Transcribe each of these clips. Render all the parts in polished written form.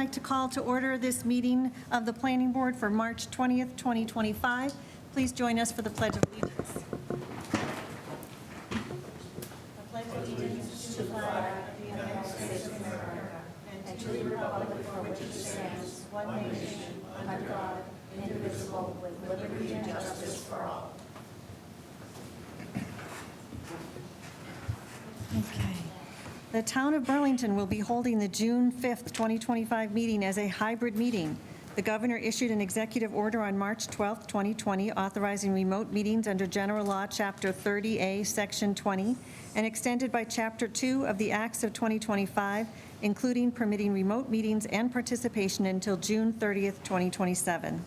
I'd like to call to order this meeting of the Planning Board for March 20th, 2025. Please join us for the Pledge of Allegiance. I pledge allegiance to the flag of the United States of America and to the republic for which it stands, one nation, under God, indivisible, with liberty and justice for all. Okay. The Town of Burlington will be holding the June 5th, 2025 meeting as a hybrid meeting. The governor issued an executive order on March 12th, 2020, authorizing remote meetings under General Law, Chapter 30A, Section 20, and extended by Chapter 2 of the Acts of 2025, including permitting remote meetings and participation until June 30th, 2027.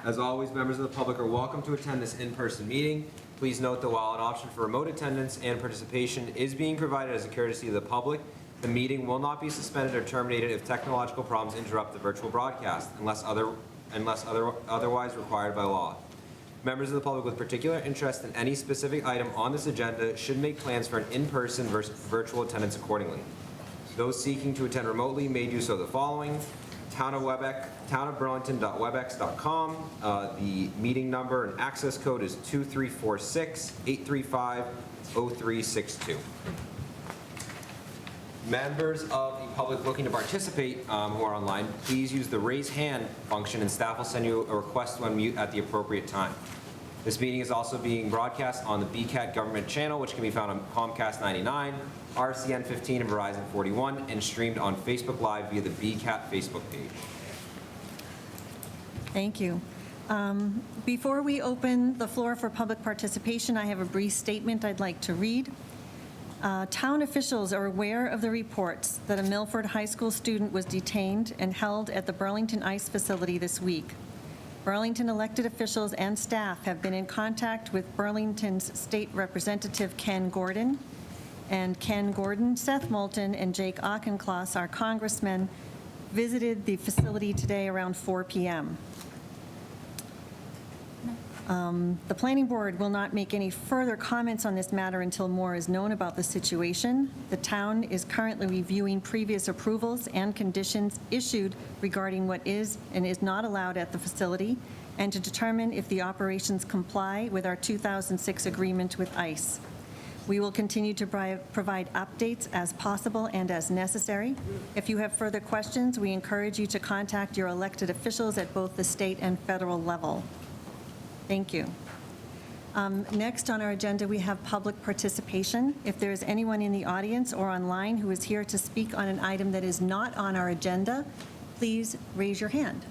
As always, members of the public are welcome to attend this in-person meeting. Please note that while an option for remote attendance and participation is being provided as a courtesy to the public, the meeting will not be suspended or terminated if technological problems interrupt the virtual broadcast, unless otherwise required by law. Members of the public with particular interest in any specific item on this agenda should make plans for an in-person versus virtual attendance accordingly. Those seeking to attend remotely may do so the following: townofburlington.webex.com. The meeting number and access code is 2346-835-0362. Members of the public looking to participate who are online, please use the raise hand function and staff will send you a request to unmute at the appropriate time. This meeting is also being broadcast on the BCAT government channel, which can be found on Comcast 99, RCN 15, and Verizon 41, and streamed on Facebook Live via the BCAT Facebook page. Thank you. Before we open the floor for public participation, I have a brief statement I'd like to read. Town officials are aware of the reports that a Milford High School student was detained and held at the Burlington ICE facility this week. Burlington elected officials and staff have been in contact with Burlington's State Representative Ken Gordon. And Ken Gordon, Seth Moulton, and Jake Auchincloss, our congressmen, visited the facility today around 4 p.m. The Planning Board will not make any further comments on this matter until more is known about the situation. The town is currently reviewing previous approvals and conditions issued regarding what is and is not allowed at the facility, and to determine if the operations comply with our 2006 agreement with ICE. We will continue to provide updates as possible and as necessary. If you have further questions, we encourage you to contact your elected officials at both the state and federal level. Thank you. Next on our agenda, we have public participation. If there is anyone in the audience or online who is here to speak on an item that is not on our agenda, please raise your hand.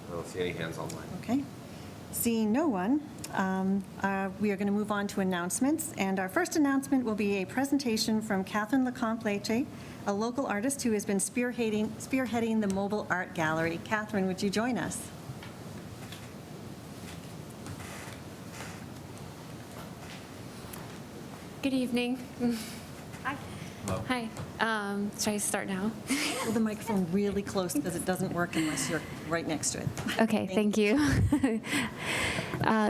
I don't see any hands online. Okay. Seeing no one, we are going to move on to announcements. And our first announcement will be a presentation from Catherine Lecomte, a local artist who has been spearheading the mobile art gallery. Catherine, would you join us? Good evening. Hi. Hello. Hi. Should I start now? Hold the microphone really close because it doesn't work unless you're right next to it. Okay, thank you.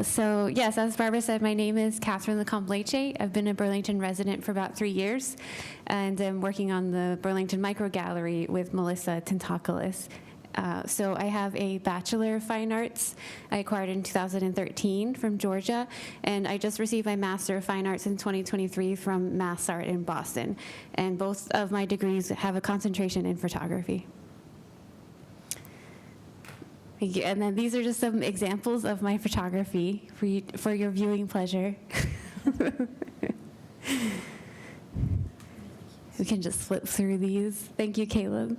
So yes, as Barbara said, my name is Catherine Lecomte. I've been a Burlington resident for about 3 years, and I'm working on the Burlington Micro Gallery with Melissa Tentakoulis. So I have a Bachelor of Fine Arts I acquired in 2013 from Georgia, and I just received my Master of Fine Arts in 2023 from MassArt in Boston. And both of my degrees have a concentration in photography. Thank you. And then these are just some examples of my photography for your viewing pleasure. We can just flip through these. Thank you, Caleb.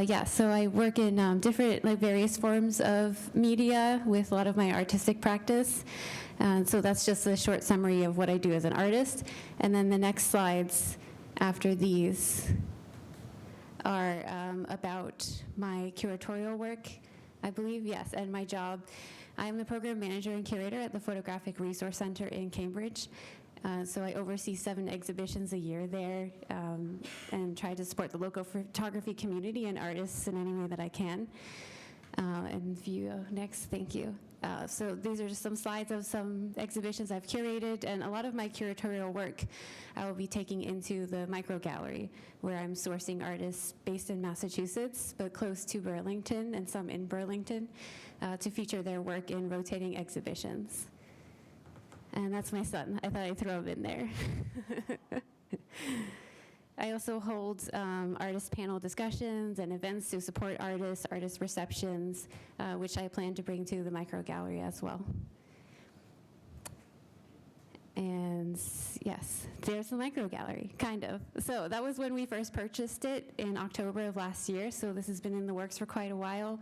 Yeah, so I work in different, various forms of media with a lot of my artistic practice. So that's just a short summary of what I do as an artist. And then the next slides after these are about my curatorial work, I believe, yes, and my job. I'm the program manager and curator at the Photographic Resource Center in Cambridge. So I oversee 7 exhibitions a year there, and try to support the local photography community and artists in any way that I can. And if you go next, thank you. So these are just some slides of some exhibitions I've curated, and a lot of my curatorial work I will be taking into the micro gallery, where I'm sourcing artists based in Massachusetts, but close to Burlington and some in Burlington, to feature their work in rotating exhibitions. And that's my son. I thought I'd throw him in there. I also hold artist panel discussions and events to support artists, artist receptions, which I plan to bring to the micro gallery as well. And yes, there's the micro gallery, kind of. So that was when we first purchased it in October of last year. So this has been in the works for quite a while.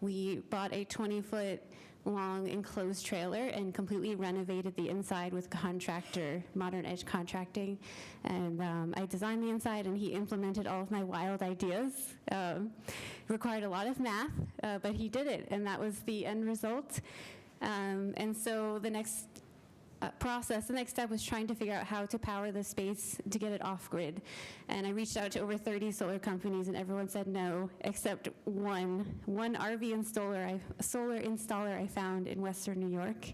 We bought a 20-foot long enclosed trailer and completely renovated the inside with contractor, Modern Edge Contracting. And I designed the inside, and he implemented all of my wild ideas. Required a lot of math, but he did it, and that was the end result. And so the next the next step was trying to figure out how to power the space to get it off grid. And I reached out to over 30 solar companies, and everyone said no, except one solar installer I found in Western New York.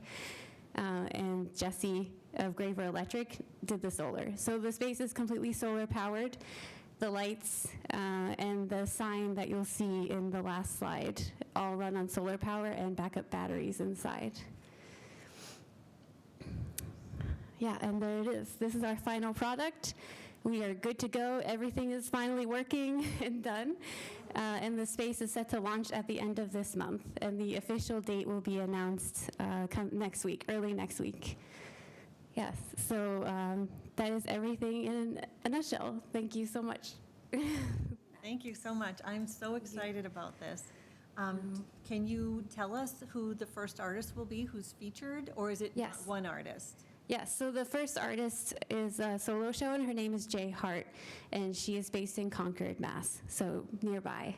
And Jesse of Graver Electric did the solar. So the space is completely solar powered. The lights and the sign that you'll see in the last slide all run on solar power and backup batteries inside. Yeah, and there it is. This is our final product. We are good to go. Everything is finally working and done. And the space is set to launch at the end of this month. And the official date will be announced next week, early next week. Yes, so that is everything in a nutshell. Thank you so much. Thank you so much. I'm so excited about this. Can you tell us who the first artist will be, who's featured, or is it Yes. one artist? Yes, so the first artist is a solo show, and her name is Jay Hart, and she is based in Concord, Mass., so nearby.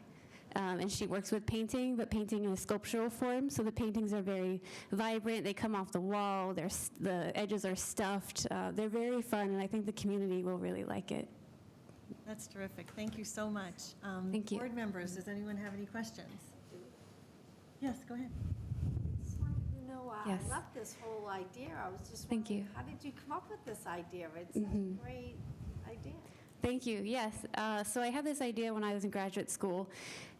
And she works with painting, but painting in a sculptural form, so the paintings are very vibrant. They come off the wall. The edges are stuffed. They're very fun, and I think the community will really like it. That's terrific. Thank you so much. Thank you. Board members, does anyone have any questions? Yes, go ahead. Just wanted to know, Yes. I love this whole idea. I was just Thank wondering, you. how did you come up with this idea? It's such a great idea. Thank you. Yes. So I had this idea when I was in graduate school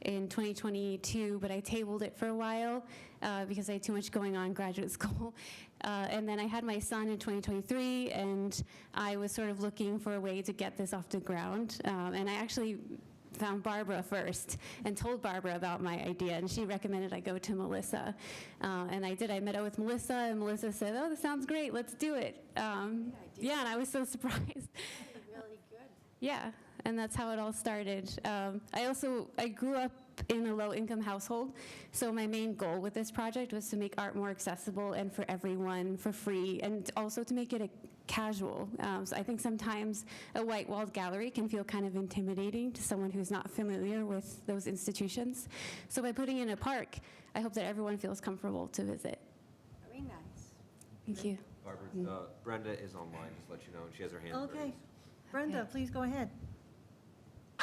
in 2022, but I tabled it for a while because I had too much going on in graduate school. And then I had my son in 2023, and I was sort of looking for a way to get this off the ground. And I actually found Barbara first and told Barbara about my idea, and she recommended I go to Melissa. And I did. I met up with Melissa, and Melissa said, "Oh, this sounds great. Let's do it." Yeah, and I was so surprised. Really good. Yeah, and that's how it all started. I grew up in a low-income household, so my main goal with this project was to make art more accessible and for everyone for free, and also to make it casual. So I think sometimes a white-walled gallery can feel kind of intimidating to someone who's not familiar with those institutions. So by putting in a park, I hope that everyone feels comfortable to visit. Very nice. Thank you. Barbara, Brenda is online, just to let you know, and she has her hand raised. Okay. Brenda, please go ahead.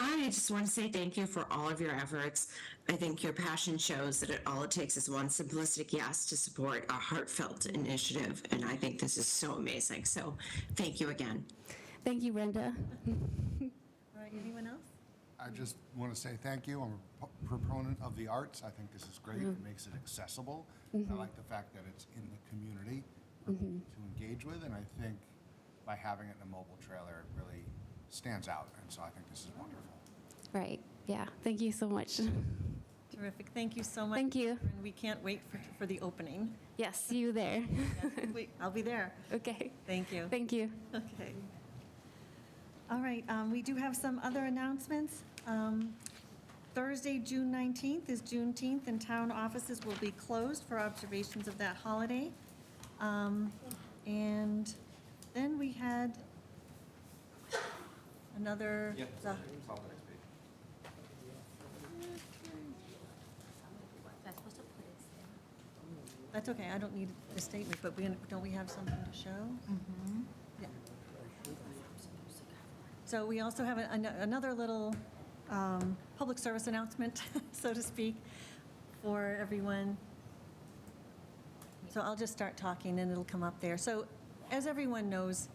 I just want to say thank you for all of your efforts. I think your passion shows that all it takes is one simplistic yes to support a heartfelt initiative, and I think this is so amazing. So thank you again. Thank you, Brenda. All right, anyone else? I just want to say thank you. I'm a proponent of the arts. I think this is great. It makes it accessible. I like the fact that it's in the community for people to engage with, and I think by having it in a mobile trailer, it really stands out. And so I think this is wonderful. Right. Yeah. Thank you so much. Terrific. Thank you so much. Thank you. And we can't wait for the opening. Yes, see you there. I'll be there. Okay. Thank you. Thank you. Okay. All right, we do have some other announcements. Thursday, June 19th is Juneteenth, and town offices will be closed for observations of that holiday. And then we had another. Yeah, the- it's on the next page. That's okay, I don't need the statement, but don't we have something to show? Yeah, So we also have another little public service announcement, so to speak, for everyone. So I'll just start talking and it'll come up there. So as everyone knows,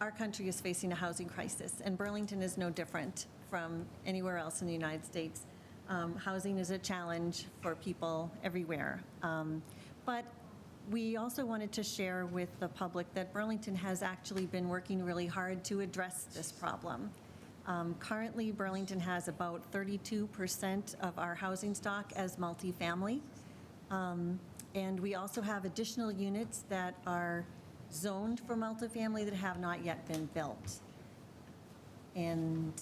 our country is facing a housing crisis, and Burlington is no different from anywhere else in the United States. Housing is a challenge for people everywhere. But we also wanted to share with the public that Burlington has actually been working really hard to address this problem. Currently, Burlington has about 32% of our housing stock as multifamily. And we also have additional units that are zoned for multifamily that have not yet been built. And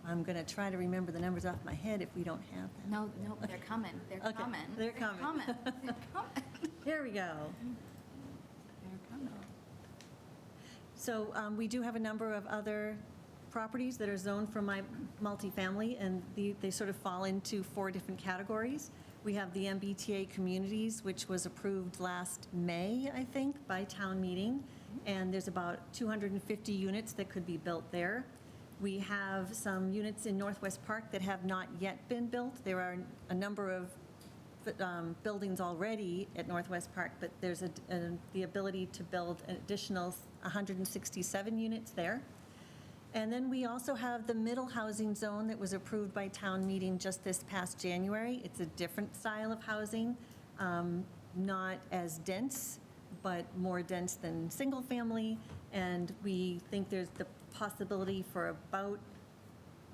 I'm going to try to remember the numbers off my head if we don't have them. No, they're coming. They're Okay, coming. they're coming. They're coming. Here we go. They're coming. So we do have a number of other properties that are zoned for my multifamily, and they sort of fall into 4 different categories. We have the MBTA communities, which was approved last May, I think, by town meeting, and there's about 250 units that could be built there. We have some units in Northwest Park that have not yet been built. There are a number of buildings already at Northwest Park, but there's the ability to build an additional 167 units there. And then we also have the middle housing zone that was approved by town meeting just this past January. It's a different style of housing, not as dense, but more dense than single family. And we think there's the possibility for about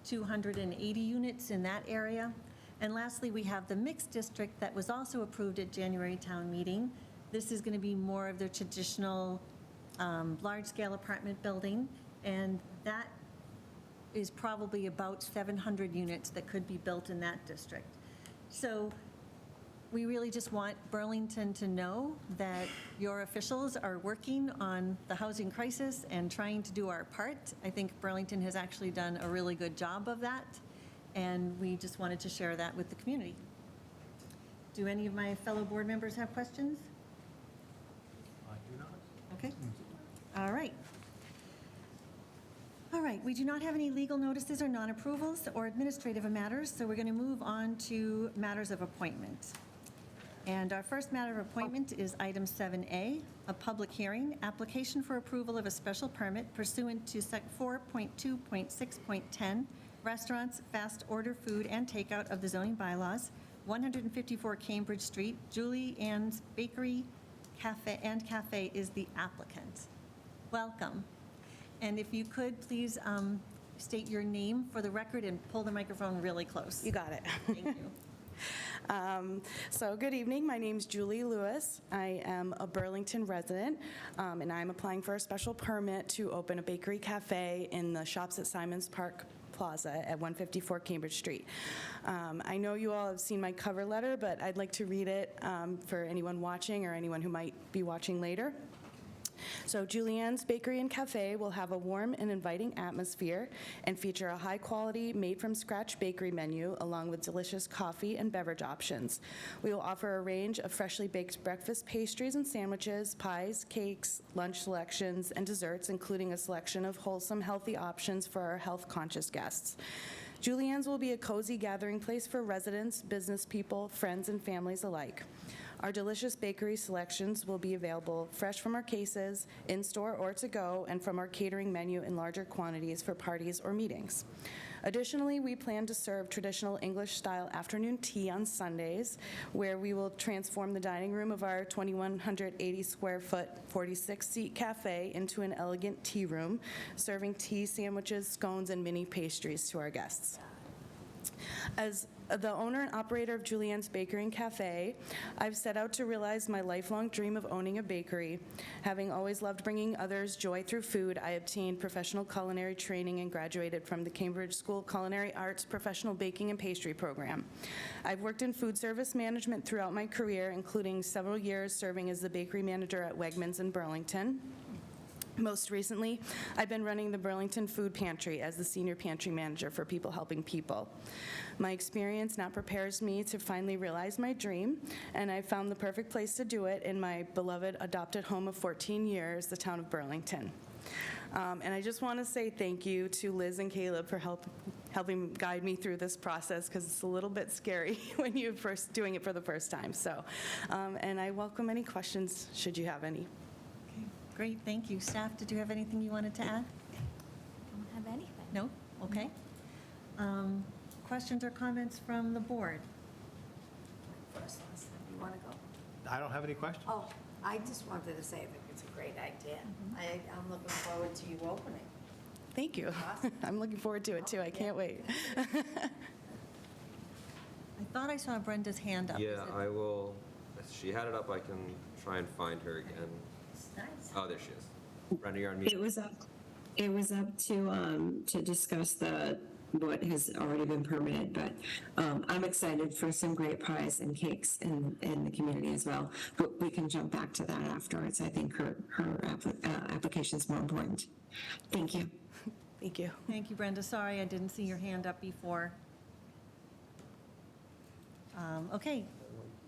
280 units in that area. And lastly, we have the mixed district that was also approved at January town meeting. This is going to be more of the traditional large-scale apartment building, and that is probably about 700 units that could be built in that district. So we really just want Burlington to know that your officials are working on the housing crisis and trying to do our part. I think Burlington has actually done a really good job of that, and we just wanted to share that with the community. Do any of my fellow board members have questions? I do not. Okay. All right. All right, we do not have any legal notices or non-approvals or administrative matters, so we're going to move on to matters of appointment. And our first matter of appointment is item 7A, a public hearing, application for approval of a special permit pursuant to Sec 4.2.6.10, restaurants, fast order food and takeout of the zoning bylaws, 154 Cambridge Street. JulieAnne's Bakery Cafe is the applicant. Welcome. And if you could, please state your name for the record and pull the microphone really close. You got it. Thank you. So good evening. My name's Julie Lewis. I am a Burlington resident, and I'm applying for a special permit to open a bakery cafe in the Shops at Simons Park Plaza at 154 Cambridge Street. I know you all have seen my cover letter, but I'd like to read it for anyone watching or anyone who might be watching later. So JulieAnne's Bakery and Cafe will have a warm and inviting atmosphere and feature a high-quality, made-from-scratch bakery menu along with delicious coffee and beverage options. We will offer a range of freshly baked breakfast pastries and sandwiches, pies, cakes, lunch selections, and desserts, including a selection of wholesome, healthy options for our health-conscious guests. JulieAnne's will be a cozy gathering place for residents, business people, friends, and families alike. Our delicious bakery selections will be available fresh from our cases, in-store or to-go, and from our catering menu in larger quantities for parties or meetings. Additionally, we plan to serve traditional English-style afternoon tea on Sundays, where we will transform the dining room of our 2,180-square-foot, 46-seat cafe into an elegant tea room, serving tea, sandwiches, scones, and mini pastries to our guests. As the owner and operator of JulieAnne's Bakery and Cafe, I've set out to realize my lifelong dream of owning a bakery. Having always loved bringing others joy through food, I obtained professional culinary training and graduated from the Cambridge School Culinary Arts Professional Baking and Pastry Program. I've worked in food service management throughout my career, including several years serving as the bakery manager at Wegmans in Burlington. Most recently, I've been running the Burlington Food Pantry as the senior pantry manager for People Helping People. My experience now prepares me to finally realize my dream, and I found the perfect place to do it in my beloved adopted home of 14 years, the town of Burlington. And I just want to say thank you to Liz and Caleb for helping guide me through this process, because it's a little bit scary when you're first doing it for the first time. So, and I welcome any questions, should you have any. Okay, great, thank you. Staff, did you have anything you wanted to add? Don't have anything. No? Okay. Questions or comments from the board? First, you want to go? I don't have any questions. Oh, I just wanted to say I think it's a great idea. I'm looking forward to you opening. Thank you. I'm looking forward to it, too. I can't wait. I thought I saw Brenda's hand up. Is Yeah, it- I will, she had it up, I can try and find her again. It's nice. Oh, there she is. Brenda, you're on mute. It was up to discuss what has already been permitted, but I'm excited for some great pies and cakes in the community as well. But we can jump back to that afterwards. I think her application is more important. Thank you. Thank you. Thank you, Brenda. Sorry, I didn't see your hand up before. Okay,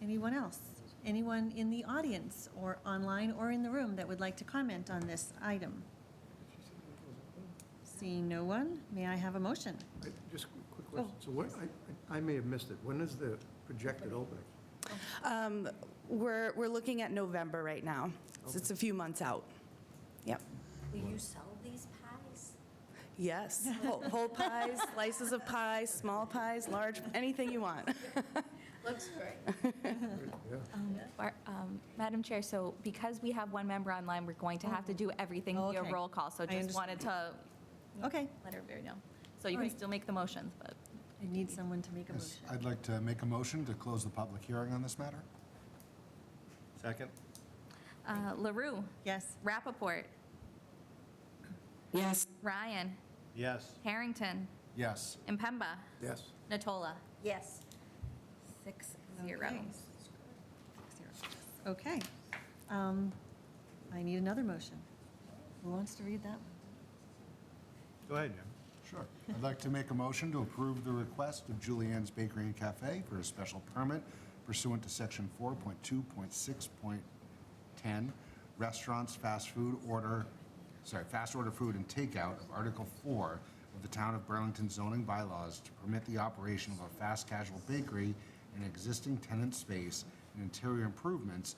anyone else? Anyone in the audience or online or in the room that would like to comment on this item? Seeing no one, may I have a motion? Just a quick question. So what, I may have missed it. When is the projected opening? We're looking at November right now. So it's a few months out. Yep. Will you sell these pies? Yes. Whole pies, slices of pies, small pies, large, anything you want. Looks great. Madam Chair, so because we have one member online, we're going to have to do everything via Okay. roll call. So I just wanted to Okay, let everybody know. So you can Alright. still make the motions, but I need someone to make a Yes, motion. I'd like to make a motion to close the public hearing on this matter. Second? LaRue, Yes, Rappaport, Yes. Ryan, Yes. Harrington, Yes. Impemba, Yes. Natola, Yes. 6-0. okay. I need another motion. Who wants to read that one? Go ahead, Jim. Sure. I'd like to make a motion to approve the request of JulieAnne's Bakery and Cafe for a special permit pursuant to Section 4.2.6.10, restaurants, fast order food and takeout of Article 4 of the Town of Burlington zoning bylaws to permit the operation of a fast casual bakery in existing tenant space and interior improvements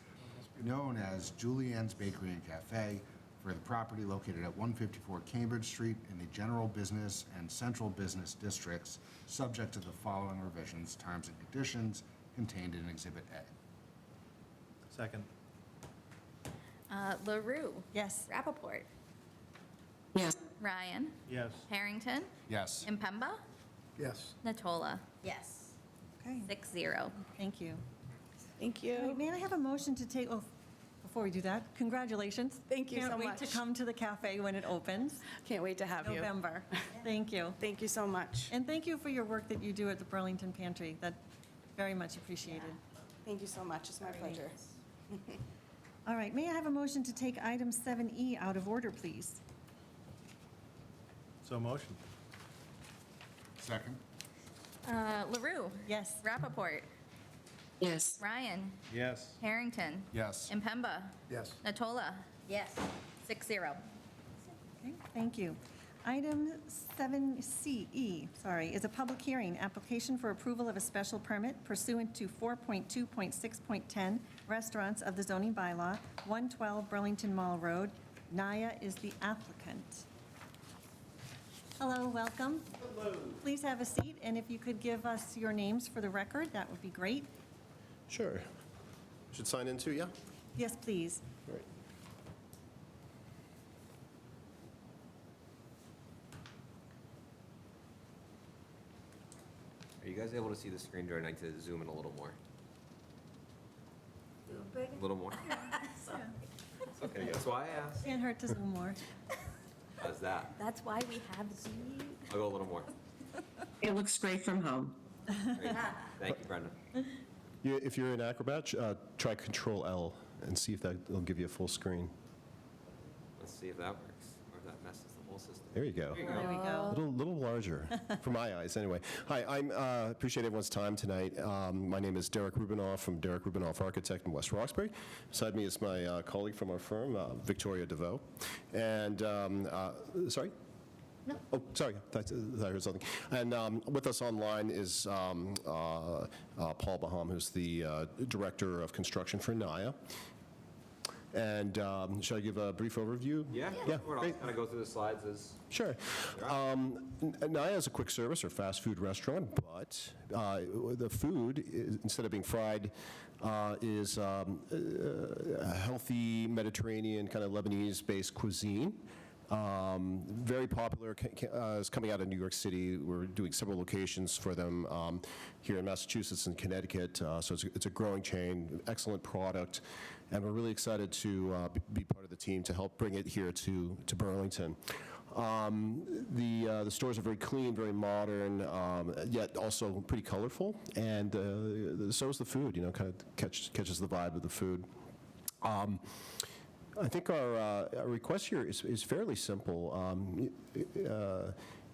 known as JulieAnne's Bakery and Cafe for the property located at 154 Cambridge Street in the general business and central business districts, subject to the following revisions, terms and conditions contained in Exhibit A. Second? LaRue, Yes, Rappaport, Yes. Ryan, Yes. Harrington, Yes. Impemba, Yes. Natola, Yes. okay, 6-0. thank you. Thank All right, you. may I have a motion to take, before we do that, congratulations. Thank you so Can't wait to much. come to the cafe when it opens, Can't wait to have you. November. Thank you. Thank you so much. And thank you for your work that you do at the Burlington Pantry. That's very much appreciated. Thank you so much. It's my pleasure. All right, may I have a motion to take item 7E out of order, please? So motion. Second? LaRue, Yes, Rappaport, Yes. Ryan, Yes. Harrington, Yes. Impemba, Yes. Natola, Yes. 6-0. okay, thank you. Item 7CE, is a public hearing, application for approval of a special permit pursuant to 4.2.6.10 restaurants of the zoning bylaw, 112 Burlington Mall Road. Naya is the applicant. Hello, welcome. Hello. Please have a seat, and if you could give us your names for the record, that would be great. Sure. Should sign in too, yeah? Yes, please. Great. Are you guys able to see the screen, or do I need to zoom in a little more? Too big? A little more? It's okay, that's why I asked. Can't hurt to zoom more. How's that? That's why we have the I'll go a little more. It looks great from home. Great. Thank you, Brenda. If you're in Acrobat, try Control L and see if that will give you a full screen. Let's see if that works, or if that messes the whole system There you go. There we go. Little larger, for my eyes, anyway. Hi, I appreciate everyone's time tonight. My name is Derek Rubinoff from Derek Rubinoff Architect in West Roxbury. Beside me is my colleague from our firm, Victoria DeVoe. And, sorry? No. Oh, sorry, I thought I heard something. And with us online is Paul Baham, who's the Director of Construction for NIA. And should I give a brief overview? Yeah, we're all great. kind of go through the slides as. Sure. Naya is a quick service or fast food restaurant, but the food, instead of being fried, is a healthy Mediterranean kind of Lebanese-based cuisine. Very popular, is coming out of New York City. We're doing several locations for them here in Massachusetts and Connecticut, so it's a growing chain, excellent product, and we're really excited to be part of the team to help bring it here to Burlington. The stores are very clean, very modern, yet also pretty colorful, and so is the food, kind of catches the vibe of the food. I think our request here is fairly simple.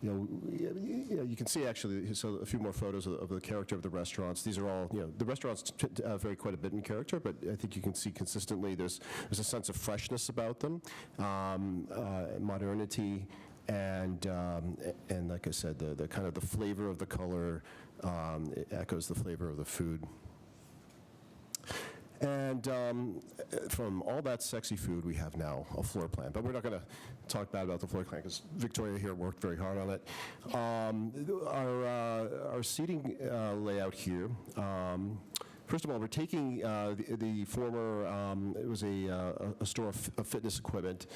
You can see actually so a few more photos of the character of the restaurants. These are all, the restaurants vary quite a bit in character, but I think you can see consistently there's a sense of freshness about them, modernity, and like I said, the kind of the flavor of the color it echoes the flavor of the food. And from all that sexy food, we have now a floor plan. But we're not going to talk bad about the floor plan because Victoria here worked very hard on it. Our seating layout here, first of all, we're taking the former, it was a store of fitness equipment,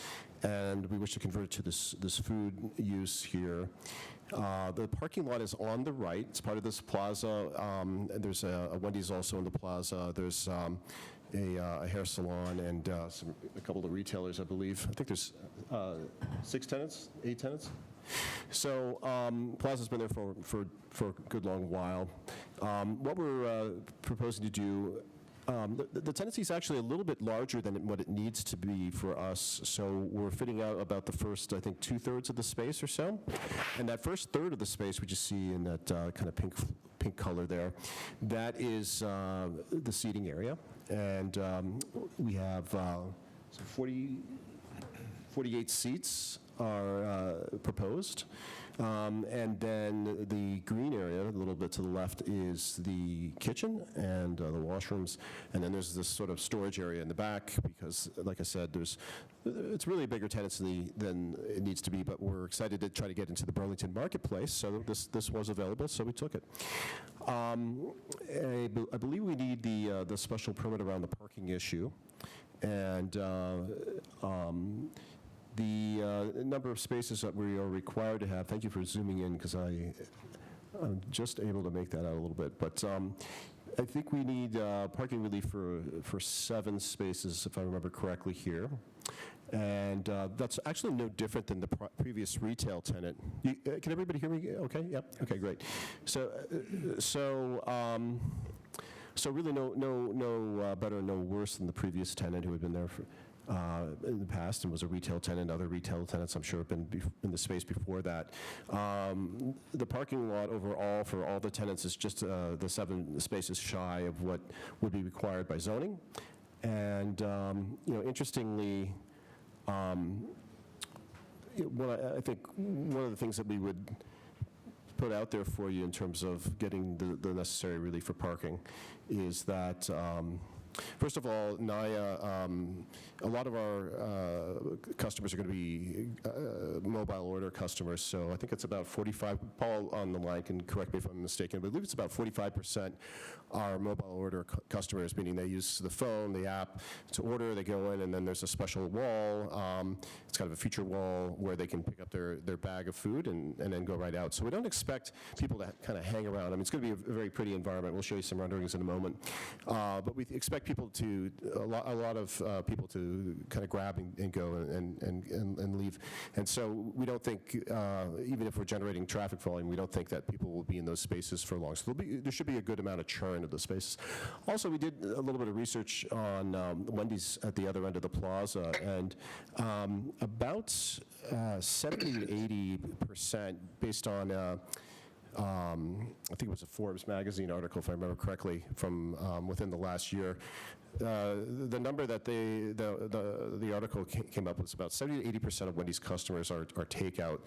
and we wish to convert it to this food use here. The parking lot is on the right. It's part of this plaza. There's a Wendy's also in the plaza. There's a hair salon and a couple of retailers, I believe. I think there's 8 tenants. So Plaza's been there for a good long while. What we're proposing to do, the tenancy is actually a little bit larger than what it needs to be for us, so we're fitting out about the first, I think, 2/3 of the space or so. And that first third of the space, which you see in that kind of pink color there, that is the seating area. And we have 48 seats are proposed. And then the green area, a little bit to the left, is the kitchen and the washrooms. And then there's this sort of storage area in the back because, like I said, it's really a bigger tenancy than it needs to be, but we're excited to try to get into the Burlington marketplace, so this was available, so we took it. I believe we need the special permit around the parking issue. And the number of spaces that we are required to have, thank you for zooming in because I'm just able to make that out a little bit, but I think we need parking relief for 7 spaces, if I remember correctly here. And that's actually no different than the previous retail tenant. Can everybody hear me okay? Yep, okay, great. So really no better, no worse than the previous tenant who had been there for in the past and was a retail tenant. Other retail tenants, I'm sure, have been in the space before that. The parking lot overall for all the tenants is just the 7 spaces shy of what would be required by zoning. And interestingly, I think one of the things that we would put out there for you in terms of getting the necessary relief for parking is that first of all, NIA, a lot of our customers are going to be mobile order customers, so I think it's about 45, Paul on the line can correct me if I'm mistaken, but I believe it's about 45% are mobile order customers, meaning they use the phone, the app to order, they go in, and then there's a special wall, it's kind of a feature wall where they can pick up their bag of food and then go right out. So we don't expect people to kind of hang around. I mean, it's going to be a very pretty environment. We'll show you some renderings in a moment. But we expect expect people to, a lot of people to kind of grab and go and leave. And so we don't think, even if we're generating traffic volume, we don't think that people will be in those spaces for long. So there should be a good amount of churn of the spaces. Also, we did a little bit of research on Wendy's at the other end of the plaza, and about 70 to 80%, based on I think it was a Forbes magazine article, if I remember correctly, from within the last year. The number that the article came up with was about 70 to 80% of Wendy's customers are takeout,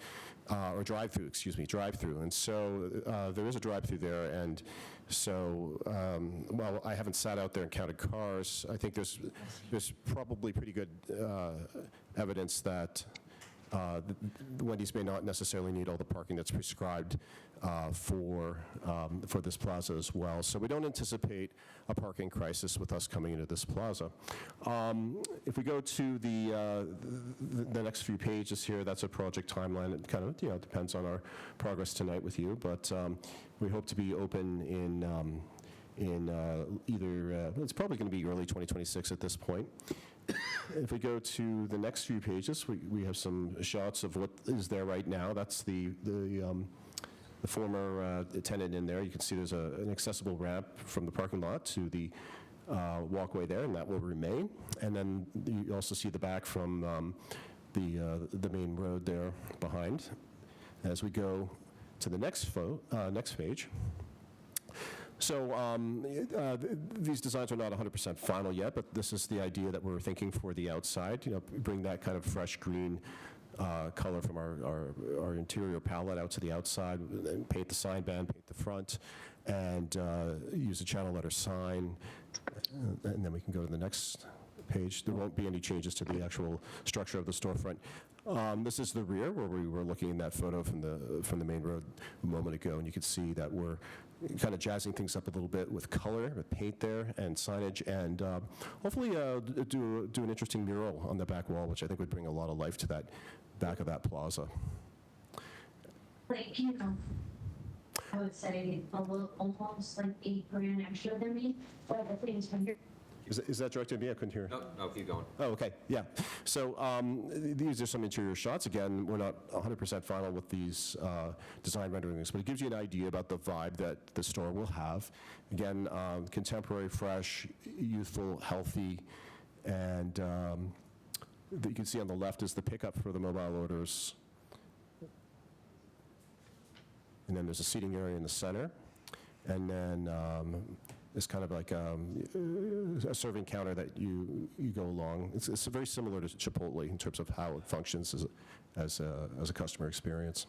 or drive-through, drive-through. And so there is a drive-through there, and so while I haven't sat out there and counted cars, I think there's probably pretty good evidence that Wendy's may not necessarily need all the parking that's prescribed for this plaza as well. So we don't anticipate a parking crisis with us coming into this plaza. If we go to the next few pages here, that's a project timeline. It kind of depends on our progress tonight with you, but we hope to be open in either, it's probably going to be early 2026 at this point. If we go to the next few pages, we have some shots of what is there right now. That's the former tenant in there. You can see there's an accessible ramp from the parking lot to the walkway there, and that will remain. And then you also see the back from the main road there behind. As we go to the next page. So these designs are not 100% final yet, but this is the idea that we're thinking for the outside. Bring that kind of fresh green color from our interior palette out to the outside, and paint the sign band, paint the front, and use a channel letter sign. And then we can go to the next page. There won't be any changes to the actual structure of the storefront. This is the rear, where we were looking in that photo from the main road a moment ago, and you can see that we're kind of jazzing things up a little bit with color, with paint there, and signage, and hopefully do an interesting mural on the back wall, which I think would bring a lot of life to that back of that plaza. Like, I would say almost like $8,000 extra than me, but the thing is when you're Is that directed at me? I couldn't hear. No, keep going. Oh, okay, yeah. So these are some interior shots. Again, we're not 100% final with these design renderings, but it gives you an idea about the vibe that the store will have. Again, contemporary, fresh, youthful, healthy, and you can see on the left is the pickup for the mobile orders. And then there's a seating area in the center. And then it's kind of like a serving counter that you go along. It's very similar to Chipotle in terms of how it functions as a customer experience.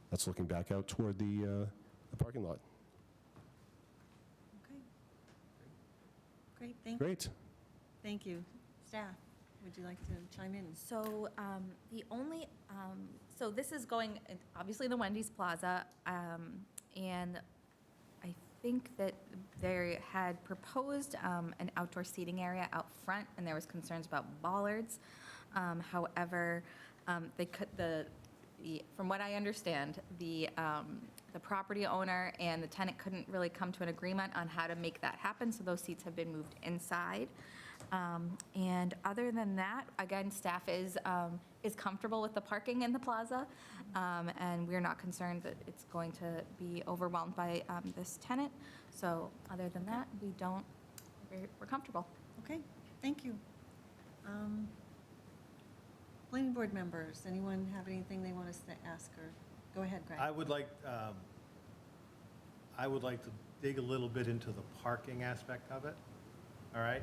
That's looking back out toward the parking lot. Okay. Great, thank you. Great. Thank you. Staff, would you like to chime in? So so this is going, obviously, the Wendy's Plaza, and I think that they had proposed an outdoor seating area out front, and there was concerns about bollards. However, from what I understand, the property owner and the tenant couldn't really come to an agreement on how to make that happen, so those seats have been moved inside. And other than that, again, staff is comfortable with the parking in the plaza, and we're not concerned that it's going to be overwhelmed by this tenant. So other than that, we're comfortable. Okay, thank you. Planning board members, anyone have anything they want us to ask, or go ahead, Greg. I would like to dig a little bit into the parking aspect of it, all right?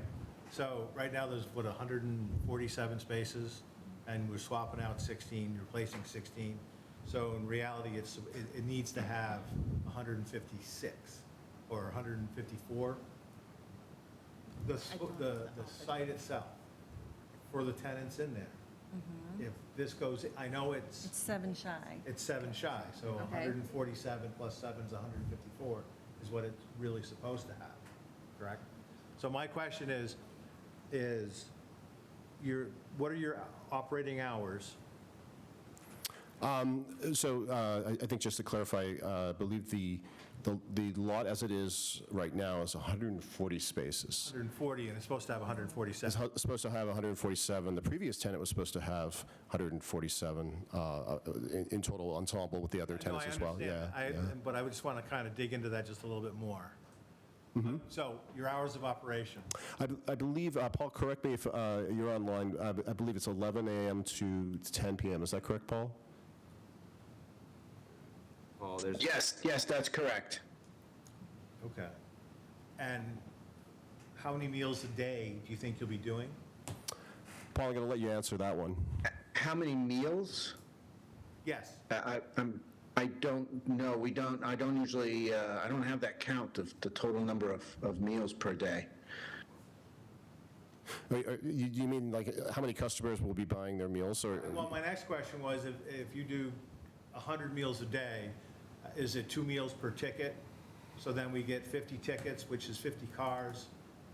So right now, there's, 147 spaces, and we're swapping out 16, replacing 16. So in reality, it needs to have 156 or 154. The site itself, for the tenants in there, if this goes, I know It's 7 shy. it's 7 shy, so 147 plus 7 is 154 is what it's really supposed to have, correct? So my question is what are your operating hours? I think just to clarify, I believe the lot as it is right now is 140 spaces. 140, and it's supposed to have 147. It's supposed to have 147. The previous tenant was supposed to have 147 in total ensemble with the other tenants as well. No, I understand. But I would just want to kind of dig into that just a little bit more. So your hours of operation? I believe, Paul, correct me if you're online, I believe it's 11 a.m. to 10 p.m. Is that correct, Paul? Paul, there's. Yes, that's correct. Okay. And how many meals a day do you think you'll be doing? Paul, I'm going to let you answer that one. How many meals? Yes. I don't know. I don't usually, I don't have that count of the total number of meals per day. You mean like how many customers will be buying their meals? Or Well, my next question was, if you do 100 meals a day, is it 2 meals per ticket? So then we get 50 tickets, which is 50 cars.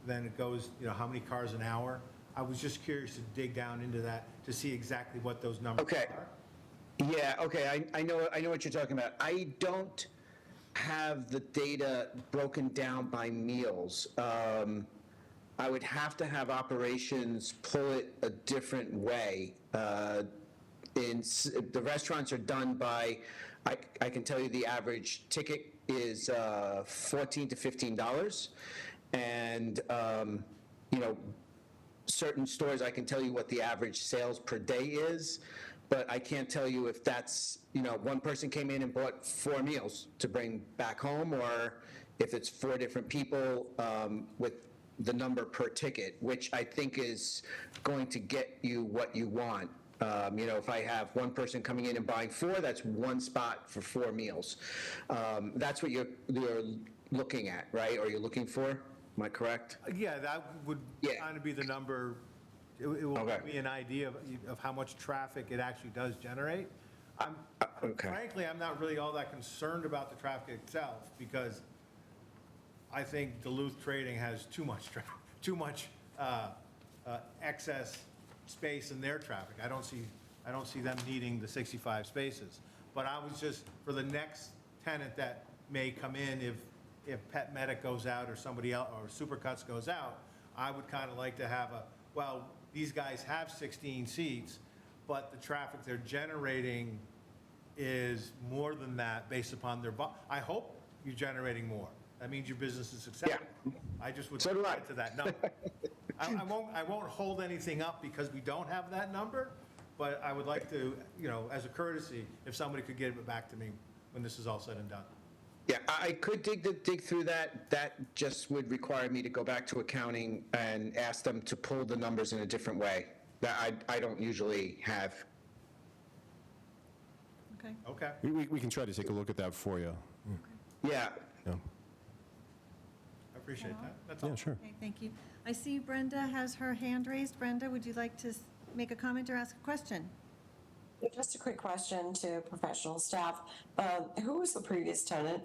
Then it goes, how many cars an hour? I was just curious to dig down into that to see exactly what those numbers Okay. are. Yeah, okay, I know what you're talking about. I don't have the data broken down by meals. I would have to have operations pull it a different way. The restaurants are done by, I can tell you the average ticket is $14 to $15. And, certain stores, I can tell you what the average sales per day is, but I can't tell you if that's, one person came in and bought 4 meals to bring back home, or if it's 4 different people with the number per ticket, which I think is going to get you what you want. If I have one person coming in and buying 4, that's 1 spot for 4 meals. That's what you're looking at, right? Or you're looking for? Am I correct? Yeah, that would kind of be the number. It will give me an idea of how much traffic it actually does generate. Frankly, I'm not really all that concerned about the traffic itself, because I think Duluth Trading has too much excess space in their traffic. I don't see them needing the 65 spaces. But I was just, for the next tenant that may come in, if Pet Medic goes out or somebody else, or Supercuts goes out, I would kind of like to have these guys have 16 seats, but the traffic they're generating is more than that based upon their, I hope you're generating more. That means your business is successful. Yeah. I just would So do I. get to that number. I won't hold anything up because we don't have that number, but I would like to, as a courtesy, if somebody could give it back to me when this is all said and done. Yeah, I could dig through that. That just would require me to go back to accounting and ask them to pull the numbers in a different way that I don't usually have. Okay. Okay. We can try to take a look at that for you. Yeah. Yeah, I appreciate that. That's all. yeah, sure. Okay, thank you. I see Brenda has her hand raised. Brenda, would you like to make a comment or ask a question? Just a quick question to professional staff. Who was the previous tenant?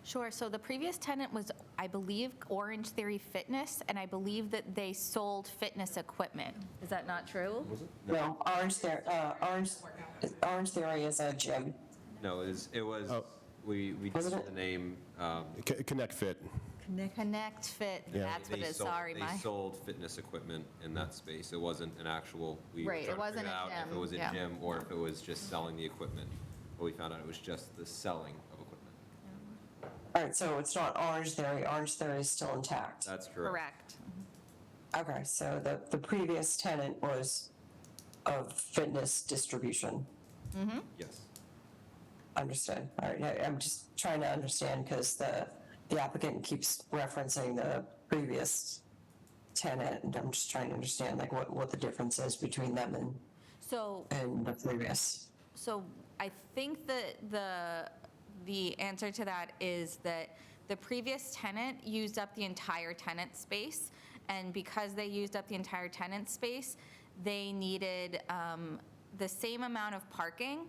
Sure, so the previous tenant was, I believe, Orange Theory Fitness, and I believe that they sold fitness equipment. Is that not true? No, Orange Theory is a gym. No, it was, we just said the name. Connect Fit. Connect Fit, Yeah. that's what it is, sorry. They sold fitness equipment in that space. It wasn't an actual, we were Right, it trying to wasn't figure a out if gym, it was a yeah. gym or if it was just selling the equipment. But we found out it was just the selling of equipment. All right, so it's not Orange Theory. Orange Theory is still intact. That's correct. Correct. Okay, so the previous tenant was of fitness distribution. Yes. Understood. All right, I'm just trying to understand because the applicant keeps referencing the previous tenant, and I'm just trying to understand like what the difference is between them and the previous. So I think that the answer to that is that the previous tenant used up the entire tenant space, and because they used up the entire tenant space, they needed the same amount of parking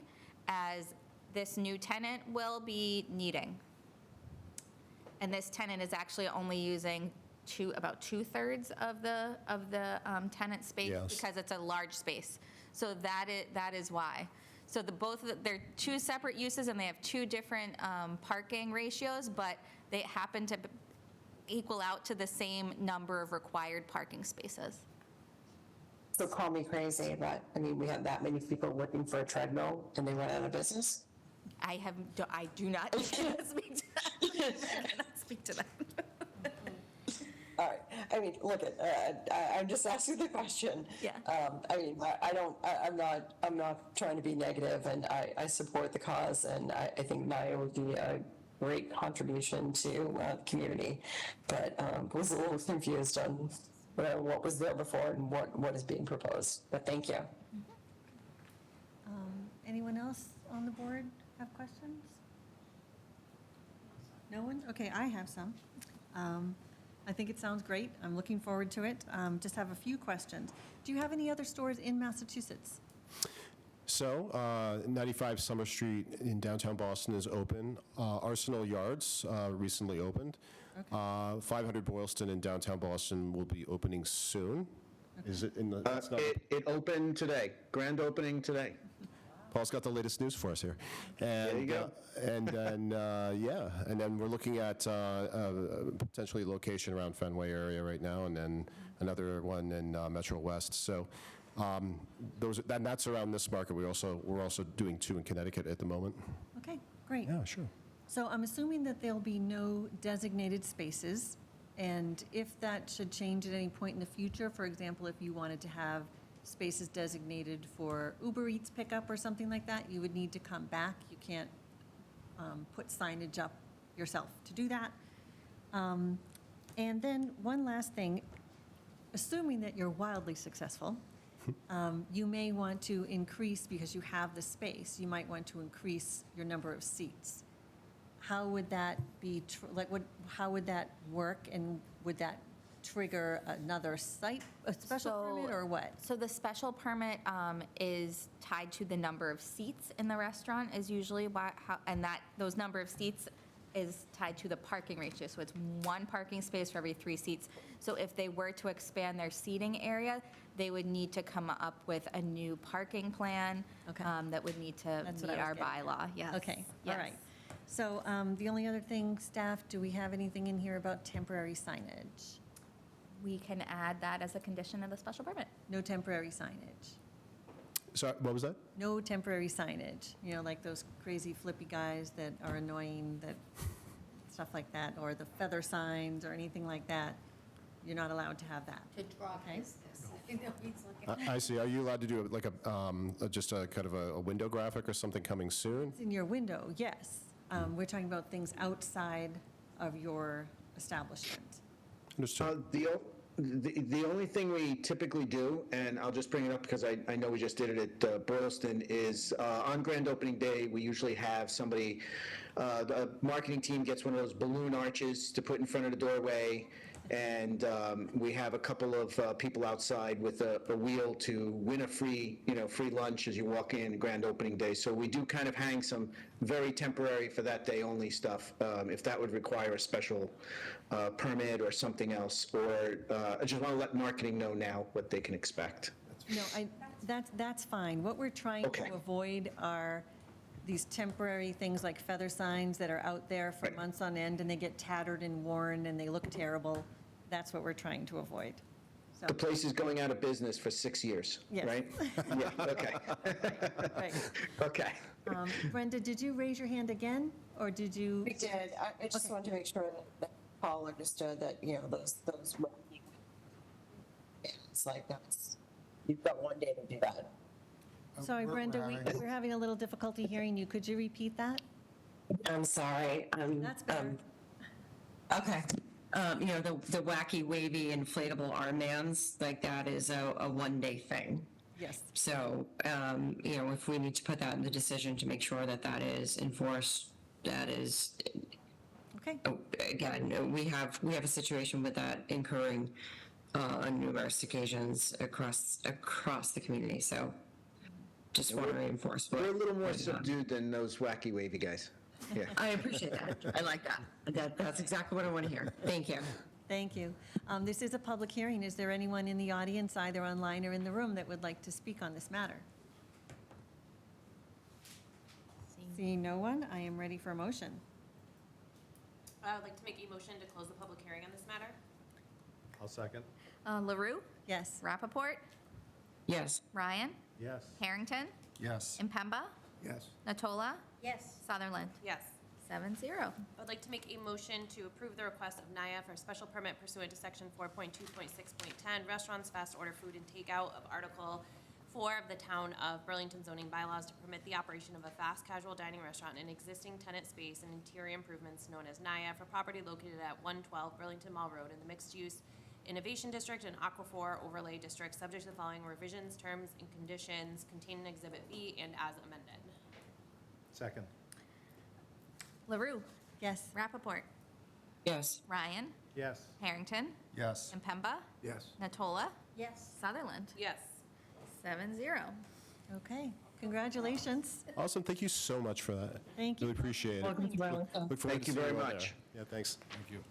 as this new tenant will be needing. And this tenant is actually only using about 2/3 of the tenant space Yes. because it's a large space. So that is why. So they're two separate uses, and they have two different parking ratios, but they happen to equal out to the same number of required parking spaces. So call me crazy, but, I mean, we have that many people looking for a treadmill and they went out of business? I do not speak to that. I cannot speak to that. All right, I mean, look, I'm just asking the question. Yeah. I mean, I'm not trying to be negative, and I support the cause, and I think NIA would be a great contribution to the community, but was a little confused on what was there before and what is being proposed, but thank you. Anyone else on the board have questions? No one? Okay, I have some. I think it sounds great. I'm looking forward to it. Just have a few questions. Do you have any other stores in Massachusetts? So, 95 Summer Street in downtown Boston is open. Arsenal Yards recently opened. 500 Boylston in downtown Boston will be opening soon. Is it in the? That's not- It opened today, grand opening today. Paul's got the latest news for us here. And, There you go. And then, and then we're looking at potentially a location around Fenway area right now, and then another one in Metro West. So that's around this market. We're also doing 2 in Connecticut at the moment. Okay, great. Yeah, sure. So I'm assuming that there'll be no designated spaces, and if that should change at any point in the future, for example, if you wanted to have spaces designated for Uber Eats pickup or something like that, you would need to come back. You can't put signage up yourself to do that. And then one last thing, assuming that you're wildly successful, you may want to increase, because you have the space, you might want to increase your number of seats. How would that be, how would that work, and would that trigger another site, a special permit, or what? So the special permit is tied to the number of seats in the restaurant is usually and those number of seats is tied to the parking ratio. So it's 1 parking space for every 3 seats. So if they were to expand their seating area, they would need to come up with a new parking plan that would need to That's what meet I was our getting at. bylaw. Yes. Okay, Yes. all right. So the only other thing, staff, do we have anything in here about temporary signage? We can add that as a condition of the special permit. No temporary signage. Sorry, what was that? No temporary signage, like those crazy flippy guys that are annoying, stuff like that, or the feather signs or anything like that. You're not allowed to have that. To draw business. I know he's looking. I see. Are you allowed to do like just a kind of a window graphic or something coming soon? It's in your window, yes. We're talking about things outside of your establishment. Understood. The only thing we typically do, and I'll just bring it up because I know we just did it at Boylston, is on grand opening day, we usually have somebody, the marketing team gets one of those balloon arches to put in front of the doorway, and we have a couple of people outside with a wheel to win a free lunch as you walk in grand opening day. So we do kind of hang some very temporary for that day only stuff, if that would require a special permit or something else, or I just want to let marketing know now what they can expect. No, that's fine. What we're trying Okay. to avoid are these temporary things like feather signs that are out there for Right. months on end, and they get tattered and worn, and they look terrible. That's what we're trying to avoid. So, The place is going out of business for 6 years, Yes. right? Yeah, okay. right. Okay. Brenda, did you raise your hand again, or did you? We did. I just wanted to make sure that Paul understood that, those it's like you've got 1 day to do that. Sorry, Brenda, we're having a little difficulty hearing you. Could you repeat that? I'm sorry. That's better. Okay. The wacky, wavy, inflatable armbands, like that is a 1-day thing. Yes. So, if we need to put that in the decision to make sure that that is enforced, that is, Okay. again, we have a situation with that occurring on numerous occasions across the community. So, just want to reinforce. We're a little more subdued than those wacky wavy guys. Yeah. I appreciate that. I like that. That's exactly what I want to hear. Thank you. Thank you. This is a public hearing. Is there anyone in the audience, either online or in the room, that would like to speak on this matter? Seeing no one, I am ready for a motion. I would like to make a motion to close the public hearing on this matter. I'll second. LaRue, Yes. Rappaport, Yes. Ryan, Yes. Harrington, Yes. Impemba, Yes. Natola, Yes. Sutherland. Yes. 7-0. I would like to make a motion to approve the request of NIA for a special permit pursuant to section 4.2.6.10, restaurants, fast order food and takeout of Article 4 of the Town of Burlington zoning bylaws to permit the operation of a fast casual dining restaurant in existing tenant space and interior improvements known as NIA for property located at 112 Burlington Mall Road in the mixed-use Innovation District and Aquifer Overlay District, subject to the following revisions, terms, and conditions contained in Exhibit B and as amended. Second. LaRue, Yes. Rappaport, Yes. Ryan, Yes. Harrington, Yes. Impemba, Yes. Natola, Yes. Sutherland. Yes. 7-0. Okay, congratulations. Awesome, thank you so much for that. Thank you. Really appreciate it. Welcome to Burlington. Look forward Thank to you seeing very all there. much. Yeah, thanks. Thank you.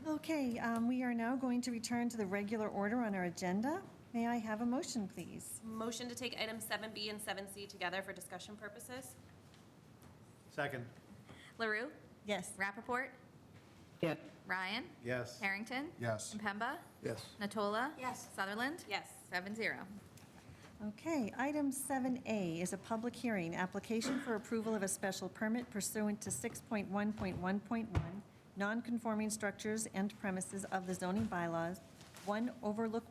Okay, we are now going to return to the regular order on our agenda. May I have a motion, please? Motion to take items 7B and 7C together for discussion purposes. Second. LaRue, Yes. Rappaport, Yeah. Ryan, Yes. Harrington, Yes. Impemba, Yes. Natola, Yes. Sutherland. Yes. 7-0. Okay, item 7A is a public hearing, application for approval of a special permit pursuant to 6.1.1.1, non-conforming structures and premises of the zoning bylaws, 1 Overlook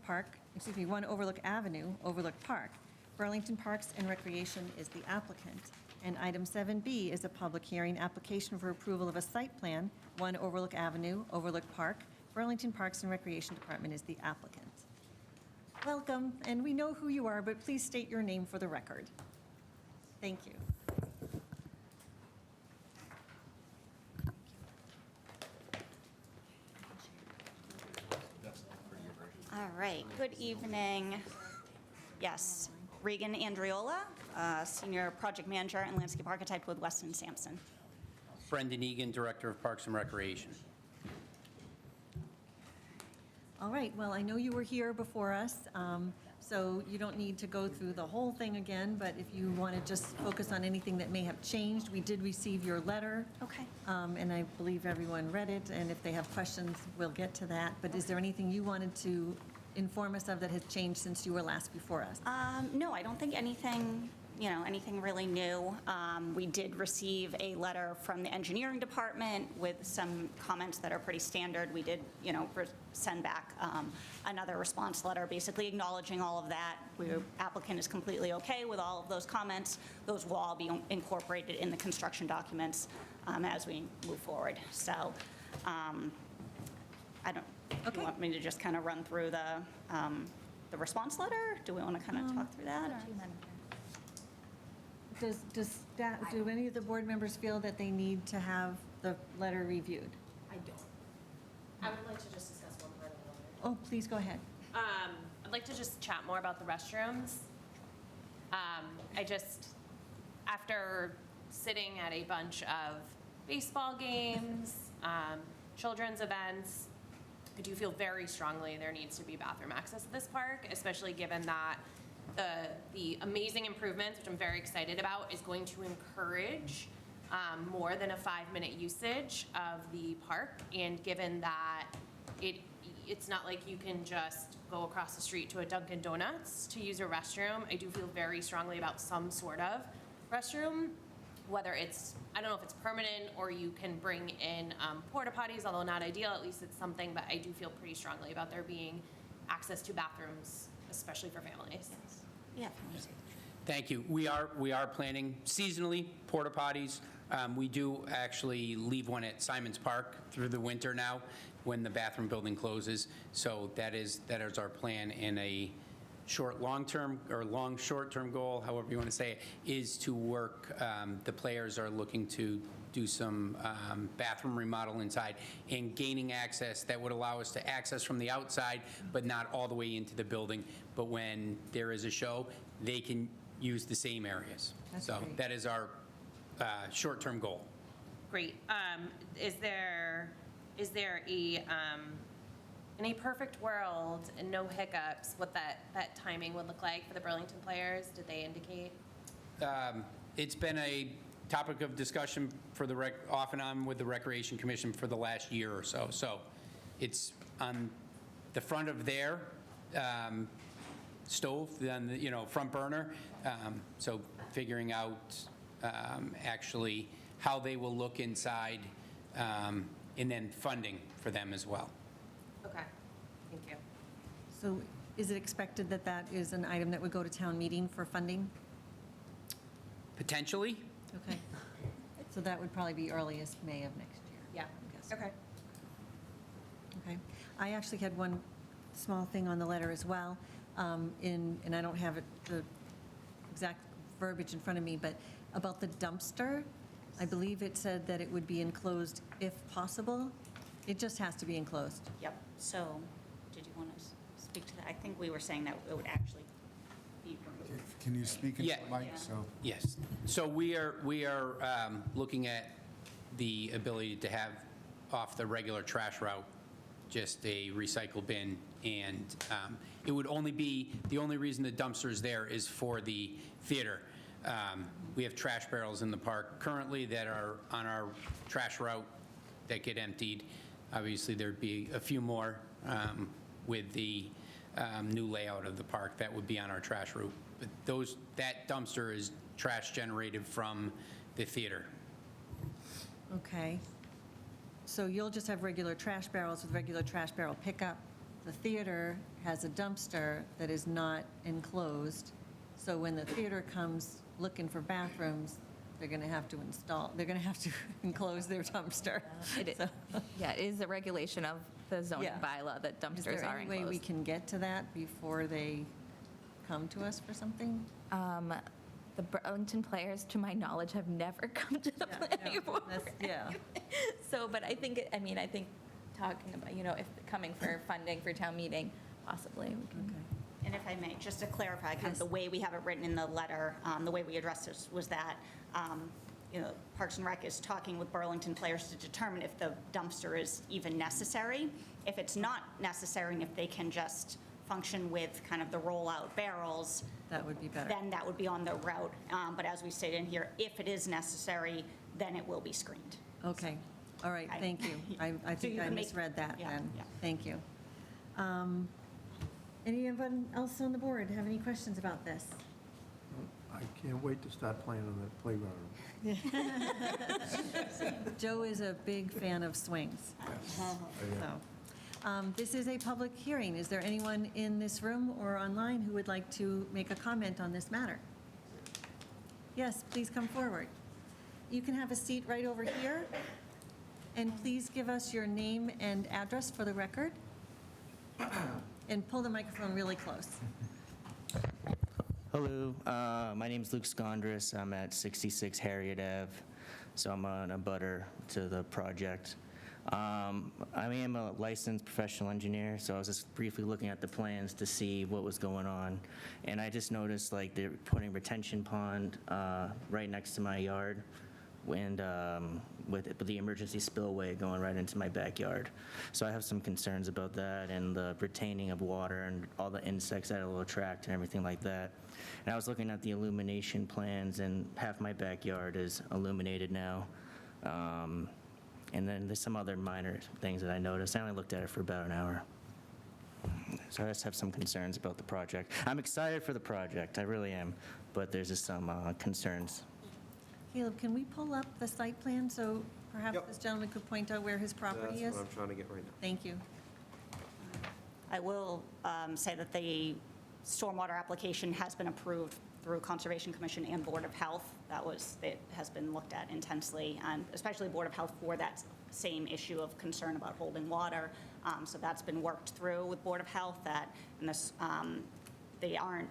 Avenue, Overlook Park. Burlington Parks and Recreation is the applicant. And item 7B is a public hearing, application for approval of a site plan, 1 Overlook Avenue, Overlook Park. Burlington Parks and Recreation Department is the applicant. Welcome, and we know who you are, but please state your name for the record. Thank you. All right, good evening. Yes, Regan Andriola, Senior Project Manager and Landscape Architect with Weston Sampson. Brendan Egan, Director of Parks and Recreation. All right, well, I know you were here before us, so you don't need to go through the whole thing again, but if you want to just focus on anything that may have changed, we did receive your letter. Okay. And I believe everyone read it, and if they have questions, we'll get to that. But is there anything you wanted to inform us of that has changed since you were last before us? No, I don't think anything, anything really new. We did receive a letter from the engineering department with some comments that are pretty standard. We did, send back another response letter, basically acknowledging all of that. The applicant is completely okay with all of those comments. Those will all be incorporated in the construction documents as we move forward. So, I don't. Do you want me to just kind of run through the response letter? Do we want to kind of talk through that? Or? Do any of the board members feel that they need to have the letter reviewed? I don't. I would like to just discuss one part of the letter. Oh, please go ahead. I'd like to just chat more about the restrooms. After sitting at a bunch of baseball games, children's events, I do feel very strongly there needs to be bathroom access at this park, especially given that the amazing improvements, which I'm very excited about, is going to encourage more than a 5-minute usage of the park. And given that it's not like you can just go across the street to a Dunkin' Donuts to use a restroom, I do feel very strongly about some sort of restroom, whether it's, I don't know if it's permanent or you can bring in porta potties, although not ideal, at least it's something, but I do feel pretty strongly about there being access to bathrooms, especially for families. Yeah. Thank you. We are planning seasonally porta potties. We do actually leave one at Simon's Park through the winter now when the bathroom building closes. So that is our plan in a long-term goal, however you want to say it, is to work, the players are looking to do some bathroom remodel inside and gaining access that would allow us to access from the outside, but not all the way into the building. But when there is a show, they can use the same areas. So that is our short-term goal. Great. Is there in a perfect world and no hiccups, what that timing would look like for the Burlington players? Did they indicate? It's been a topic of discussion for the off and on with the Recreation Commission for the last year or so. So it's on the front of their stove, on the, front burner. So figuring out actually how they will look inside, and then funding for them as well. Okay, thank you. So is it expected that that is an item that would go to town meeting for funding? Potentially. Okay. So that would probably be earliest May of next year. Yeah, okay. Okay. I actually had one small thing on the letter as well, and I don't have the exact verbiage in front of me, but about the dumpster, I believe it said that it would be enclosed if possible. It just has to be enclosed. Yep, so, did you want to speak to that? I think we were saying that it would actually be removed. Can you speak into Yeah. the mic? Yeah. So, Yes. So we are looking at the ability to have off the regular trash route, just a recycle bin, and it would only be, the only reason the dumpster is there is for the theater. We have trash barrels in the park currently that are on our trash route that get emptied. Obviously, there'd be a few more with the new layout of the park that would be on our trash route. But that dumpster is trash generated from the theater. Okay. So you'll just have regular trash barrels with regular trash barrel pickup. The theater has a dumpster that is not enclosed. So when the theater comes looking for bathrooms, they're going to have to enclose their dumpster. Yeah, it is a regulation of the zoning Yeah. bylaw that Is dumpsters there are any way we enclosed. can get to that before they come to us for something? The Burlington players, to my knowledge, have never come to the planning board. Yeah. So, but I think talking about, if coming for funding for town meeting, possibly we can. And if I may, just to clarify, kind of the way we have it written in the letter, the way we addressed this was that, Parks and Rec is talking with Burlington players to determine if the dumpster is even necessary. If it's not necessary, and if they can just function with kind of the rollout barrels. That would be better. Then that would be on the route. But as we stated in here, if it is necessary, then it will be screened. Okay, all right, thank you. I think you I can make- misread that yeah, then. yeah. Thank you. Anyone else on the board have any questions about this? I can't wait to start playing on that playground. Joe is a big fan of swings. So, this is a public hearing. Is there anyone in this room or online who would like to make a comment on this matter? Yes, please come forward. You can have a seat right over here, and please give us your name and address for the record. And pull the microphone really close. Hello, my name's Luke Scondris. I'm at 66 Harriet Ave, so I'm on a butter to the project. I am a licensed professional engineer, so I was just briefly looking at the plans to see what was going on, and I just noticed like they're putting retention pond right next to my yard, and with the emergency spillway going right into my backyard. So I have some concerns about that and the retaining of water and all the insects that it will attract and everything like that. And I was looking at the illumination plans, and half my backyard is illuminated now. And then there's some other minor things that I noticed. I only looked at it for about an hour. So I just have some concerns about the project. I'm excited for the project, I really am, but there's just some concerns. Caleb, can we pull up the site plan so perhaps Yep. this gentleman could point out where his property That's is? what I'm trying to get right now. Thank you. I will say that the stormwater application has been approved through Conservation Commission and Board of Health. It has been looked at intensely, and especially Board of Health for that same issue of concern about holding water. So that's been worked through with Board of Health, and this, they aren't,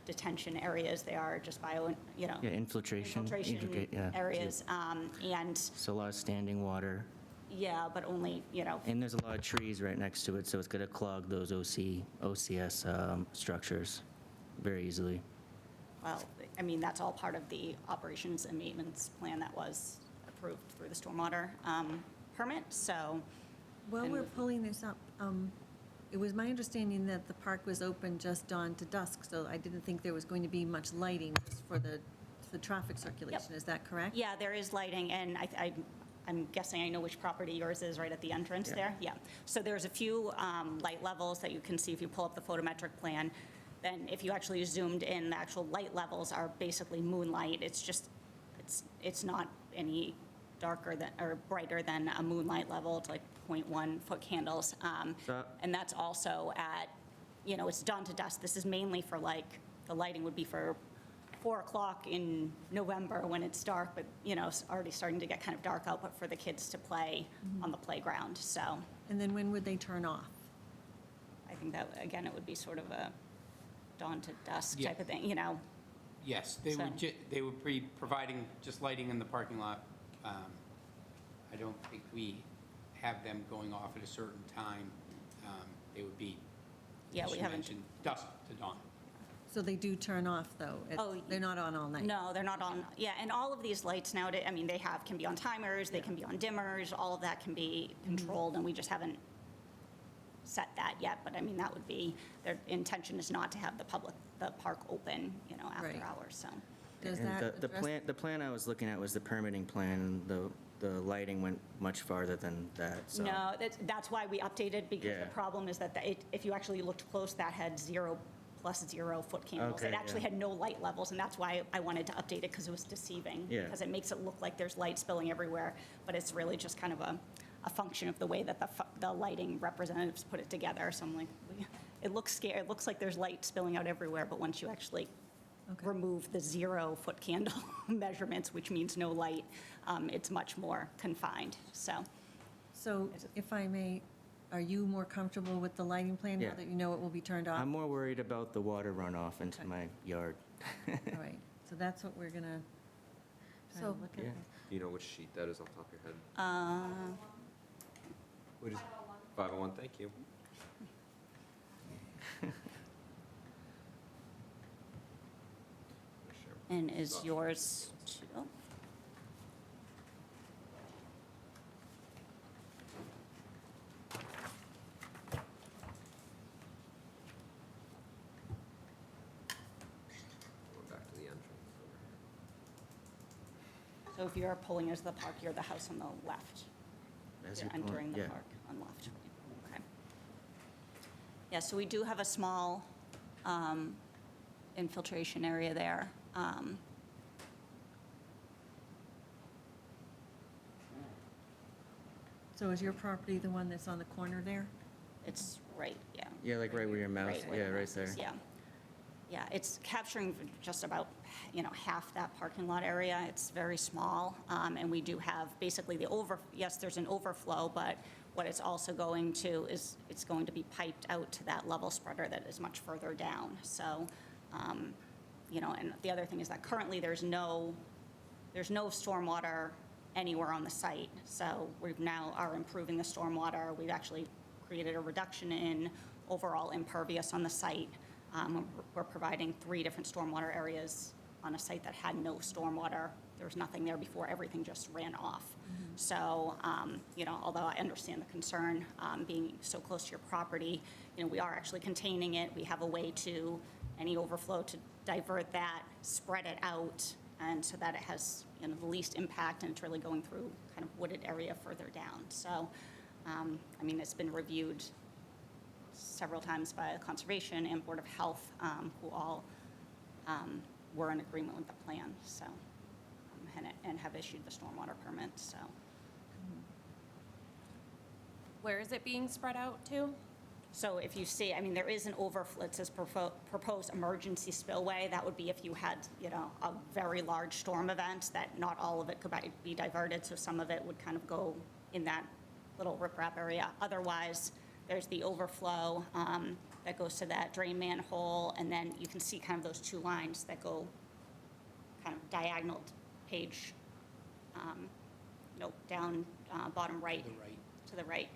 detention areas, they are just Yeah, infiltration. Yeah. areas. And, So a lot of standing water. yeah, but only, And there's a lot of trees right next to it, so it's going to clog those OCS structures very easily. well, I mean, that's all part of the operations and maintenance plan that was approved through the stormwater permit, so. While and we're with- pulling this up, it was my understanding that the park was open just dawn to dusk, so I didn't think there was going to be much lighting just for the the traffic circulation, is that correct? Yeah, there is lighting, and I'm guessing I know which property yours is, right at the entrance there? Yeah. So there's a few light levels that you can see if you pull up the photometric plan. Then if you actually zoomed in, the actual light levels are basically moonlight. It's just, it's not any darker than, or brighter than a moonlight level. It's like 0.1 foot candles. And that's also at, you know, it's dawn to dusk. This is mainly for like, the lighting would be for 4 o'clock in November when it's dark, but, you know, it's already starting to get kind of dark out, but for the kids to play on the playground, so. And then when would they turn off? I think that, again, it would be sort of a dawn to dusk Yeah. type of thing, you know? Yes, they would, they would be providing just lighting in the parking lot. I don't think we have them going off at a certain time. They would be, Yeah, as we you haven't. mentioned, dusk to dawn. So they do turn off, though? They're not on all night? No, they're not on, yeah, and all of these lights nowadays, I mean, can be on timers, they can be on dimmers, all of that can be controlled, and we just haven't set that yet, but I mean, that would be, their intention is not to have the park open, you know, after Right. hours, so. Does And that address- the plan I was looking at was the permitting plan, the lighting went much farther than that, so. No, that's why we updated, because Yeah. the problem is that if you actually looked close, that had 0 plus 0 foot candles. Okay, It actually yeah. had no light levels, and that's why I wanted to update it, because it was deceiving. Yeah. Because it makes it look like there's light spilling everywhere, but it's really just kind of a function of the way that the lighting representatives put it together. So I'm like, it looks scary, it looks like there's light spilling out everywhere, but once you actually remove the 0 foot candle measurements, which means no light, it's much more confined, so. So if I may, are you more comfortable with the lighting plan now Yeah. that you know it will be turned off? I'm more worried about the water runoff into my yard. All right, so that's what we're gonna try to So- look at. Yeah. Do you know which sheet that is off the top of your head? What is 501, thank you. And is yours too? Going back to the entrance. So if you're pulling into the park, you're the house on the left. As You're you're pulling- entering the yeah. park on left. Okay. Yeah, so we do have a small infiltration area there. So is your property the one that's on the corner there? It's right, yeah. Yeah, like right where your mouth, where yeah, the right house there. is, Yeah. Yeah, it's capturing just about, you know, half that parking lot area. It's very small, and we do have basically yes, there's an overflow, but what it's also going to is, it's going to be piped out to that level spreader that is much further down. So, you know, and the other thing is that currently there's no stormwater anywhere on the site. So we've now are improving the stormwater. We've actually created a reduction in overall impervious on the site. We're providing 3 different stormwater areas on a site that had no stormwater. There was nothing there before, everything just ran off. So, you know, although I understand the concern, being so close to your property, you know, we are actually containing it. We have a way to, any overflow, to divert that, spread it out, and so that it has, you know, the least impact, and it's really going through kind of wooded area further down. So, I mean, it's been reviewed several times by Conservation and Board of Health, who all were in agreement with the plan, so, and have issued the stormwater permit, so. Where is it being spread out to? So if you see, I mean, there is an overflow, it says proposed emergency spillway. That would be if you had, you know, a very large storm event, that not all of it could be diverted, so some of it would kind of go in that little riprap area. Otherwise, there's the overflow that goes to that drain manhole, and then you can see kind of those 2 lines that go kind of diagonal page, down bottom right. To the right.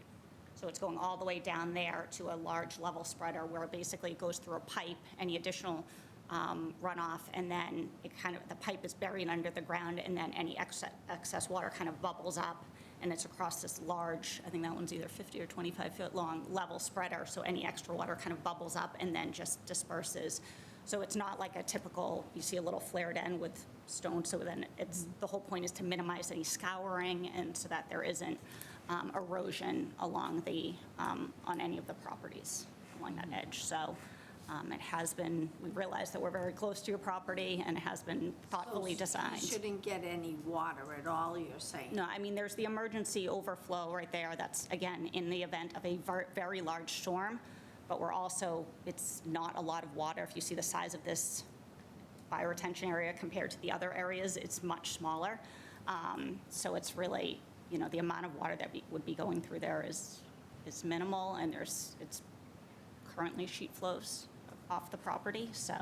So it's going all the way down there to a large level spreader where basically it goes through a pipe, any additional runoff, and then the pipe is buried under the ground, and then any excess water kind of bubbles up, and it's across this large, I think that one's either 50 or 25 foot long level spreader, so any extra water kind of bubbles up and then just disperses. So it's not like a typical, you see a little flared end with stone, so then it's, the whole point is to minimize any scouring and so that there isn't erosion along the, on any of the properties along that edge. So it has been, we realize that we're very close to your property and it has been thoughtfully designed. You shouldn't get any water at all, you're saying? No, I mean, there's the emergency overflow right there. That's, again, in the event of a very large storm. But we're also, it's not a lot of water. If you see the size of this bioretention area compared to the other areas, it's much smaller. So it's really, you know, the amount of water that would be going through there is minimal, and it's currently sheet flows off the property, so.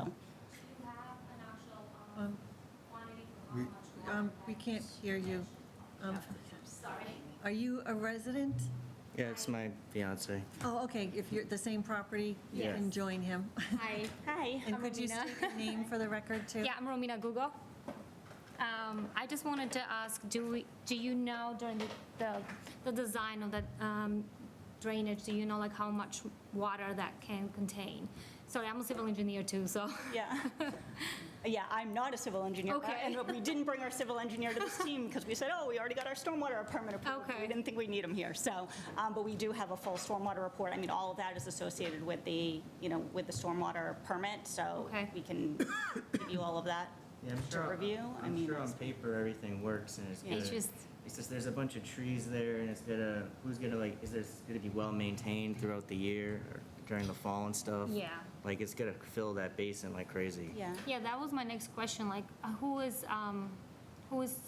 We can't hear you. Are you a resident? Yeah, it's my fiance. Oh, okay, if you're the same property, you Yes. can join him. Hi. Hi. And I'm could you Romina. state your name for the record, too? Yeah, I'm Romina Gugo. I just wanted to ask, do you know during the design of the drainage, do you know like how much water that can contain? Sorry, I'm a civil engineer too, so. Yeah. Yeah, I'm not a civil engineer. Okay. And we didn't bring our civil engineer to this team because we said, oh, we already got our stormwater permit approved. Okay. We didn't think we'd need him here. So, but we do have a full stormwater report. I mean, all of that is associated with the, you know, with the stormwater permit. So Okay. we can give you all of that Yeah, I'm to sure, review. I'm sure on paper everything works and it's Yeah, it's good. just- It's just there's a bunch of trees there and it's gonna, who's gonna like, is this gonna be well maintained throughout the year or during the fall and stuff? Yeah. Like it's gonna fill that basin like crazy. Yeah. Yeah, that was my next question, like who is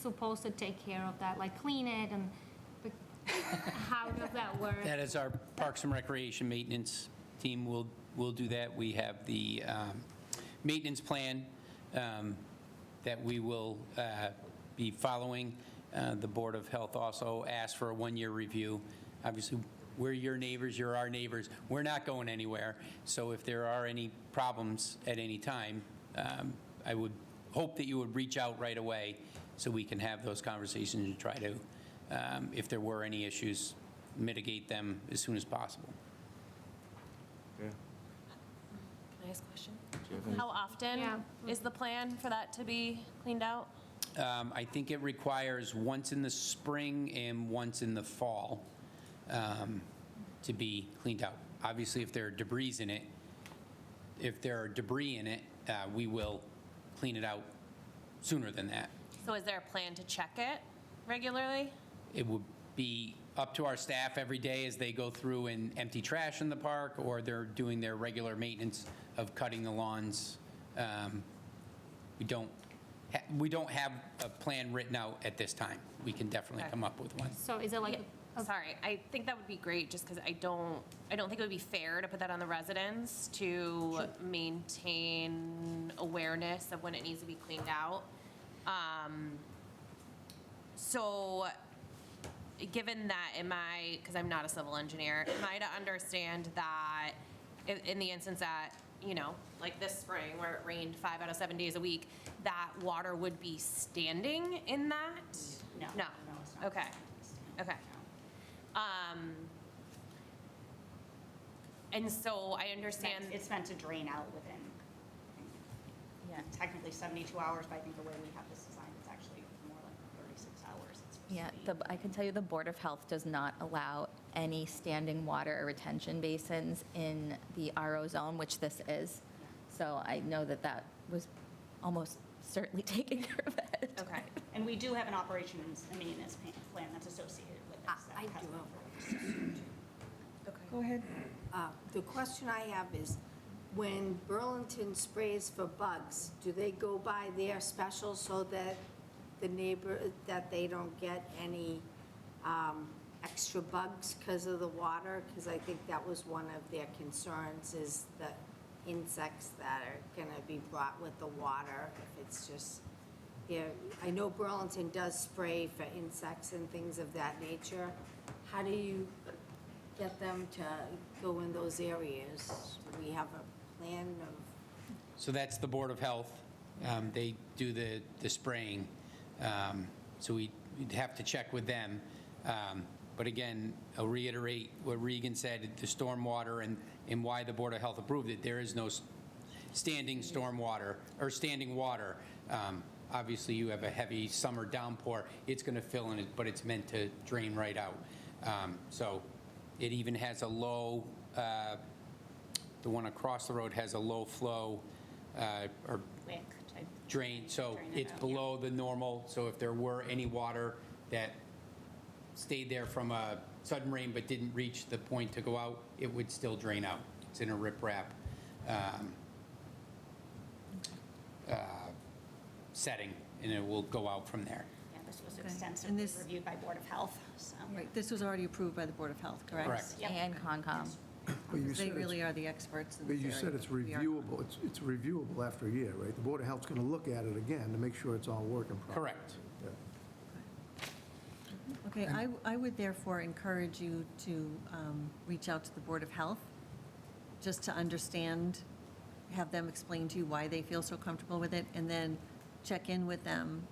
supposed to take care of that, like clean it and like, how does that work? That is our Parks and Recreation Maintenance team will do that. We have the maintenance plan that we will be following. The Board of Health also asked for a one-year review. Obviously, we're your neighbors, you're our neighbors. We're not going anywhere. So if there are any problems at any time, I would hope that you would reach out right away so we can have those conversations and try to, if there were any issues, mitigate them as soon as possible. Yeah. Can I ask a question? Do you have any- How often is the plan for that to be cleaned out? I think it requires once in the spring and once in the fall to be cleaned out. Obviously, if there are debris in it, we will clean it out sooner than that. So is there a plan to check it regularly? It would be up to our staff every day as they go through and empty trash in the park, or they're doing their regular maintenance of cutting the lawns. We don't have a plan written out at this time. We can definitely come up with one. So is it like, Sorry, I think that would be great, just because I don't think it would be fair to put that on the residents to maintain awareness of when it needs to be cleaned out. So, given that, because I'm not a civil engineer, am I to understand that in the instance that, you know, like this spring where it rained 5 out of 7 days a week, that water would be standing in that? No. No. It's not. Okay. Okay. And so I understand. It's meant to drain out within, technically 72 hours, but I think the way we have this designed, it's actually more like 36 hours. It's supposed Yeah, to be. I can tell you the Board of Health does not allow any standing water or retention basins in the RO zone, which this is. So I know that was almost certainly taken care of it. Okay. And we do have an operations and maintenance plan that's associated with this. I do have one. Go ahead. The question I have is, when Burlington sprays for bugs, do they go by their special so that that they don't get any extra bugs because of the water? Because I think that was one of their concerns, is the insects that are going to be brought with the water. If it's just, I know Burlington does spray for insects and things of that nature. How do you get them to go in those areas? Do we have a plan of? So that's the Board of Health. They do the spraying. So we'd have to check with them. But again, I'll reiterate what Regan said, the stormwater and why the Board of Health approved it. There is no standing storm water, or standing water. Obviously, you have a heavy summer downpour, it's going to fill in, but it's meant to drain right out. So it even has a low, the one across the road has a low flow or Wick type. drain, so Drain it it's out, below the normal, so if there were any water that stayed there from a sudden rain but didn't reach the point to go out, it would still drain out. It's in a riprap setting, and it will go out from there. Yeah, this was Okay. extensively And this- reviewed by Board of Health, so. Right, this was already approved by the Board of Health, correct? Correct. Yep. And Concom. But you They said really it's- are the experts in But this you area. said it's We are. reviewable, it's reviewable after a year, right? The Board of Health's going to look at it again to make sure it's all working properly. Correct. Yeah. Okay, I would therefore encourage you to reach out to the Board of Health, just to understand, have them explain to you why they feel so comfortable with it, and then check in with them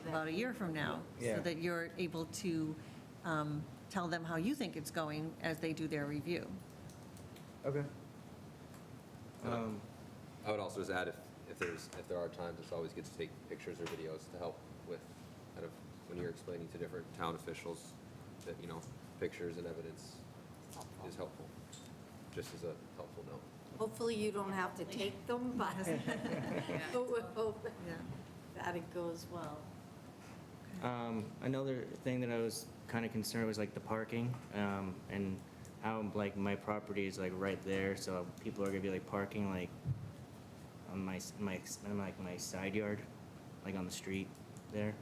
about a year from now, Yeah. so that you're able to tell them how you think it's going as they do their review. Okay. I would also just add, if there are times, it's always good to take pictures or videos to help with kind of when you're explaining to different town officials that, pictures and evidence is helpful, just as a helpful note. Hopefully you don't have to take them, but we'll hope that it goes well. Another thing that I was kind of concerned was like the parking, and how like my property is like right there, so people are gonna be like parking like on my side yard, like on the street there.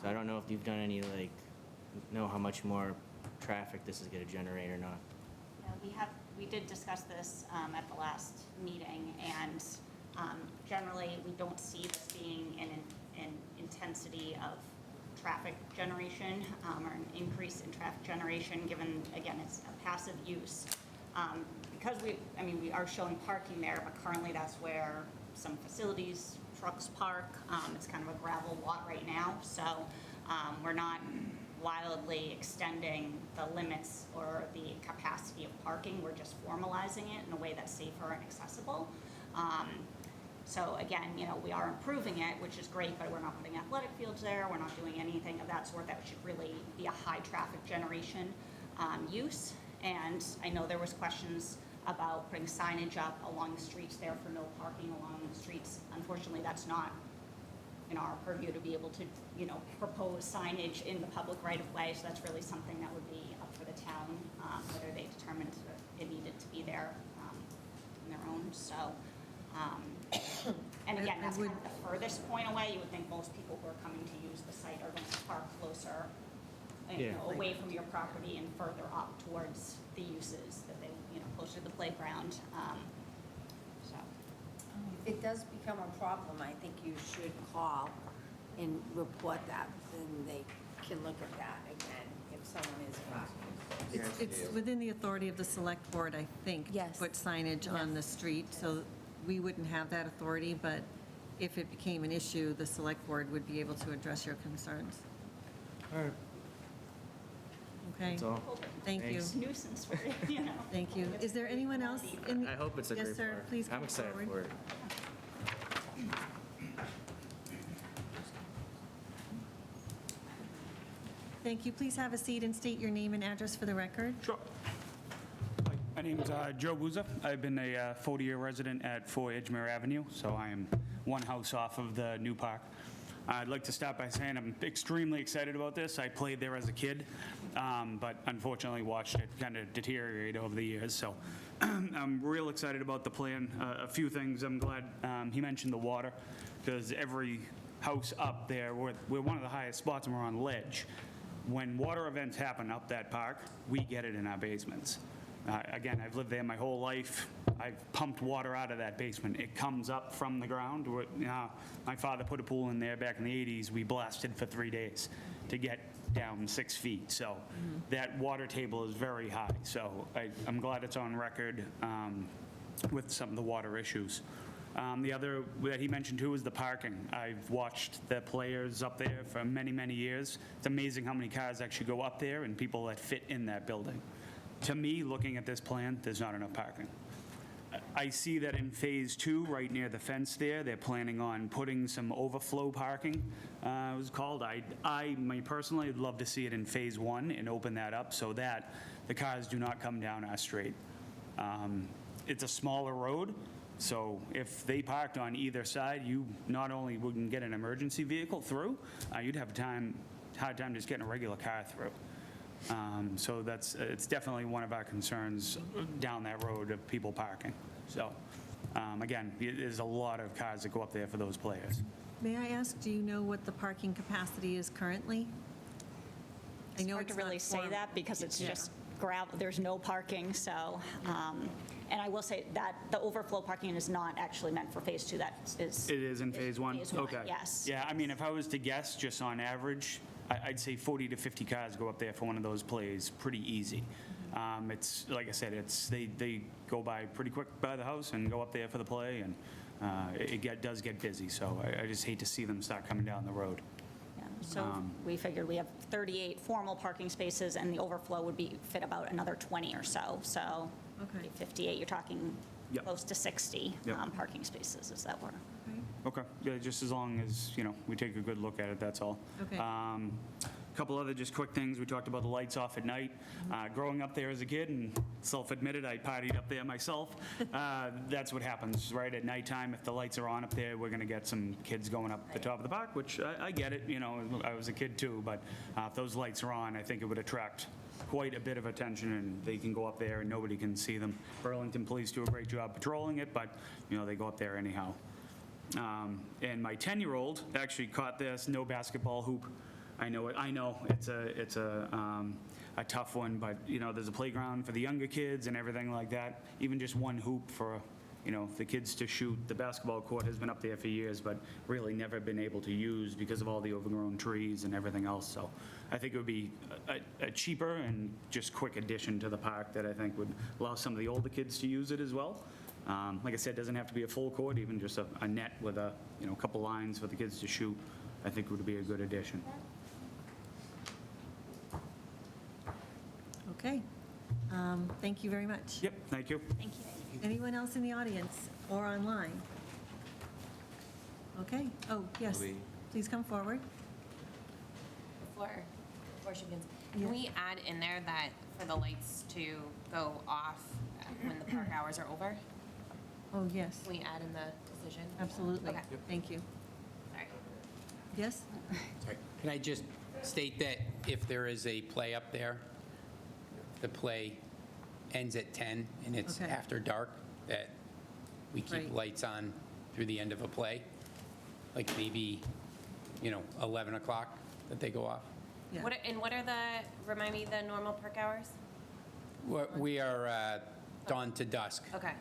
So I don't know if you've done any like, know how much more traffic this is gonna generate or not. Yeah, we did discuss this at the last meeting, and generally, we don't see this being an intensity of traffic generation or an increase in traffic generation, given, again, it's a passive use. Because we are showing parking there, but currently that's where some facilities, trucks park. It's kind of a gravel lot right now, so we're not wildly extending the limits or the capacity of parking. We're just formalizing it in a way that's safer and accessible. So again, we are improving it, which is great, but we're not putting athletic fields there. We're not doing anything of that sort that should really be a high traffic generation use. And I know there was questions about putting signage up along the streets there for no parking along the streets. Unfortunately, that's not in our purview to be able to, propose signage in the public right of way. So that's really something that would be up for the town, whether they determined it needed to be there on their own. So, and again, that's kind of the furthest point away. You would think most people who are coming to use the site are going to park closer, away from your property and further up towards the uses that they, closer to the playground. So. If it does become a problem, I think you should call and report that, then they can look at that again if someone is parking. It's within the authority of the Select Board, I think, to put signage on the street, so we wouldn't have that authority, but if it became an issue, the Select Board would be able to address your concerns. All right. Okay? That's all. Thank you. Thanks. Nuisance for, Thank you. Is there anyone else in the? I hope it's a great Yes, sir, park. please come I'm excited forward. for it. Thank you. Please have a seat and state your name and address for the record. Sure. My name's Joe Booza. I've been a 40-year resident at 4 Edgemere Avenue, so I am one house off of the new park. I'd like to start by saying I'm extremely excited about this. I played there as a kid, but unfortunately watched it kind of deteriorate over the years. So I'm real excited about the plan. A few things I'm glad he mentioned the water, because every house up there, we're one of the highest spots and we're on ledge. When water events happen up that park, we get it in our basements. Again, I've lived there my whole life. I've pumped water out of that basement. It comes up from the ground. My father put a pool in there back in the 80s. We blasted for 3 days to get down 6 feet. So that water table is very high. So I'm glad it's on record with some of the water issues. The other that he mentioned too is the parking. I've watched the players up there for many, many years. It's amazing how many cars actually go up there and people that fit in that building. To me, looking at this plan, there's not enough parking. I see that in Phase 2, right near the fence there, they're planning on putting some overflow parking, it was called. Me personally, would love to see it in Phase 1 and open that up so that the cars do not come down our street. It's a smaller road, so if they parked on either side, you not only wouldn't get an emergency vehicle through, you'd have hard time just getting a regular car through. So it's definitely one of our concerns down that road of people parking. So, again, there's a lot of cars that go up there for those players. May I ask, do you know what the parking capacity is currently? I It's know hard to it's not really say form- that because it's Yeah. just gravel, there's no parking, so, and I will say that the overflow parking is not actually meant for Phase 2, that is. It is in Phase 1? Phase 1, Okay. yes. Yeah, I mean, if I was to guess, just on average, I'd say 40 to 50 cars go up there for one of those plays pretty easy. It's, like I said, they go by pretty quick by the house and go up there for the play, and it does get busy, so I just hate to see them start coming down the road. Yeah, so we figured we have 38 formal parking spaces, and the overflow would fit about another 20 or so. So 58, you're talking Yep. close to 60 Yep. parking spaces, is that where? Okay, yeah, just as long as, we take a good look at it, that's all. Okay. Couple other just quick things, we talked about the lights off at night. Growing up there as a kid, and self-admitted, I partied up there myself. That's what happens, right? At nighttime, if the lights are on up there, we're going to get some kids going up the top of the park, which I get it, I was a kid too, but if those lights are on, I think it would attract quite a bit of attention, and they can go up there and nobody can see them. Burlington Police do a great job patrolling it, but, they go up there anyhow. And my 10-year-old actually caught this no basketball hoop. I know it's a tough one, but there's a playground for the younger kids and everything like that. Even just one hoop for the kids to shoot. The basketball court has been up there for years, but really never been able to use because of all the overgrown trees and everything else. So I think it would be a cheaper and just quick addition to the park that I think would allow some of the older kids to use it as well. Like I said, it doesn't have to be a full court, even just a net with a couple lines for the kids to shoot, I think would be a good addition. Okay. Thank you very much. Yep, thank you. Thank you. Anyone else in the audience or online? Okay. Oh, yes. Please come forward. Before she begins, can we add in there that for the lights to go off when the park hours are over? Oh, yes. Can we add in the decision? Absolutely. Okay. Thank you. Sorry. Yes? Sorry. Can I just state that if there is a play up there, the play ends at 10 and it's Okay. after dark, that we keep Right. lights on through the end of a play? Like maybe, 11 o'clock that they go off? Yeah. What are remind me, the normal park hours? We are dawn to dusk. Okay.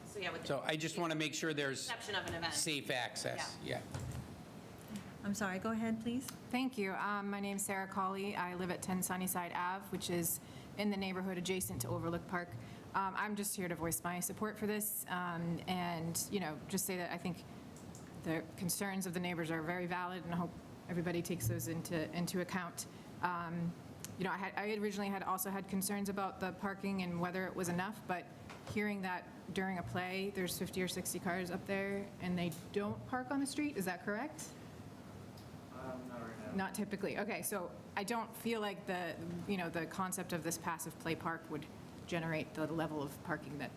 So yeah, with So I just want to make sure there's exception of an event. safe access. Yeah. I'm sorry, go ahead, please. Thank you. My name's Sarah Cawley. I live at 10 Sunnyside Ave, which is in the neighborhood adjacent to Overlook Park. I'm just here to voice my support for this and, just say that I think the concerns of the neighbors are very valid, and I hope everybody takes those into account. I originally also had concerns about the parking and whether it was enough, but hearing that during a play, there's 50 or 60 cars up there and they don't park on the street, is that correct? Not right now. Not typically. Okay, so I don't feel like the concept of this passive play park would generate the level of parking that,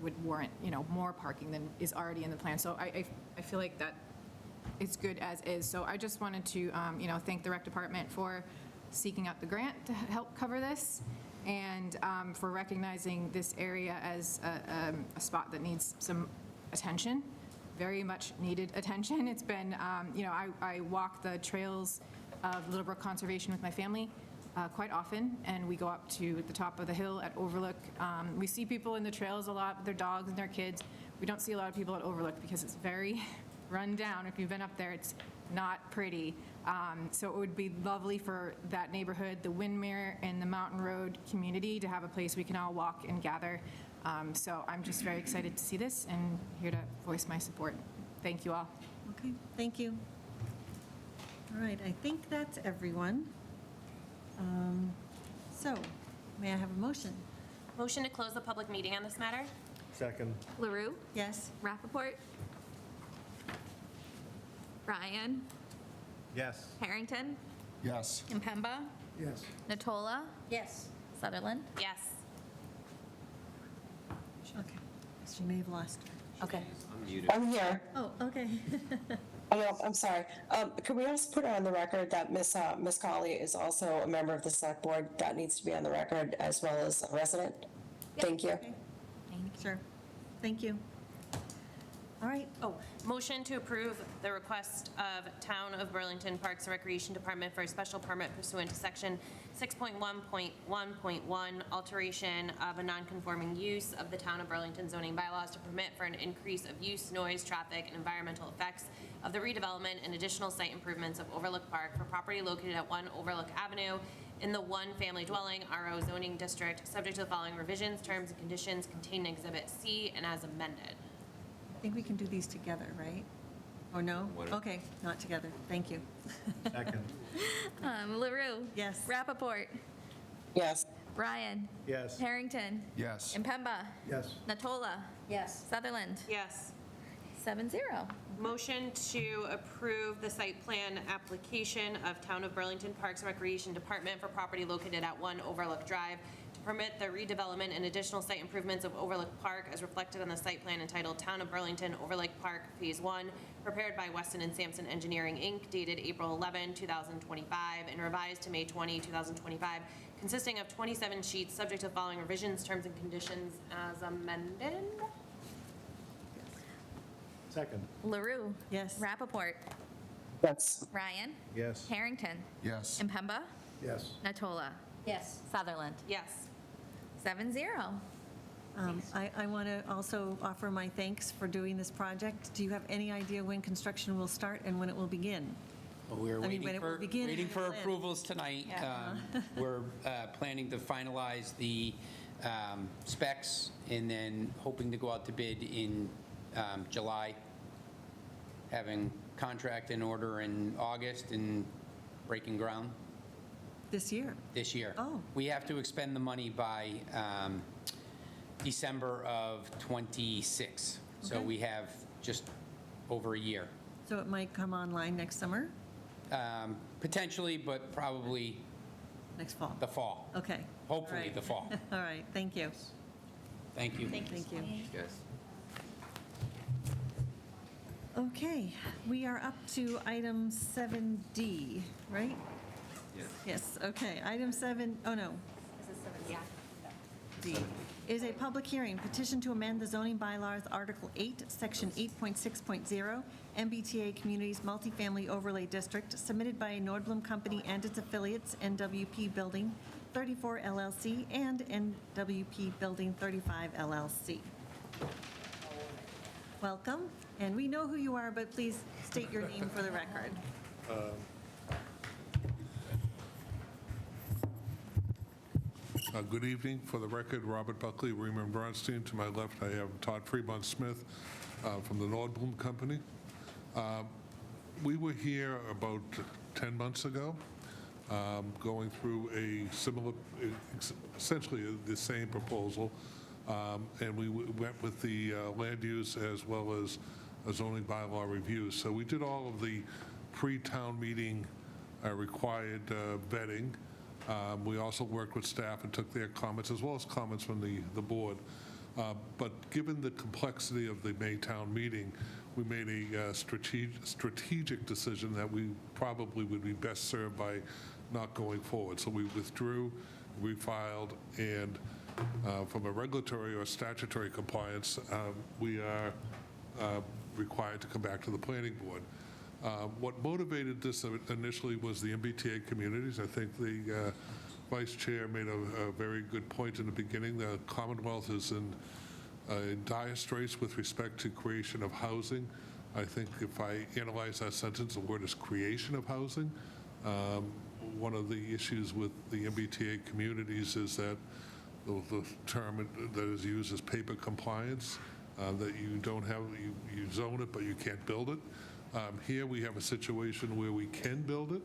would warrant, more parking than is already in the plan. So I feel like that it's good as is. So I just wanted to, thank the rec department for seeking out the grant to help cover this, and for recognizing this area as a spot that needs some attention, very much needed attention. It's been, I walk the trails of Littlebrook Conservation with my family quite often, and we go up to the top of the hill at Overlook. We see people in the trails a lot with their dogs and their kids. We don't see a lot of people at Overlook because it's very run down. If you've been up there, it's not pretty. So it would be lovely for that neighborhood, the Windmere and the Mountain Road community, to have a place we can all walk and gather. So I'm just very excited to see this and here to voice my support. Thank you all. Okay, thank you. All right, I think that's everyone. So, may I have a motion? Motion to close the public meeting on this matter? Second. LaRue? Yes. Rappaport? Ryan? Yes. Harrington? Yes. Impemba? Yes. Natola? Yes. Sutherland? Yes. Okay. She may have lost. Okay. I'm muted. I'm here. Oh, okay. Oh, no, I'm sorry. Can we also put on the record that Miss Colley is also a member of the select board? That needs to be on the record as well as a resident. Thank you. Sure. Thank you. All right. Oh, motion to approve the request of Town of Burlington Parks and Recreation Department for a special permit pursuant to Section 6.1.1.1, alteration of a non-conforming use of the Town of Burlington zoning bylaws to permit for an increase of use, noise, traffic, and environmental effects of the redevelopment and additional site improvements of Overlook Park for property located at 1 Overlook Avenue in the one-family dwelling RO zoning district, subject to the following revisions, terms, and conditions contained in Exhibit C and as amended. I think we can do these together, right? Or no? Okay, not together. Thank you. Second. LaRue? Yes. Rappaport? Yes. Ryan? Yes. Harrington? Yes. Impemba? Yes. Natola? Yes. Sutherland? Yes. 7-0. Motion to approve the site plan application of Town of Burlington Parks and Recreation Department for property located at 1 Overlook Drive to permit the redevelopment and additional site improvements of Overlook Park as reflected on the site plan entitled Town of Burlington Overlook Park Phase 1, prepared by Weston and Sampson Engineering, Inc., dated April 11, 2025, and revised to May 20, 2025, consisting of 27 sheets, subject to the following revisions, terms, and conditions as amended. Second. LaRue? Yes. Rappaport? Yes. Ryan? Yes. Harrington? Yes. Impemba? Yes. Natola? Yes. Sutherland? Yes. 7-0. I want to also offer my thanks for doing this project. Do you have any idea when construction will start and when it will begin? Well, we're I mean, when waiting it will for, begin waiting and for will end. approvals tonight. We're planning to finalize the specs and then hoping to go out to bid in July, having contract in order in August and breaking ground This year? this year. Oh. We have to expend the money by December of '26. So Okay. we have just over a year. So it might come online next summer, Potentially, but probably next fall? the fall. Okay. Hopefully All right. the fall. All right, thank you. Thank you. Thank you. Guys. Okay, we are up to item 7D, right? Yes. Yes, okay. Item 7, oh no. D is a public hearing, petition to amend the zoning bylaws, Article 8, Section 8.6.0, MBTA Communities Multifamily Overlay District, submitted by Nordblum Company and its affiliates, NWP Building 34 LLC and NWP Building 35 LLC. Welcome, and we know who you are, but please state your name for the record. Good evening. For the record, Robert Buckley, Raymond Bronstein. To my left, I have Todd Fremont Smith from the Nordblum Company. We were here about 10 months ago, going through a similar, essentially the same proposal, and we went with the land use as well as a zoning bylaw review. So we did all of the pre-town meeting required vetting. We also worked with staff and took their comments, as well as comments from the board. But given the complexity of the Maytown meeting, we made a strategic decision that we probably would be best served by not going forward. So we withdrew, refiled, and from a regulatory or statutory compliance, we are required to come back to the planning board. What motivated this initially was the MBTA communities. I think the vice chair made a very good point in the beginning. The Commonwealth is in dire straits with respect to creation of housing. I think if I analyze that sentence, the word is creation of housing. One of the issues with the MBTA communities is that the term that is used is paper compliance, that you don't have, you zone it, but you can't build it. Here we have a situation where we can build it.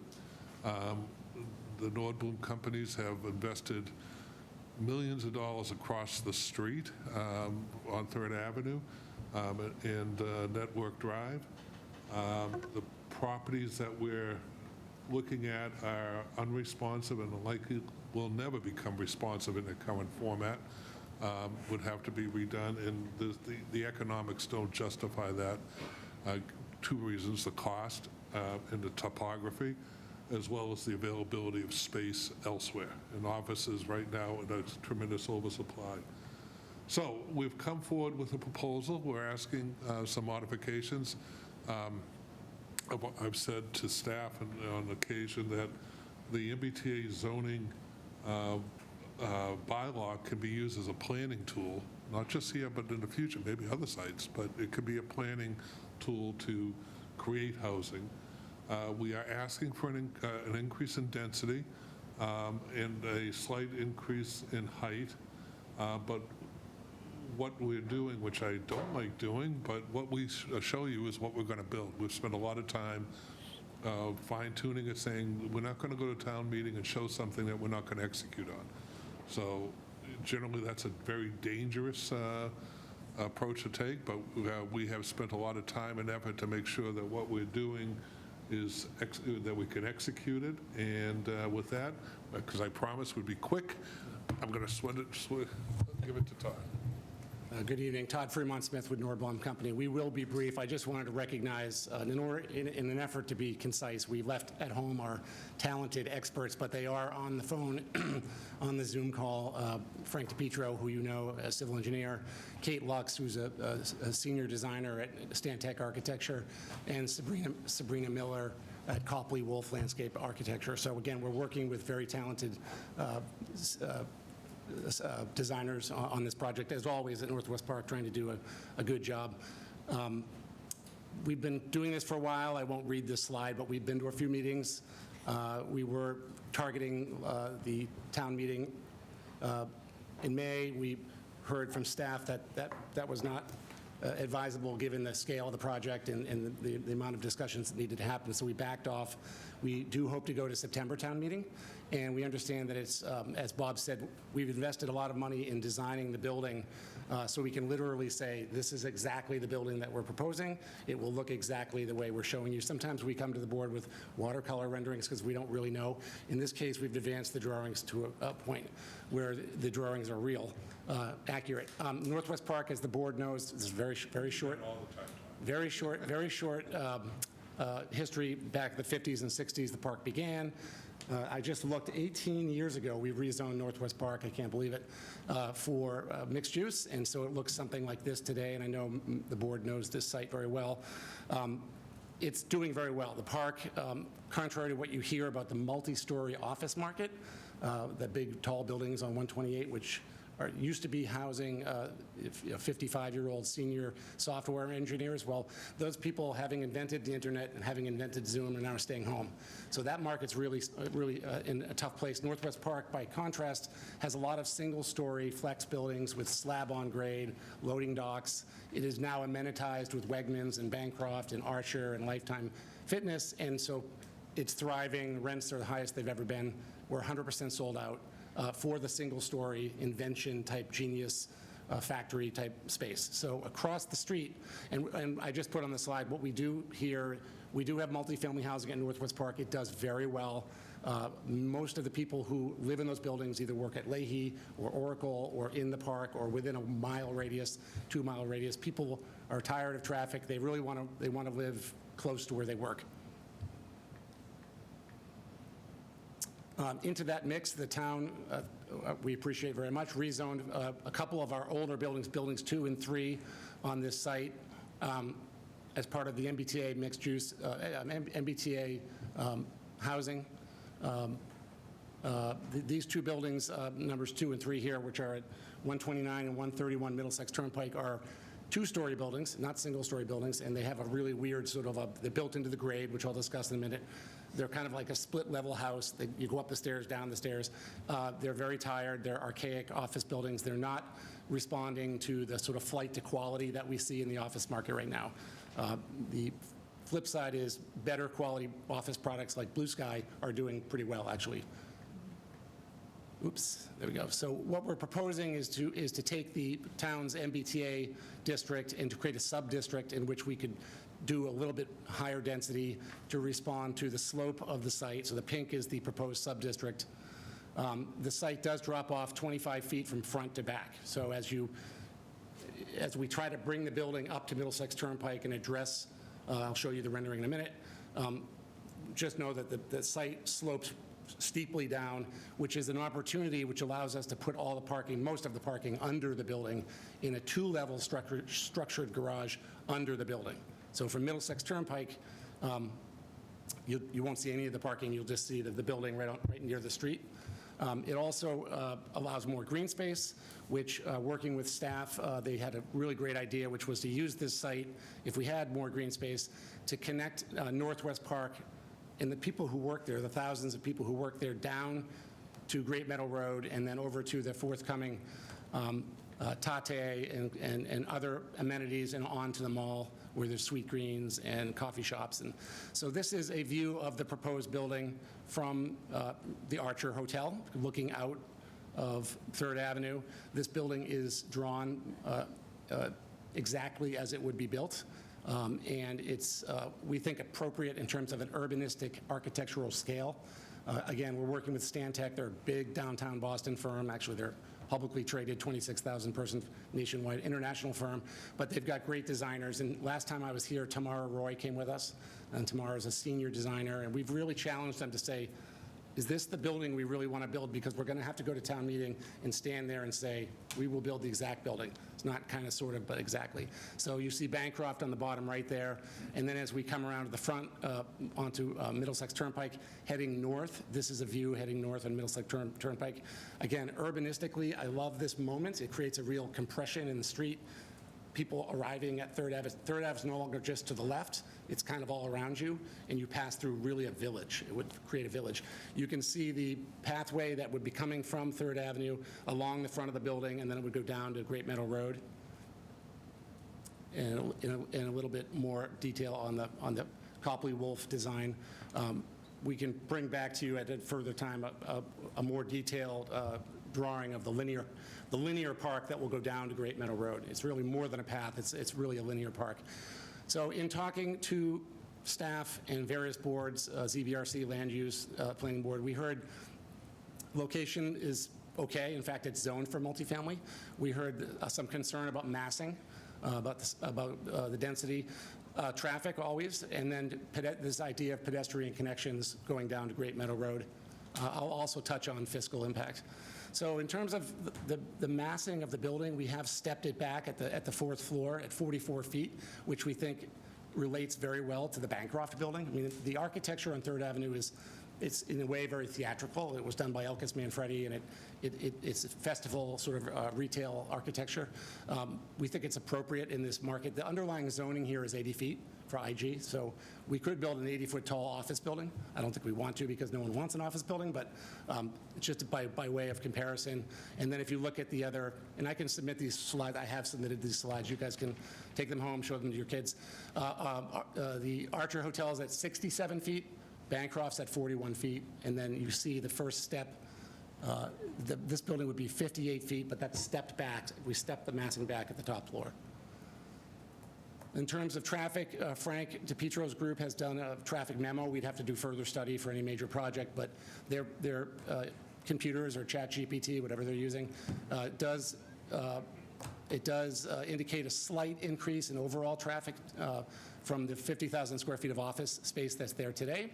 The Nordblum companies have invested millions of dollars across the street on 3rd Avenue and Network Drive. The properties that we're looking at are unresponsive and likely will never become responsive in their current format, would have to be redone, and the economics don't justify that. 2 reasons: the cost and the topography, as well as the availability of space elsewhere. And offices right now in a tremendous oversupply. So we've come forward with a proposal. We're asking some modifications. I've said to staff on occasion that the MBTA zoning bylaw can be used as a planning tool, not just here, but in the future, maybe other sites, but it could be a planning tool to create housing. We are asking for an increase in density and a slight increase in height, but what we're doing, which I don't like doing, but what we show you is what we're going to build. We've spent a lot of time fine-tuning it, saying we're not going to go to town meeting and show something that we're not going to execute on. So generally, that's a very dangerous approach to take, but we have spent a lot of time and effort to make sure that what we're doing is that we can execute it. And with that, because I promised we'd be quick, I'm going to give it to Todd. Good evening. Todd Fremont-Smith with Nordblom Company. We will be brief. I just wanted to recognize, in an effort to be concise, we left at home our talented experts, but they are on the phone on the Zoom call. Frank DiPietro, who you know, a civil engineer, Kate Lux, who's a senior designer at Stantec Architecture, and Sabrina Miller at Copley Wolf Landscape Architecture. So again, we're working with very talented designers on this project, as always at Northwest Park, trying to do a good job. We've been doing this for a while. I won't read this slide, but we've been to a few meetings. We were targeting the town meeting in May. We heard from staff that was not advisable given the scale of the project and the amount of discussions that needed to happen, so we backed off. We do hope to go to September town meeting, and we understand that it's, as Bob said, we've invested a lot of money in designing the building so we can literally say, this is exactly the building that we're proposing. It will look exactly the way we're showing you. Sometimes we come to the board with watercolor renderings because we don't really know. In this case, we've advanced the drawings to a point where the drawings are real, accurate. Northwest Park, as the board knows, is very short. Very short history. Back in the 50s and 60s, the park began. I just looked 18 years ago, we rezoned Northwest Park, I can't believe it, for mixed use, and so it looks something like this today, and I know the board knows this site very well. It's doing very well. The park, contrary to what you hear about the multi-story office market, the big tall buildings on 128, which used to be housing 55-year-old senior software engineers. Well, those people, having invented the internet and having invented Zoom, are now staying home. So that market's really in a tough place. Northwest Park, by contrast, has a lot of single-story flex buildings with slab-on-grade, loading docks. It is now amenitized with Wegmans and Bancroft and Archer and Lifetime Fitness, and so it's thriving. Rents are the highest they've ever been. We're 100% sold out for the single-story invention-type genius factory-type space. So across the street, and I just put on the slide what we do here, we do have multifamily housing at Northwest Park. It does very well. Most of the people who live in those buildings either work at Leahy or Oracle or in the park or within a mile radius, 2-mile radius. People are tired of traffic. They really want to live close to where they work. Into that mix, the town, we appreciate very much, rezoned a couple of our older buildings, buildings 2 and 3 on this site as part of the MBTA mixed use, MBTA housing. These 2 buildings, numbers 2 and 3 here, which are at 129 and 131 Middlesex Turnpike, are 2-story buildings, not single-story buildings, and they have a really weird sort of they're built into the grade, which I'll discuss in a minute. They're kind of like a split-level house. You go up the stairs, down the stairs. They're very tired. They're archaic office buildings. They're not responding to the sort of flight to quality that we see in the office market right now. The flip side is better quality office products like Blue Sky are doing pretty well, actually. Oops, there we go. So what we're proposing is to take the town's MBTA district and to create a sub-district in which we could do a little bit higher density to respond to the slope of the site. So the pink is the proposed sub-district. The site does drop off 25 feet from front to back. So as we try to bring the building up to Middlesex Turnpike and address, I'll show you the rendering in a minute, just know that the site slopes steeply down, which is an opportunity which allows us to put all the parking, most of the parking, under the building in a two-level structured garage under the building. So from Middlesex Turnpike, you won't see any of the parking. You'll just see the building right near the street. It also allows more green space, which, working with staff, they had a really great idea, which was to use this site, if we had more green space, to connect Northwest Park and the people who work there, the thousands of people who work there, down to Great Meadow Road and then over to the forthcoming Tate and other amenities and on to the mall where there's Sweet Greens and coffee shops. And so this is a view of the proposed building from the Archer Hotel, looking out of 3rd Avenue. This building is drawn exactly as it would be built. And it's, we think, appropriate in terms of an urbanistic architectural scale. Again, we're working with Stantec. They're a big downtown Boston firm. Actually, they're publicly traded, 26,000 person nationwide international firm, but they've got great designers. And last time I was here, Tamara Roy came with us, and Tamara is a senior designer, and we've really challenged them to say, is this the building we really want to build? Because we're going to have to go to town meeting and stand there and say, we will build the exact building. It's not kind of, sort of, but exactly. So you see Bancroft on the bottom right there. And then as we come around to the front onto Middlesex Turnpike, heading north, this is a view heading north on Middlesex Turnpike. Again, urbanistically, I love this moment. It creates a real compression in the street. People arriving at 3rd Ave. 3rd Ave is no longer just to the left. It's kind of all around you, and you pass through really a village. It would create a village. You can see the pathway that would be coming from 3rd Avenue along the front of the building, and then it would go down to Great Meadow Road. And in a little bit more detail on the Copley-Wolf design. We can bring back to you at a further time a more detailed drawing of the linear park that will go down to Great Meadow Road. It's really more than a path. It's really a linear park. So in talking to staff and various boards, ZBRC, Land Use, Planning Board, we heard location is okay. In fact, it's zoned for multifamily. We heard some concern about massing, about the density, traffic always, and then this idea of pedestrian connections going down to Great Meadow Road. I'll also touch on fiscal impact. So in terms of the massing of the building, we have stepped it back at the 4th floor at 44 feet, which we think relates very well to the Bancroft building. I mean, the architecture on 3rd Avenue it's in a way very theatrical. It was done by Elkis Manfredi, and it's a festival sort of retail architecture. We think it's appropriate in this market. The underlying zoning here is 80 feet for IG, so we could build an 80-foot tall office building. I don't think we want to because no one wants an office building, but it's just by way of comparison. And then if you look at the other, and I can submit these slides, I have submitted these slides, you guys can take them home, show them to your kids. The Archer Hotel is at 67 feet, Bancroft's at 41 feet, and then you see the first step. This building would be 58 feet, but that's stepped back. We stepped the massing back at the top floor. In terms of traffic, Frank DePietro's group has done a traffic memo. We'd have to do further study for any major project, but their computers or ChatGPT, whatever they're using, does indicate a slight increase in overall traffic from the 50,000 square feet of office space that's there today.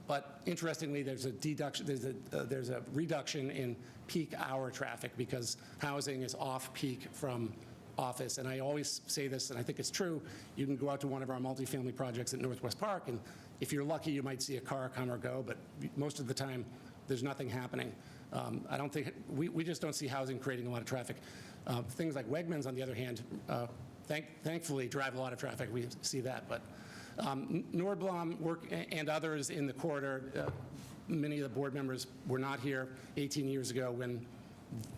But interestingly, there's a reduction in peak hour traffic because housing is off-peak from office. And I always say this, and I think it's true, you can go out to one of our multifamily projects at Northwest Park, and if you're lucky, you might see a car come or go, but most of the time, there's nothing happening. I don't think, we just don't see housing creating a lot of traffic. Things like Wegmans, on the other hand, thankfully drive a lot of traffic. We see that, but Nordblom and others in the corridor, many of the board members were not here 18 years ago when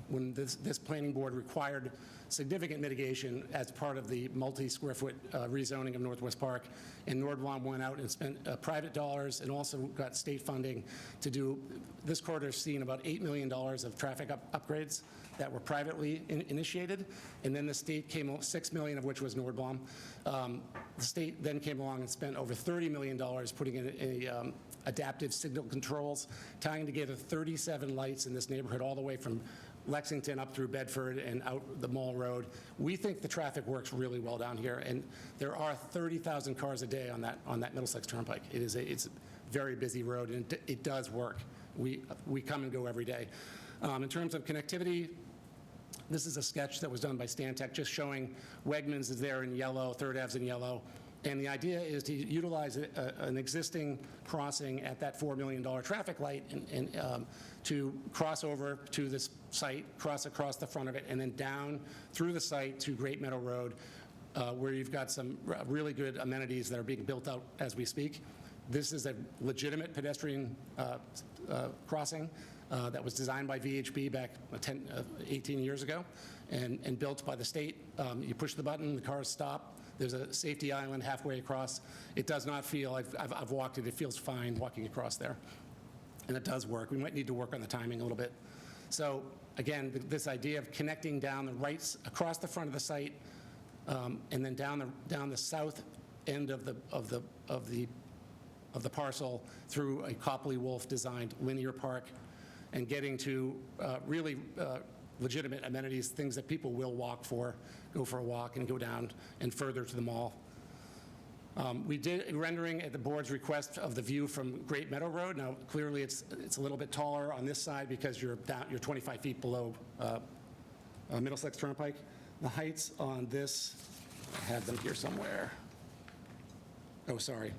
when this planning board required significant mitigation as part of the multi-square-foot rezoning of Northwest Park, and Nordblom went out and spent private dollars and also got state funding to do, this quarter's seen about $8 million of traffic upgrades that were privately initiated, and then the state came, $6 million of which was Nordblom. The state then came along and spent over $30 million putting in adaptive signal controls, tying together 37 lights in this neighborhood all the way from Lexington up through Bedford and out the Mall Road. We think the traffic works really well down here, and there are 30,000 cars a day on that Middlesex Turnpike. It's a very busy road, and it does work. We come and go every day. In terms of connectivity, this is a sketch that was done by Stantec, just showing Wegmans is there in yellow, Third Ave's in yellow. And the idea is to utilize an existing crossing at that $4 million traffic light and to cross over to this site, cross across the front of it, and then down through the site to Great Meadow Road, where you've got some really good amenities that are being built out as we speak. This is a legitimate pedestrian crossing that was designed by VHB back 18 years ago and built by the state. You push the button, the cars stop. There's a safety island halfway across. It does not feel, I've walked it, it feels fine walking across there. And it does work. We might need to work on the timing a little bit. So again, this idea of connecting down the right, across the front of the site, and then down the south end of the parcel through a Copley Wolf designed linear park, and getting to really legitimate amenities, things that people will walk for, go for a walk and go down and further to the mall. We did a rendering at the board's request of the view from Great Meadow Road. Now, clearly, it's a little bit taller on this side because you're 25 feet below Middlesex Turnpike. The heights on this, I have them here somewhere. Oh, sorry.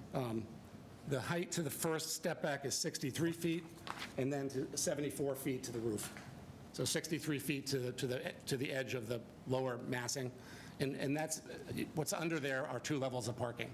The height to the first step back is 63 feet, and then to 74 feet to the roof. So 63 feet to the edge of the lower massing. And that's, what's under there are 2 levels of parking.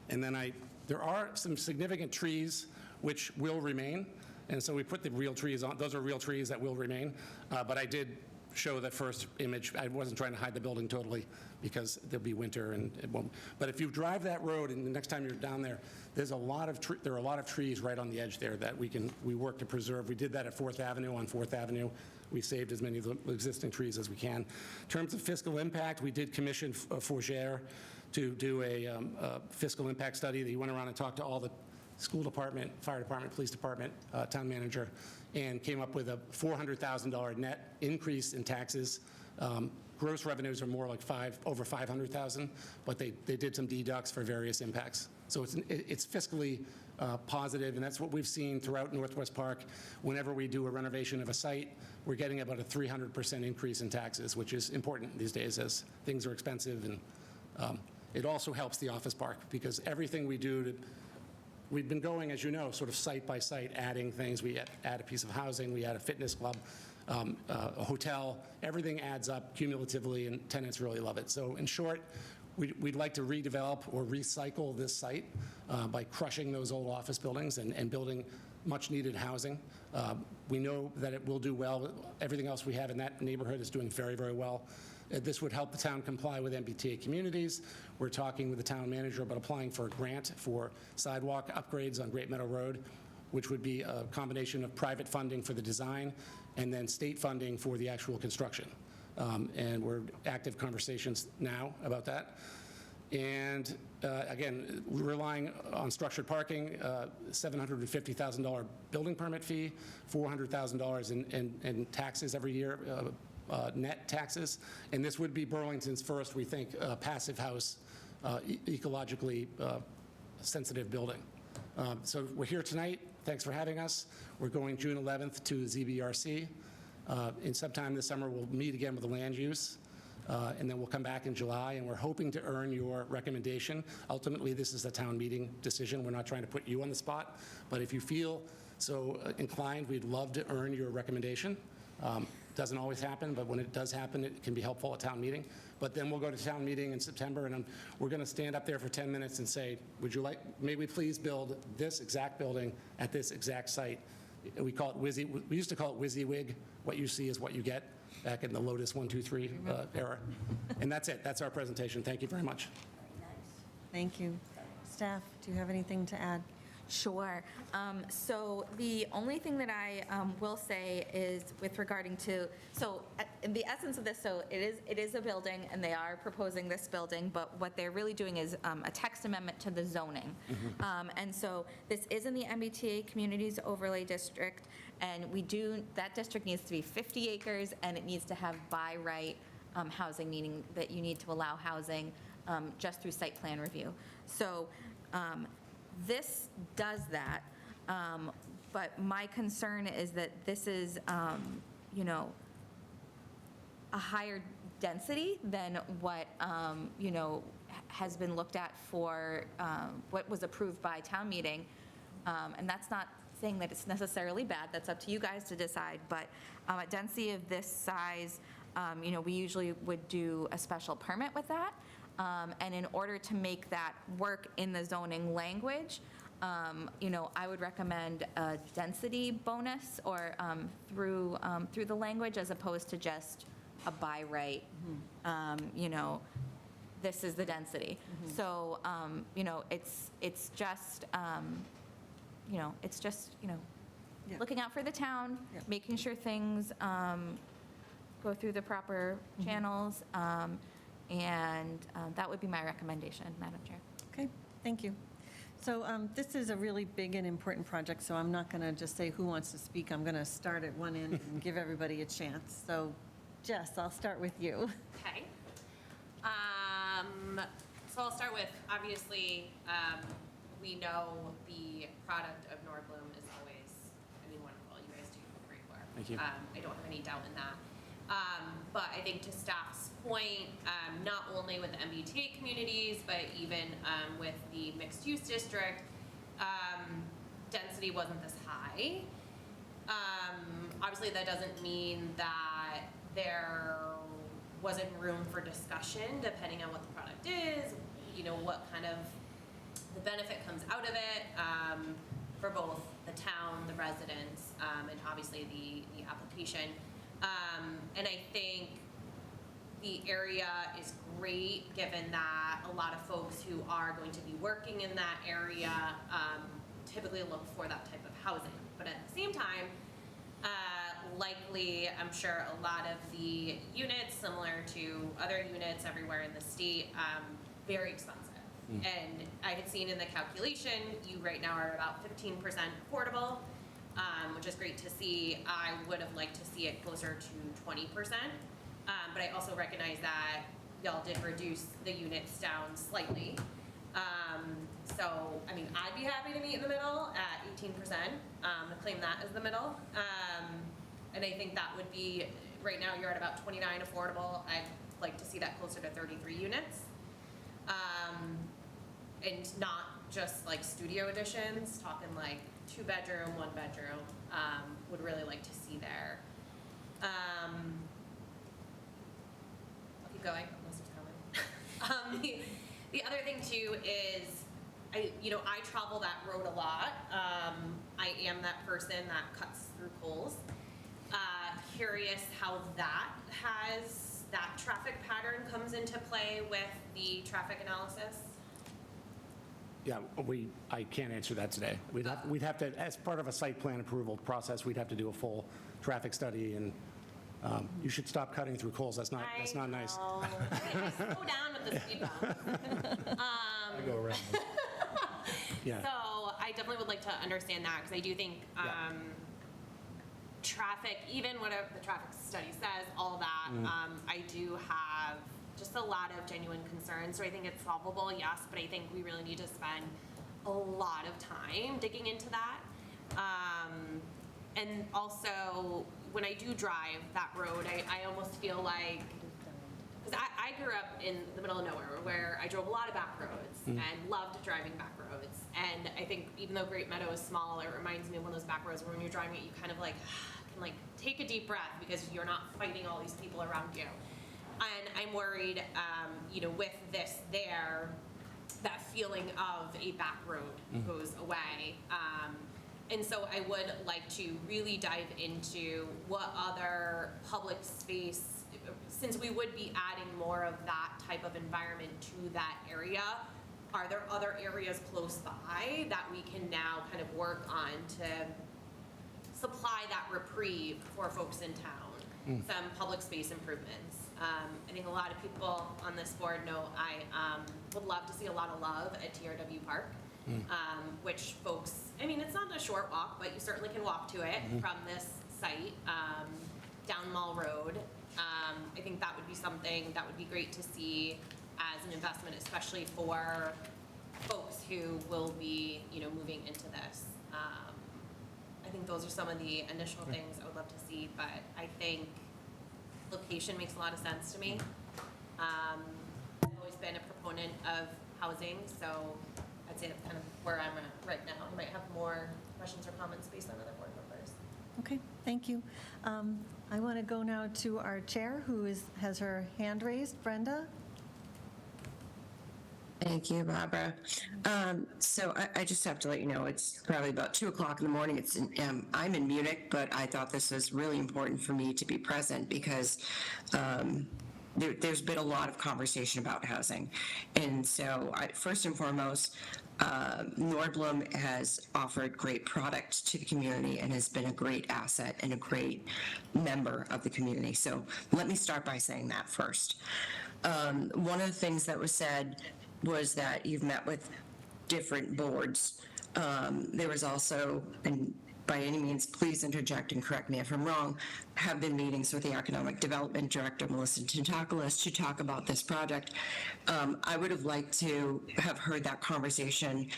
And then there are some significant trees which will remain, and so we put the real trees on. Those are real trees that will remain, but I did show that first image. I wasn't trying to hide the building totally because there'll be winter and it won't. But if you drive that road and the next time you're down there, there are a lot of trees right on the edge there that we work to preserve. We did that at 4th Avenue. On 4th Avenue, we saved as many of the existing trees as we can. In terms of fiscal impact, we did commission Fourgère to do a fiscal impact study. He went around and talked to all the school department, fire department, police department, town manager, and came up with a $400,000 net increase in taxes. Gross revenues are more like over $500,000, but they did some deducts for various impacts. So it's fiscally positive, and that's what we've seen throughout Northwest Park. Whenever we do a renovation of a site, we're getting about a 300% increase in taxes, which is important these days as things are expensive. And it also helps the office park because everything we do we've been going, as you know, sort of site by site, adding things. We add a piece of housing, we add a fitness club, a hotel. Everything adds up cumulatively, and tenants really love it. So in short, we'd like to redevelop or recycle this site by crushing those old office buildings and building much-needed housing. We know that it will do well. Everything else we have in that neighborhood is doing very, very well. This would help the town comply with MBTA communities. We're talking with the town manager about applying for a grant for sidewalk upgrades on Great Meadow Road, which would be a combination of private funding for the design and then state funding for the actual construction. And we're active conversations now about that. And again, we're relying on structured parking, $750,000 building permit fee, $400,000 in taxes every year, net taxes. And this would be Burlington's first, we think, passive house, ecologically sensitive building. So we're here tonight. Thanks for having us. We're going June 11th to ZBRC. In sometime this summer, we'll meet again with the land use. And then we'll come back in July, and we're hoping to earn your recommendation. Ultimately, this is a town meeting decision. We're not trying to put you on the spot, but if you feel so inclined, we'd love to earn your recommendation. Doesn't always happen, but when it does happen, it can be helpful at town meeting. But then we'll go to town meeting in September, and we're going to stand up there for 10 minutes and say, may we please build this exact building at this exact site We call it we used to call it WYSIWYG, what you see is what you get, back in the Lotus 1, 2, 3 era. And that's it. That's our presentation. Thank you very much. Thank you. Staff, do you have anything to add? Sure. So the only thing that I will say is with regarding to, so the essence of this, so it is a building, and they are proposing this building, but what they're really doing is a text amendment to the zoning. And so this is in the MBTA Communities Overlay District, and that district needs to be 50 acres, and it needs to have by right housing, meaning that you need to allow housing just through site plan review. So this does that, but my concern is that this is, a higher density than what, has been looked at for what was approved by town meeting. And that's not saying that it's necessarily bad, that's up to you guys to decide, but a density of this size, we usually would do a special permit with that. And in order to make that work in the zoning language, I would recommend a density bonus or through the language as opposed to just a by right, this is the density. So, it's just, looking out for the town, making sure things go through the proper channels, and that would be my recommendation, Madam Chair. Okay, thank you. So this is a really big and important project, so I'm not going to just say who wants to speak. I'm going to start at one end and give everybody a chance. So Jess, I'll start with you. Okay. So I'll start with, obviously, we know the product of Nordblum is always, wonderful. You guys do great work. Thank you. I don't have any doubt in that. But I think to staff's point, not only with the MBTA communities, but even with the mixed-use district, density wasn't this high. Obviously, that doesn't mean that there wasn't room for discussion, depending on what the product is, what kind of the benefit comes out of it for both the town, the residents, and obviously the application. And I think the area is great, given that a lot of folks who are going to be working in that area typically look for that type of housing. But at the same time, likely, I'm sure a lot of the units, similar to other units everywhere in the state, very expensive. And I had seen in the calculation, you right now are about 15% affordable, which is great to see. I would have liked to see it closer to 20%, but I also recognize that y'all did reduce the units down slightly. So, I'd be happy to meet in the middle at 18%, claim that as the middle. And I think that would be, right now you're at about 29 affordable. I'd like to see that closer to 33 units. And not just like studio additions, talking like 2-bedroom, 1-bedroom, would really like to see there. I'll keep going unless there's comment. The other thing too is, I travel that road a lot. I am that person that cuts through Coles. Curious how that traffic pattern comes into play with the traffic analysis? Yeah, I can't answer that today. We'd have to, as part of a site plan approval process, we'd have to do a full traffic study, and you should stop cutting through Coles. That's not nice. I slow down with the speed bump. I go around. Yeah. So I definitely would like to understand that, because I do think traffic, even whatever the traffic study says, all that, I do have just a lot of genuine concerns. So I think it's solvable, yes, but I think we really need to spend a lot of time digging into that. And also, when I do drive that road, I almost feel like, because I grew up in the middle of nowhere where I drove a lot of back roads and loved driving back roads. And I think even though Great Meadow is small, it reminds me of one of those back roads where when you're driving it, you kind of like can like take a deep breath because you're not fighting all these people around you. And I'm worried, with this there, that feeling of a back road goes away. And so I would like to really dive into what other public space, since we would be adding more of that type of environment to that area, are there other areas close by that we can now kind of work on to supply that reprieve for folks in town? Some public space improvements. I think a lot of people on this board know I would love to see a lot of love at TRW Park, which folks, I mean, it's not a short walk, but you certainly can walk to it from this site down Mall Road. I think that would be something that would be great to see as an investment, especially for folks who will be, moving into this. I think those are some of the initial things I would love to see, but I think location makes a lot of sense to me. I've always been a proponent of housing, so I'd say that's kind of where I'm at right now. I might have more questions or comments based on other board members. Okay, thank you. I want to go now to our chair, who has her hand raised. Brenda? Thank you, Barbara. So I just have to let you know, it's probably about 2 o'clock in the morning. I'm in Munich, but I thought this was really important for me to be present because there's been a lot of conversation about housing. And so first and foremost, Nordblom has offered great product to the community and has been a great asset and a great member of the community. So let me start by saying that first. One of the things that was said was that you've met with different boards. There was also, and by any means, please interject and correct me if I'm wrong, have been meetings with the Economic Development Director, Melissa Tentopoulos, to talk about this project. I would have liked to have heard that conversation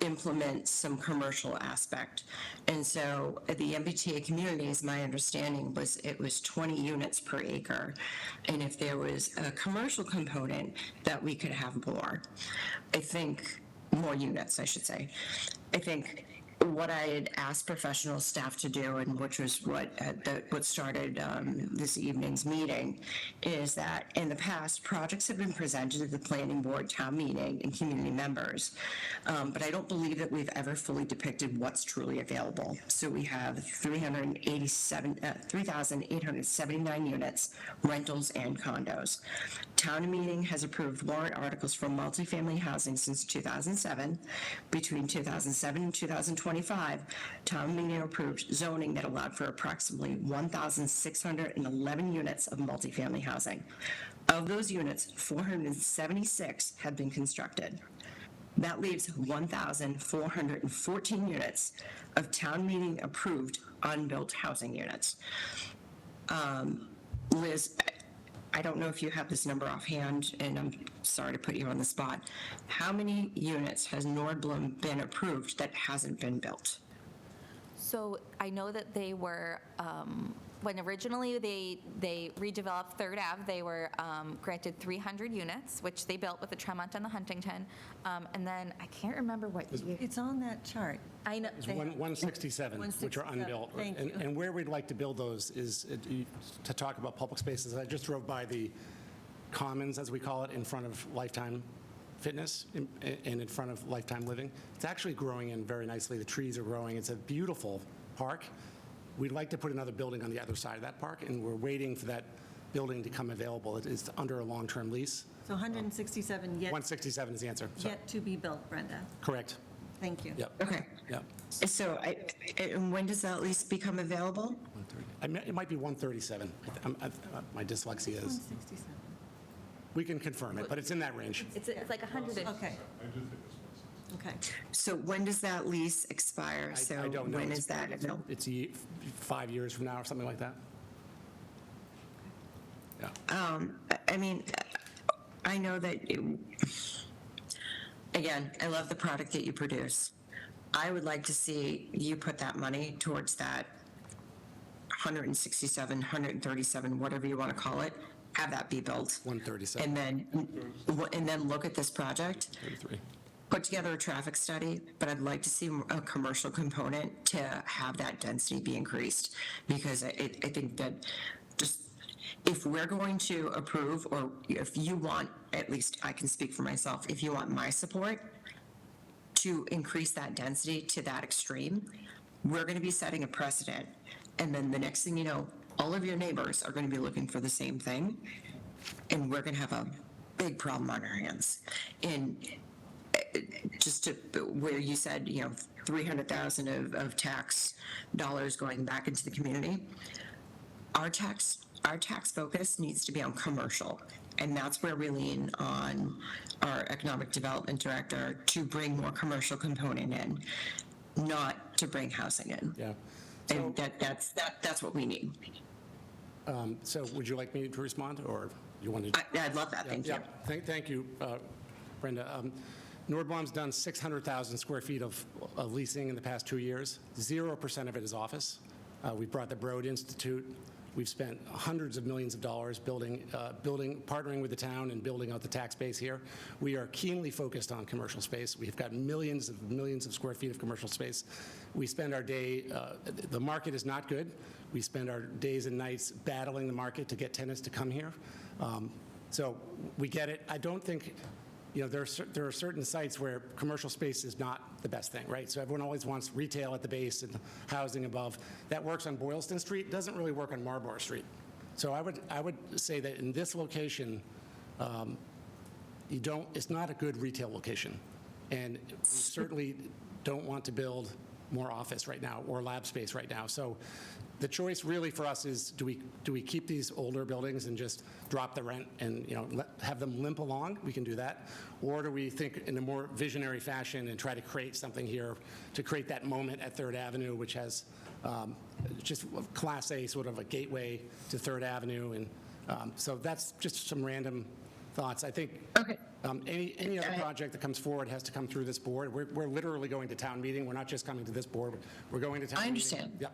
implement some commercial aspect. And so at the MBTA communities, my understanding was it was 20 units per acre. And if there was a commercial component, that we could have more. I think, more units, I should say. I think what I had asked professional staff to do, and which was what started this evening's meeting, is that in the past, projects have been presented to the planning board, town meeting, and community members, but I don't believe that we've ever fully depicted what's truly available. So we have 3,879 units, rentals and condos. Town meeting has approved warrant articles for multifamily housing since 2007. Between 2007 and 2025, town meeting approved zoning that allowed for approximately 1,611 units of multifamily housing. Of those units, 476 have been constructed. That leaves 1,414 units of town meeting approved unbuilt housing units. Liz, I don't know if you have this number offhand, and I'm sorry to put you on the spot. How many units has Nordblom been approved that hasn't been built? So I know that they were, when originally they redeveloped Third Ave, they were granted 300 units, which they built with the Tremont and the Huntington. And then I can't remember what year. It's on that chart. I know. It's 167, which are unbuilt. Thank you. And where we'd like to build those is to talk about public spaces. I just drove by the Commons, as we call it, in front of Lifetime Fitness and in front of Lifetime Living. It's actually growing in very nicely. The trees are growing. It's a beautiful park. We'd like to put another building on the other side of that park, and we're waiting for that building to come available. It is under a long-term lease. So 167 yet. 167 is the answer. Sorry. Yet to be built, Brenda. Correct. Thank you. Yep. Okay. Yep. So and when does that lease become available? It might be 137. My dyslexia is. 167. We can confirm it, but it's in that range. It's like 100. Okay. Okay. So when does that lease expire? So I don't know. when is that available? It's 5 years from now or something like that. Yeah. I mean, I know that, again, I love the product that you produce. I would like to see you put that money towards that 167, 137, whatever you want to call it, have that be built. 137. And then look at this project. 33. Put together a traffic study, but I'd like to see a commercial component to have that density be increased, because I think that just if we're going to approve, or if you want, at least I can speak for myself, if you want my support to increase that density to that extreme, we're going to be setting a precedent. And then the next thing you know, all of your neighbors are going to be looking for the same thing, and we're going to have a big problem on our hands. And just to where you said, 300,000 of tax dollars going back into the community, our tax focus needs to be on commercial. And that's where we lean on our economic development director to bring more commercial component in, not to bring housing in. Yeah. And that's what we need. So would you like me to respond, or you want to? I'd love that, thank you. Thank you, Brenda. Nordbaum's done 600,000 square feet of leasing in the past 2 years. 0% of it is office. We brought the Broad Institute. We've spent hundreds of millions of dollars partnering with the town and building out the tax base here. We are keenly focused on commercial space. We've got millions of square feet of commercial space. We spend our day, the market is not good. We spend our days and nights battling the market to get tenants to come here. So we get it. I don't think, there are certain sites where commercial space is not the best thing, right? So everyone always wants retail at the base and housing above. That works on Boylston Street, doesn't really work on Marlborough Street. So I would say that in this location, it's not a good retail location. And we certainly don't want to build more office right now or lab space right now. So the choice really for us is, do we keep these older buildings and just drop the rent and have them limp along? We can do that. Or do we think in a more visionary fashion and try to create something here to create that moment at 3rd Avenue, which has just Class A, sort of a gateway to 3rd Avenue. And so that's just some random thoughts. I think any other project that comes forward has to come through this board. We're literally going to town meeting. We're not just coming to this board. We're going to town meeting. I understand. Yeah.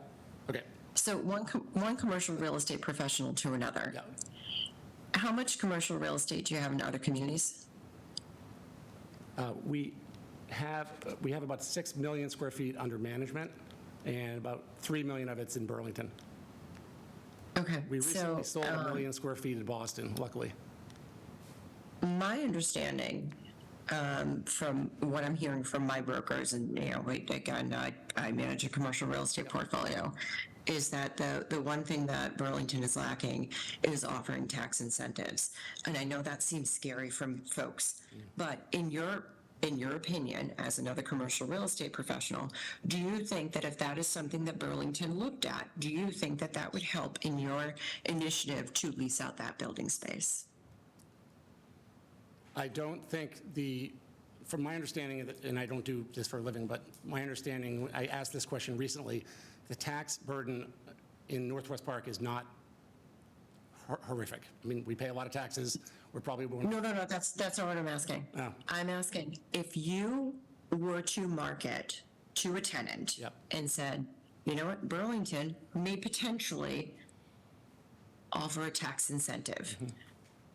Okay. So one commercial real estate professional to another. Yeah. How much commercial real estate do you have in other communities? We have about 6 million square feet under management, and about 3 million of it's in Burlington. Okay. We recently sold 1 million square feet in Boston, luckily. My understanding, from what I'm hearing from my brokers, and again, I manage a commercial real estate portfolio, is that the one thing that Burlington is lacking is offering tax incentives. And I know that seems scary from folks, but in your opinion, as another commercial real estate professional, do you think that if that is something that Burlington looked at, do you think that that would help in your initiative to lease out that building space? I don't think from my understanding, and I don't do this for a living, but my understanding, I asked this question recently, the tax burden in Northwest Park is not horrific. I mean, we pay a lot of taxes. We're probably No, that's not what I'm asking. Oh. I'm asking if you were to market to a tenant and said, you know what, Burlington may potentially offer a tax incentive. Mm-hmm.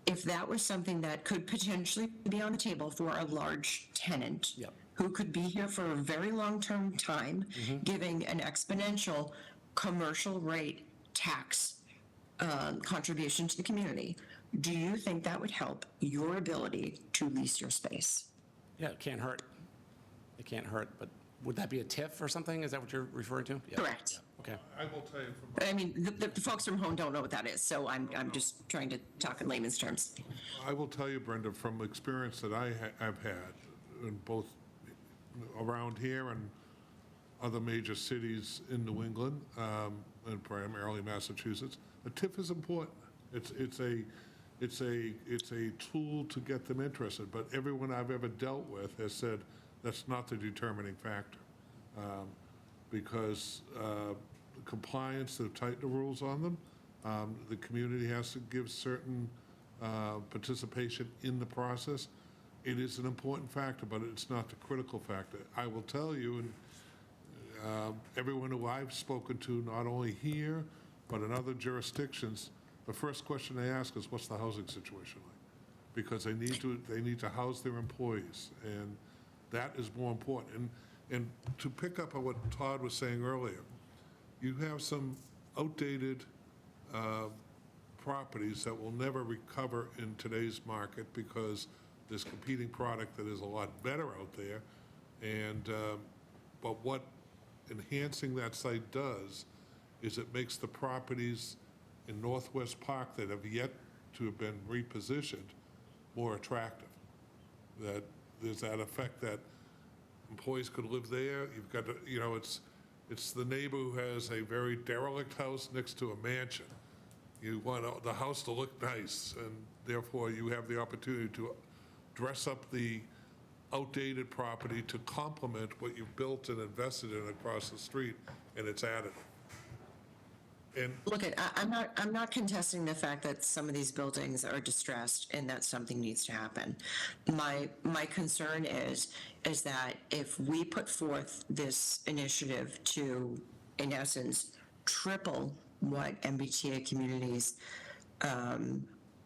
If that was something that could potentially be on the table for a large tenant who could be here for a very long-term time, giving an exponential commercial rate tax contribution to the community, do you think that would help your ability to lease your space? Yeah, it can't hurt. It can't hurt, but would that be a TIF or something? Is that what you're referring to? Yeah. Correct. Okay. I will tell you I mean, the folks from home don't know what that is, so I'm just trying to talk in layman's terms. I will tell you, Brenda, from experience that I've had in both around here and other major cities in New England, and primarily Massachusetts, a TIF is important. It's a tool to get them interested, but everyone I've ever dealt with has said that's not the determining factor, because compliance, to tighten the rules on them, the community has to give certain participation in the process. It is an important factor, but it's not the critical factor. I will tell you, and everyone who I've spoken to, not only here, but in other jurisdictions, the first question they ask is, what's the housing situation like? Because they need to house their employees, and that is more important. And to pick up on what Todd was saying earlier, you have some outdated properties that will never recover in today's market because there's competing product that is a lot better out there. But what enhancing that site does is it makes the properties in Northwest Park that have yet to have been repositioned more attractive. That there's that effect that employees could live there. You've got, it's the neighbor who has a very derelict house next to a mansion. You want the house to look nice, and therefore you have the opportunity to dress up the outdated property to complement what you've built and invested in across the street, and it's additive. And Look, I'm not contesting the fact that some of these buildings are distressed and that something needs to happen. My concern is that if we put forth this initiative to, in essence, triple what MBTA Communities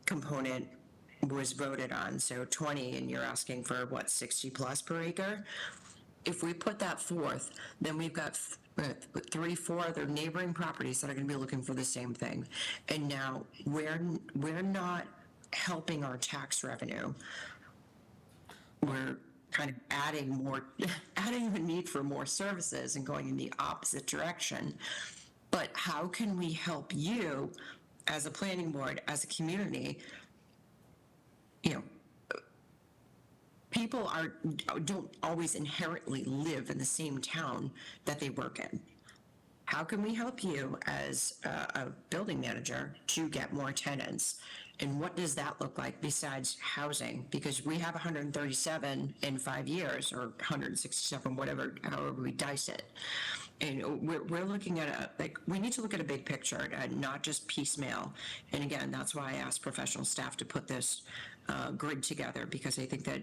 component was voted on, so 20, and you're asking for, what, 60 plus per acre? If we put that forth, then we've got 3, 4 other neighboring properties that are going to be looking for the same thing. And now we're not helping our tax revenue. We're kind of adding the need for more services and going in the opposite direction. But how can we help you as a planning board, as a community? People don't always inherently live in the same town that they work in. How can we help you as a building manager to get more tenants? And what does that look like besides housing? Because we have 137 in 5 years, or 167, however we dice it. And we're looking at we need to look at a big picture, not just piecemeal. And again, that's why I asked professional staff to put this grid together, because I think that,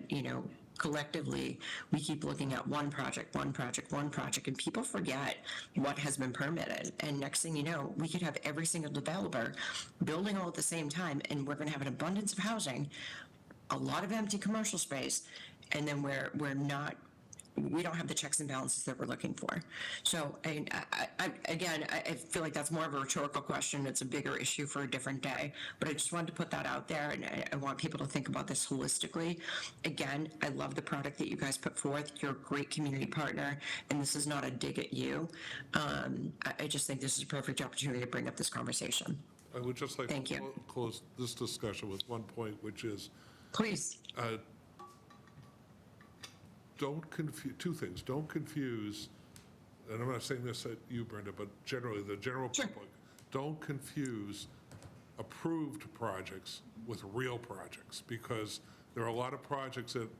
collectively, we keep looking at one project, and people forget what has been permitted. And next thing you know, we could have every single developer building all at the same time, and we're going to have an abundance of housing, a lot of empty commercial space, and then we don't have the checks and balances that we're looking for. So, I feel like that's more of a rhetorical question. It's a bigger issue for a different day. But I just wanted to put that out there, and I want people to think about this holistically. Again, I love the product that you guys put forth. You're a great community partner, and this is not a dig at you. I just think this is a perfect opportunity to bring up this conversation. I would just like Thank to you. close this discussion with one point, which is, Please. don't confuse, two things. Don't confuse, and I'm not saying this at you, Brenda, but generally the general public, don't confuse approved projects with real projects, because there are a lot of projects that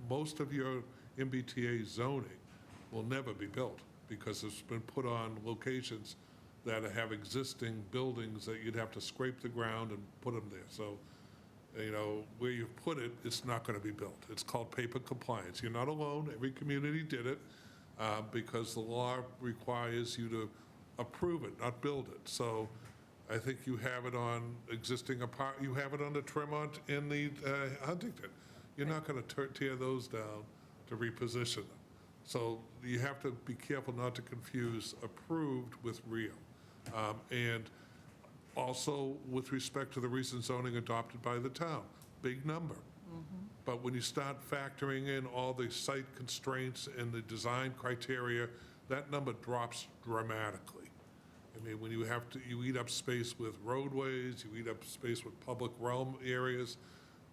most of your MBTA zoning will never be built because it's been put on locations that have existing buildings that you'd have to scrape the ground and put them there. So, where you've put it, it's not going to be built. It's called paper compliance. You're not alone. Every community did it because the law requires you to approve it, not build it. So I think you have it on existing you have it on the Tremont and the Huntington. You're not going to tear those down to reposition them. So you have to be careful not to confuse approved with real. And also, with respect to the recent zoning adopted by the town, big number. But when you start factoring in all the site constraints and the design criteria, that number drops dramatically. I mean, when you eat up space with roadways, you eat up space with public realm areas,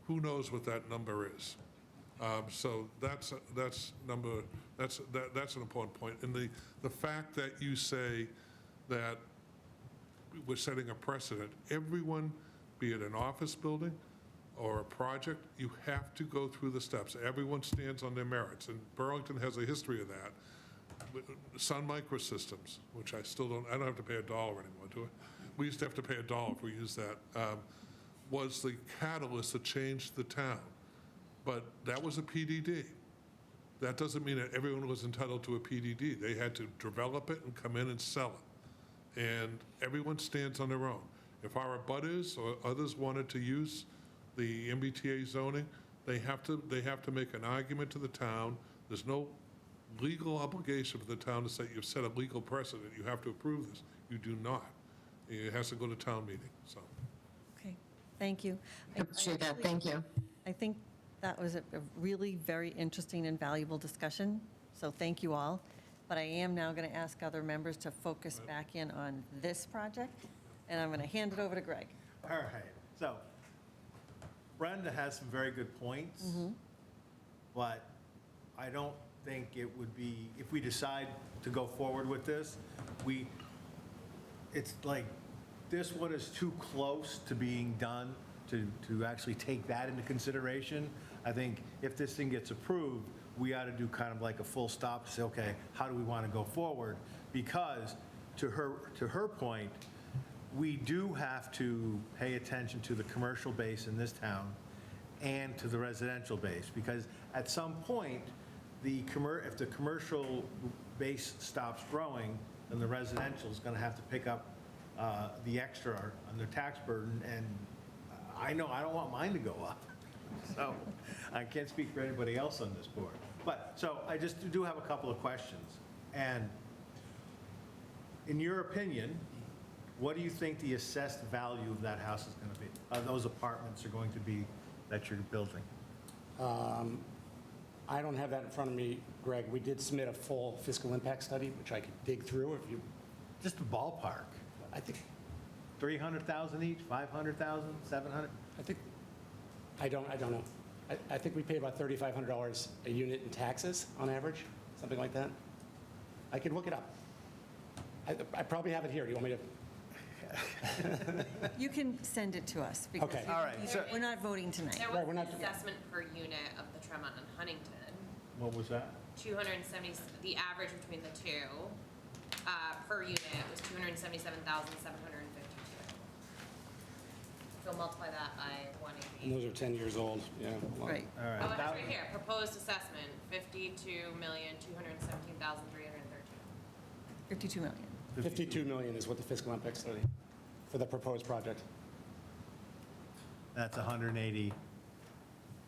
who knows what that number is? So that's an important point. And the fact that you say that we're setting a precedent. Everyone, be it an office building or a project, you have to go through the steps. Everyone stands on their merits, and Burlington has a history of that. Sun Microsystems, which I don't have to pay $1 anymore, do I? We used to have to pay $1 if we used that, was the catalyst that changed the town. But that was a PDD. That doesn't mean that everyone was entitled to a PDD. They had to develop it and come in and sell it. And everyone stands on their own. If our abutters or others wanted to use the MBTA zoning, they have to make an argument to the town. There's no legal obligation for the town to say, you've set a legal precedent, you have to approve this. You do not. It has to go to town meeting, so. Okay, thank you. I appreciate that. Thank you. I think that was a really very interesting and valuable discussion. So thank you all. But I am now going to ask other members to focus back in on this project, and I'm going to hand it over to Greg. All right, so Brenda has some very good points, but I don't think it would be, if we decide to go forward with this, it's like, this one is too close to being done to actually take that into consideration. I think if this thing gets approved, we ought to do kind of like a full stop, say, okay, how do we want to go forward? Because to her point, we do have to pay attention to the commercial base in this town and to the residential base, because at some point, if the commercial base stops growing, then the residential is going to have to pick up the extra on their tax burden, and I know I don't want mine to go up. So I can't speak for anybody else on this board. But, so I just do have a couple of questions. And in your opinion, what do you think the assessed value of that house is going to be, those apartments are going to be that you're building? I don't have that in front of me, Greg. We did submit a full fiscal impact study, which I could dig through if you, Just a ballpark. I think, 300,000 each, 500,000, 700? I don't know. I think we pay about $3,500 a unit in taxes on average, something like that. I could look it up. I probably have it here. Do you want me to? You can send it to us, because Okay. All right, so- we're not voting tonight. There Right, was we're an not- assessment per unit of the Tremont and Huntington, What was that? 270, the average between the two, per unit was 277,752. So multiply that by And 180. those are 10 years old, yeah. Right. All right. Oh, it's that- right here, proposed assessment, 52,217,313. 52 million. 52 million is what the fiscal impact study for the proposed project. That's 180,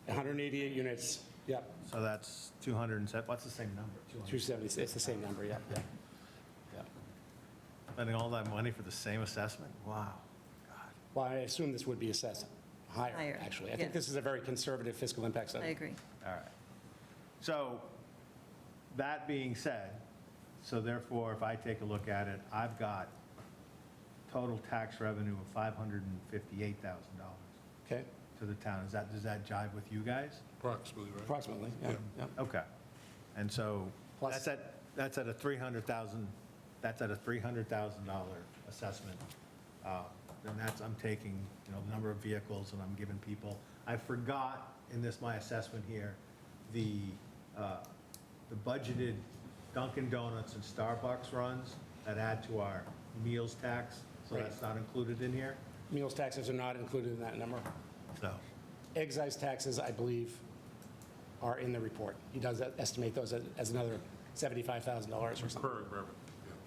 188 units, yep, so that's 207, what's the same number? 270, it's the same number, yeah. Spending all that money for the same assessment? Wow. Well, I assume this would be assessed higher, Higher, actually. I think yes. this is a very conservative fiscal impact study. I agree. All right. So, that being said, so therefore, if I take a look at it, I've got total tax revenue of $558,000 Okay, to the town. Does that jive with you guys? Approximately, right? approximately, yeah. Okay. And so, Plus- that's at a $300,000, that's at a $300,000 assessment. And that's, I'm taking, the number of vehicles and I'm giving people. I forgot in this, my assessment here, the budgeted Dunkin' Donuts and Starbucks runs that add to our meals tax, so Right. that's not included in here? Meals taxes are not included in that number. So, Excise taxes, I believe, are in the report. He does estimate those as another $75,000 or something. Recurring revenue.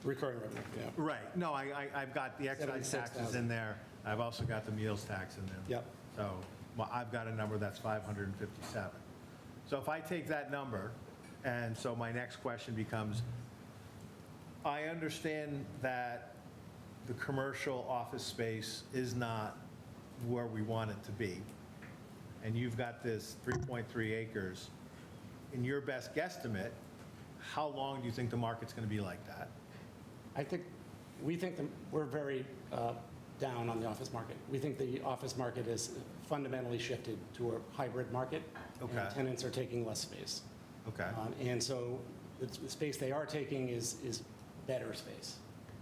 Recurring revenue, yeah. right, no, I've got the excise taxes 76,000. in there. I've also got the meals tax in there. Yep. So, well, I've got a number that's 557. So if I take that number, and so my next question becomes, I understand that the commercial office space is not where we want it to be, and you've got this 3.3 acres. In your best guesstimate, how long do you think the market's going to be like that? We think that we're very down on the office market. We think the office market is fundamentally shifted to a hybrid market. Okay. And tenants are taking less space. Okay. And so the space they are taking is better space.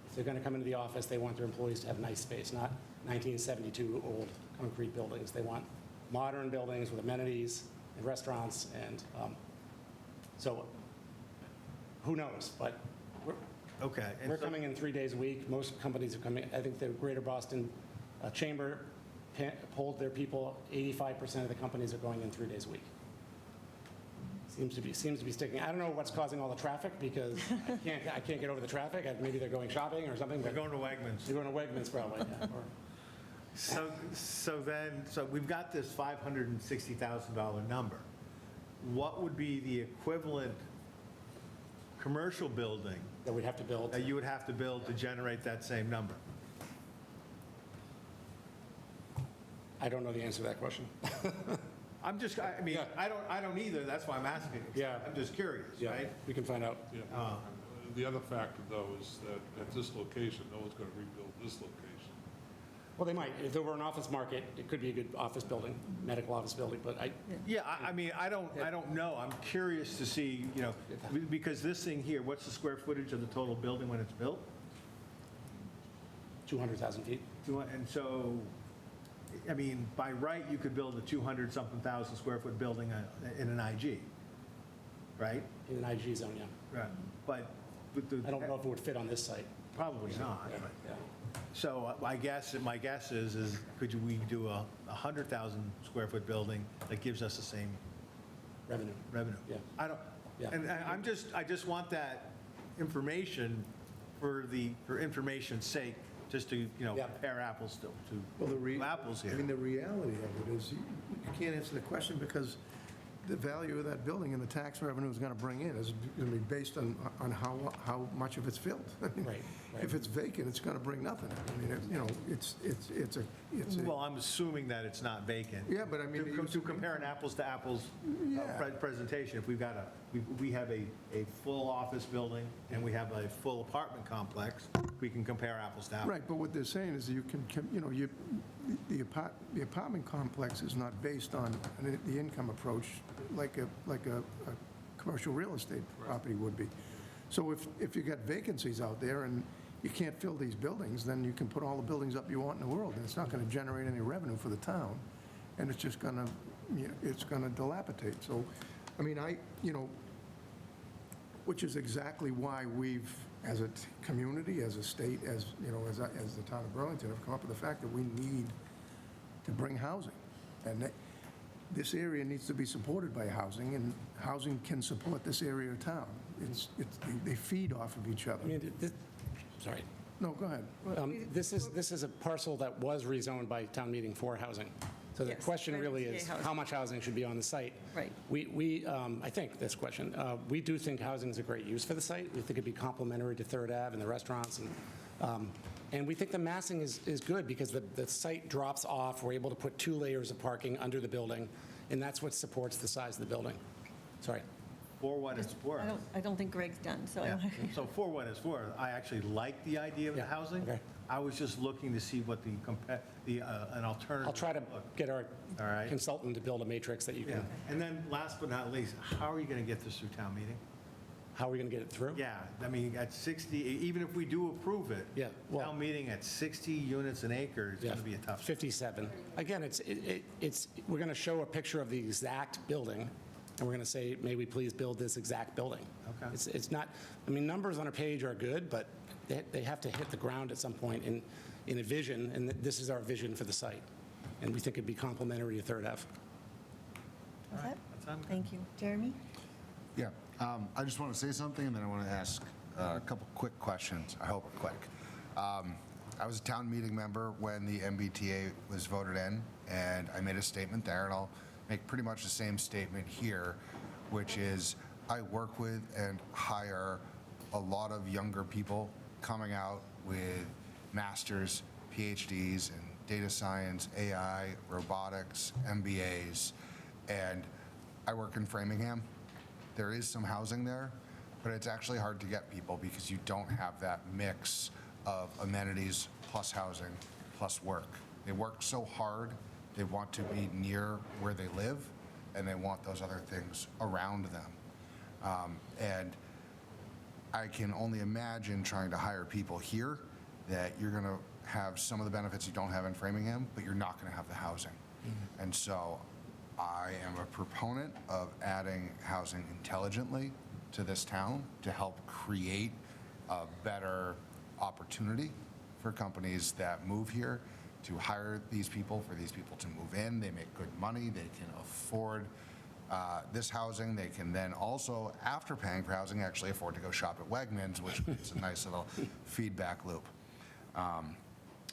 If they're going to come into the office, they want their employees to have nice space, not 1972 old concrete buildings. They want modern buildings with amenities and restaurants, and so who knows? But Okay. and we're so- coming in 3 days a week. Most companies are coming. I think the Greater Boston Chamber polled their people. 85% of the companies are going in 3 days a week. Seems to be sticking. I don't know what's causing all the traffic, because I can't get over the traffic. Maybe they're going shopping or something. They're but going to Wegmans. They're going to Wegmans probably. Yeah. So we've got this $560,000 number. What would be the equivalent commercial building That we'd have to build. that you would have to build to generate that same number? I don't know the answer to that question. I'm just, I mean, I don't either, that's why I'm asking. Yeah. I'm just curious, Yeah, right? we can find out. Yeah. The other factor, though, is that at this location, no one's going to rebuild this location. Well, they might. If there were an office market, it could be a good office building, medical office building, but Yeah, I mean, I don't know. I'm curious to see, you know, because this thing here, what's the square footage of the total building when it's built? 200,000 feet. And so, I mean, by right, you could build a 200-something thousand square foot building in an IG, right? In an IG zone, yeah. Right. But with the. I don't know if it would fit on this site. Probably not. Yeah, but- yeah. So my guess is could we do a 100,000 square foot building that gives us the same Revenue. Yeah. I don't, Yeah. and I just want that information for information's sake, just to, you know, Yeah. compare apples to apples I here. mean, the reality of it is, you can't answer the question because the value of that building and the tax revenue is going to bring in is going to be based on how much of it's filled. I mean, Right. If it's vacant, it's going to bring nothing. I mean, you know, it's a. Well, I'm assuming that it's not vacant. Yeah, but I mean. To compare an apples to apples Yeah. presentation, if we have a full office building and we have a full apartment complex, we can compare apples to apples. Right, but what they're saying is you can, you know, the apartment complex is not based on the income approach like a commercial real estate property would be. So if you got vacancies out there and you can't fill these buildings, then you can put all the buildings up you want in the world, and it's not going to generate any revenue for the town, and it's just going to, you know, it's going to dilapidate. So, I mean, you know, which is exactly why we've, as a community, as a state, as, you know, as the town of Burlington, have come up with the fact that we need to bring housing. And this area needs to be supported by housing, and housing can support this area of town. They feed off of each other. I mean, sorry. No, go ahead. This is a parcel that was rezoned by town meeting for housing. So the Yes, question for really MBTA is, housing. how much housing should be on the site? Right. I think this question, we do think housing is a great use for the site. We think it'd be complementary to Third Ave and the restaurants, and we think the massing is good because the site drops off. We're able to put 2 layers of parking under the building, and that's what supports the size of the building. Sorry. For what it's worth. I don't think Greg's done, so. Yeah. So for what it's worth, I actually like the idea of the Yeah, housing. okay. I was just looking to see what an alternative. I'll try to get our All right. consultant to build a matrix that you Yeah, can, and then last but not least, how are you going to get this through town meeting? how are we going to get it through? Yeah, I mean, at 60, even if we do approve it. Yeah, well- Town meeting at 60 units an acre is going to be a tough. 57. Again, we're going to show a picture of the exact building, and we're going to say, may we please build this exact building. Okay. It's not, I mean, numbers on a page are good, but they have to hit the ground at some point in a vision, and this is our vision for the site. And we think it'd be complementary to Third Ave. Is that? Sound good? Thank you. Jeremy? Yeah, I just want to say something, and then I want to ask a couple quick questions. I hope are quick. I was a town meeting member when the MBTA was voted in, and I made a statement there, and I'll make pretty much the same statement here, which is I work with and hire a lot of younger people coming out with masters, PhDs in data science, AI, robotics, MBAs, and I work in Framingham. There is some housing there, but it's actually hard to get people because you don't have that mix of amenities plus housing plus work. They work so hard, they want to be near where they live, and they want those other things around them. And I can only imagine trying to hire people here that you're going to have some of the benefits you don't have in Framingham, but you're not going to have the housing. And so I am a proponent of adding housing intelligently to this town to help create a better opportunity for companies that move here to hire these people, for these people to move in. They make good money. They can afford this housing. They can then also, after paying for housing, actually afford to go shop at Wegmans, which is a nice little feedback loop.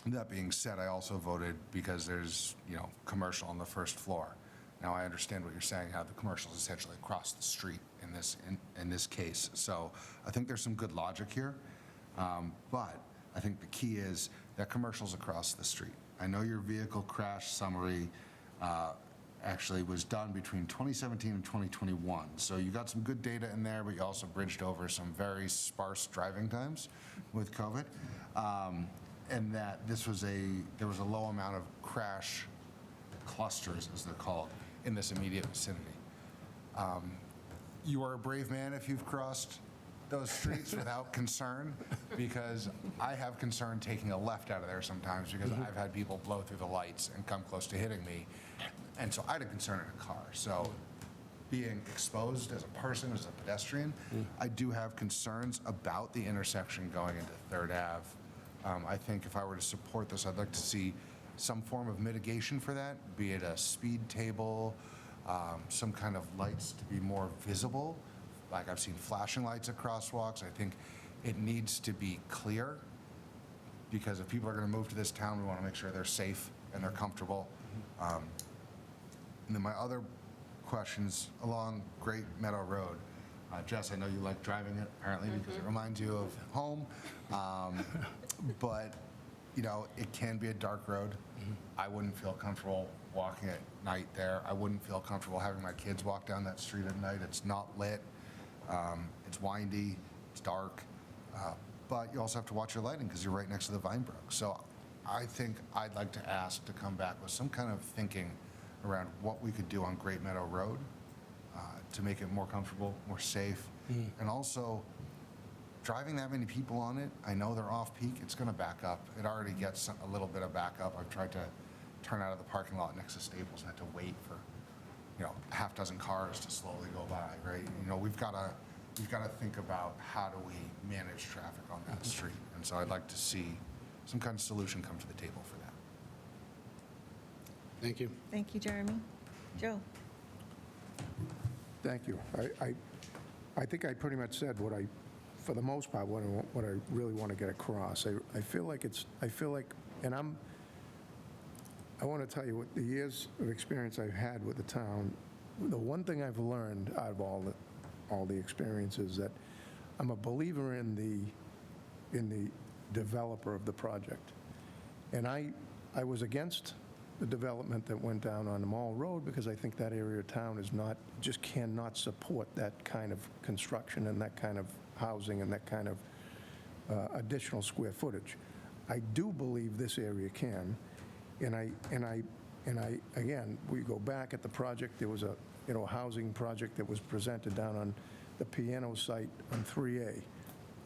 That being said, I also voted because there's, you know, commercial on the first floor. Now, I understand what you're saying, how the commercial is essentially across the street in this case. So I think there's some good logic here. But I think the key is that commercial's across the street. I know your vehicle crash summary actually was done between 2017 and 2021. So you got some good data in there, but you also bridged over some very sparse driving times with COVID. And that there was a low amount of crash clusters, as they're called, in this immediate vicinity. You are a brave man if you've crossed those streets without concern, because I have concern taking a left out of there sometimes, because I've had people blow through the lights and come close to hitting me. And so I had a concern in a car. So being exposed as a person, as a pedestrian, I do have concerns about the intersection going into 3rd Ave. I think if I were to support this, I'd like to see some form of mitigation for that, be it a speed table, some kind of lights to be more visible. Like I've seen flashing lights at crosswalks. I think it needs to be clear, because if people are going to move to this town, we want to make sure they're safe and they're comfortable. And then my other questions along Great Meadow Road. Jess, I know you like driving it, apparently, because it reminds you of home. But, you know, it can be a dark road. I wouldn't feel comfortable walking at night there. I wouldn't feel comfortable having my kids walk down that street at night. It's not lit. It's windy. It's dark. But you also have to watch your lighting, because you're right next to the Vinebrook. So I think I'd like to ask to come back with some kind of thinking around what we could do on Great Meadow Road to make it more comfortable, more safe, and also driving that many people on it. I know they're off-peak. It's going to back up. It already gets a little bit of backup. I've tried to turn out of the parking lot next to Staples and had to wait for, you know, a half dozen cars to slowly go by, right? You know, we've got to think about how do we manage traffic on that street. And so I'd like to see some kind of solution come to the table for that. Thank you. Thank you, Jeremy. Joe? Thank you. I think I pretty much said what I, for the most part, what I really want to get across. I feel like, and I want to tell you, what the years of experience I've had with the town, the one thing I've learned out of all the experiences, that I'm a believer in the developer of the project. And I was against the development that went down on the Mall Road, because I think that area of town just cannot support that kind of construction and that kind of housing and that kind of additional square footage. I do believe this area can, and I again, we go back at the project. There was a housing project that was presented down on the piano site on 3A.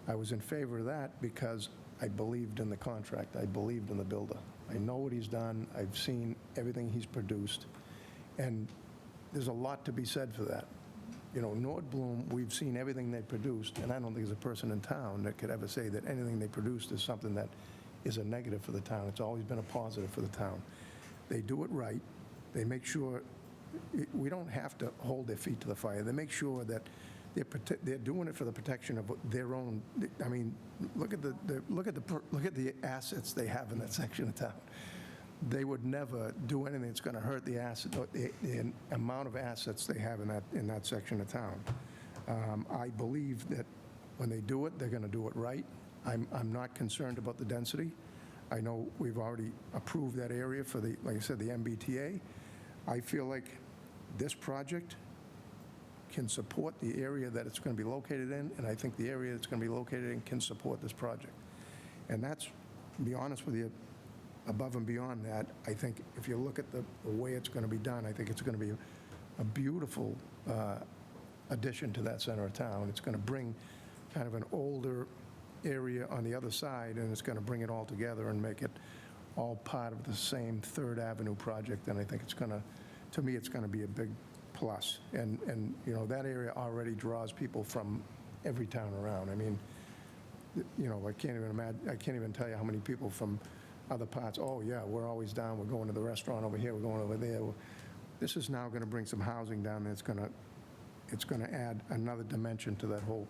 I was in favor of that because I believed in the contract. I believed in the builder. I know what he's done. I've seen everything he's produced. And there's a lot to be said for that. You know, Nordblum, we've seen everything they produced, and I don't think there's a person in town that could ever say that anything they produced is something that is a negative for the town. It's always been a positive for the town. They do it right. They make sure, we don't have to hold their feet to the fire. They make sure that they're doing it for the protection of their own. I mean, look at the assets they have in that section of town. They would never do anything that's going to hurt the asset, the amount of assets they have in that section of town. I believe that when they do it, they're going to do it right. I'm not concerned about the density. I know we've already approved that area for the, like I said, the MBTA. I feel like this project can support the area that it's going to be located in, and I think the area it's going to be located in can support this project. And that's, to be honest with you, above and beyond that, I think if you look at the way it's going to be done, I think it's going to be a beautiful addition to that center of town. It's going to bring kind of an older area on the other side, and it's going to bring it all together and make it all part of the same 3rd Avenue project. And I think it's going to me, it's going to be a big plus. And you know, that area already draws people from every town around. I mean, you know, I can't even tell you how many people from other parts, oh yeah, we're always down, we're going to the restaurant over here, we're going over there. This is now going to bring some housing down there. It's going to add another dimension to that whole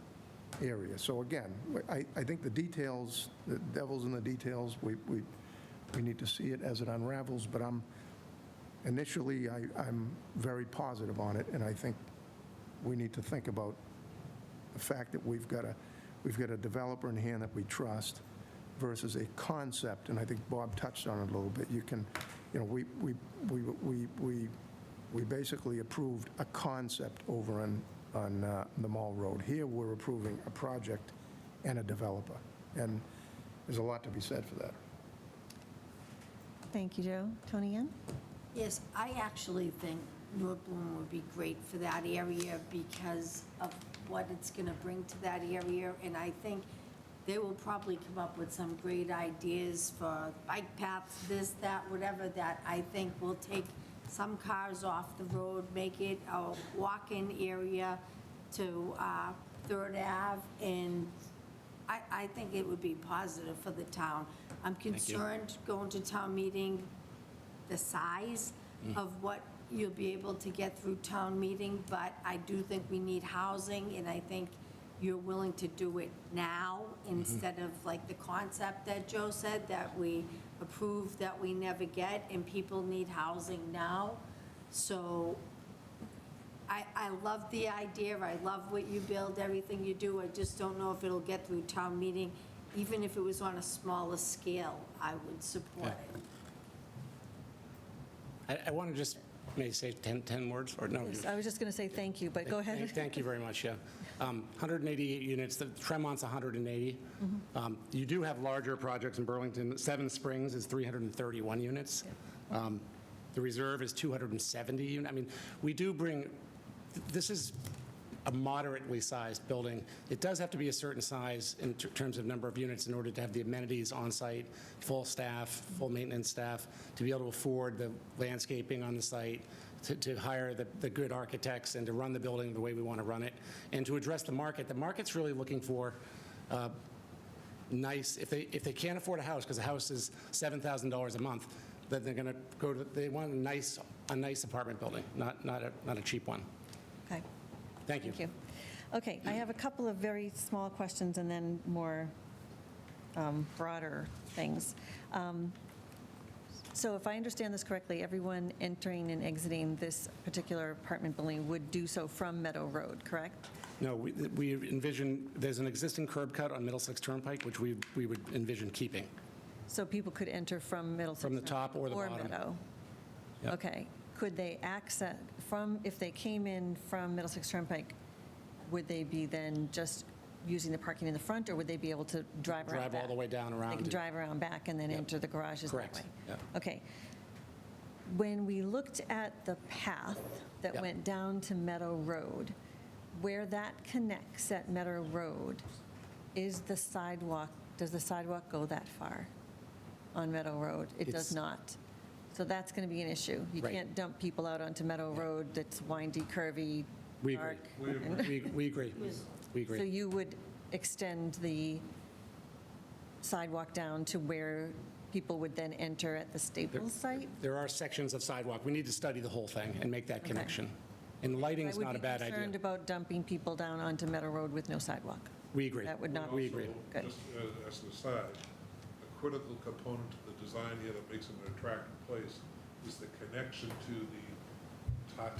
area. So again, I think the details, the devil's in the details. We need to see it as it unravels, but initially I'm very positive on it, and I think we need to think about the fact that we've got a developer in hand that we trust versus a concept, and I think Bob touched on it a little bit. You can, you know, we we basically approved a concept over on the Mall Road. Here, we're approving a project and a developer, and there's a lot to be said for that. Thank you, Joe. Tony Ann? Yes, I actually think North Bloom would be great for that area because of what it's going to bring to that area. And I think they will probably come up with some great ideas for bike paths, this, that, whatever, that I think will take some cars off the road, make it a walk-in area to Third Ave. And I think it would be positive for the town. I'm concerned going to town meeting, the size of what you'll be able to get through town meeting, but I do think we need housing, and I think you're willing to do it now instead of like the concept that Joe said, that we approve that we never get, and people need housing now. So I love the idea, I love what you build, everything you do, I just don't know if it'll get through town meeting. Even if it was on a smaller scale, I would support it. I want to just maybe say 10 words, or no? Yes, I was just going to say thank you, but go ahead. Thank you very much, yeah. 188 units, the Tremont's 180. You do have larger projects in Burlington. Seven Springs is 331 units. The Reserve is 270 units. I mean, we do bring, this is a moderately sized building. It does have to be a certain size in terms of number of units in order to have the amenities on site, full staff, full maintenance staff, to be able to afford the landscaping on the site, to hire the good architects and to run the building the way we want to run it, and to address the market. The market's really looking for nice, if they can't afford a house, because a house is $7,000 a month, then they're going to go to, they want a nice apartment building, not a cheap one. Okay. Thank you. Thank you. Okay, I have a couple of very small questions and then more broader things. So if I understand this correctly, everyone entering and exiting this particular apartment building would do so from Meadow Road, correct? No, we envision, there's an existing curb cut on Middlesex Turnpike, which we would envision keeping. So people could enter from Middlesex? From the top or the bottom. Or Meadow? Yep. Okay. Could they access from, if they came in from Middlesex Turnpike, would they be then just using the parking in the front, or would they be able to drive around back? Drive all the way down around. They can drive around back and then enter the garages that way? Correct. Yep. Okay. When we looked at the path that went down to Meadow Road, where that connects at Meadow Road, does the sidewalk go that far on Meadow Road? It does not. So that's going to be an issue. You can't dump people out onto Meadow Road that's windy, curvy, dark. We agree. We agree. So you would extend the sidewalk down to where people would then enter at the Staples site? There are sections of sidewalk. We need to study the whole thing and make that connection. And lighting is not a bad I would be concerned idea. about dumping people down onto Meadow Road with no sidewalk. We agree. That would not. We agree. Good. Just as an aside, a critical component to the design here that makes it an attractive place is the connection to the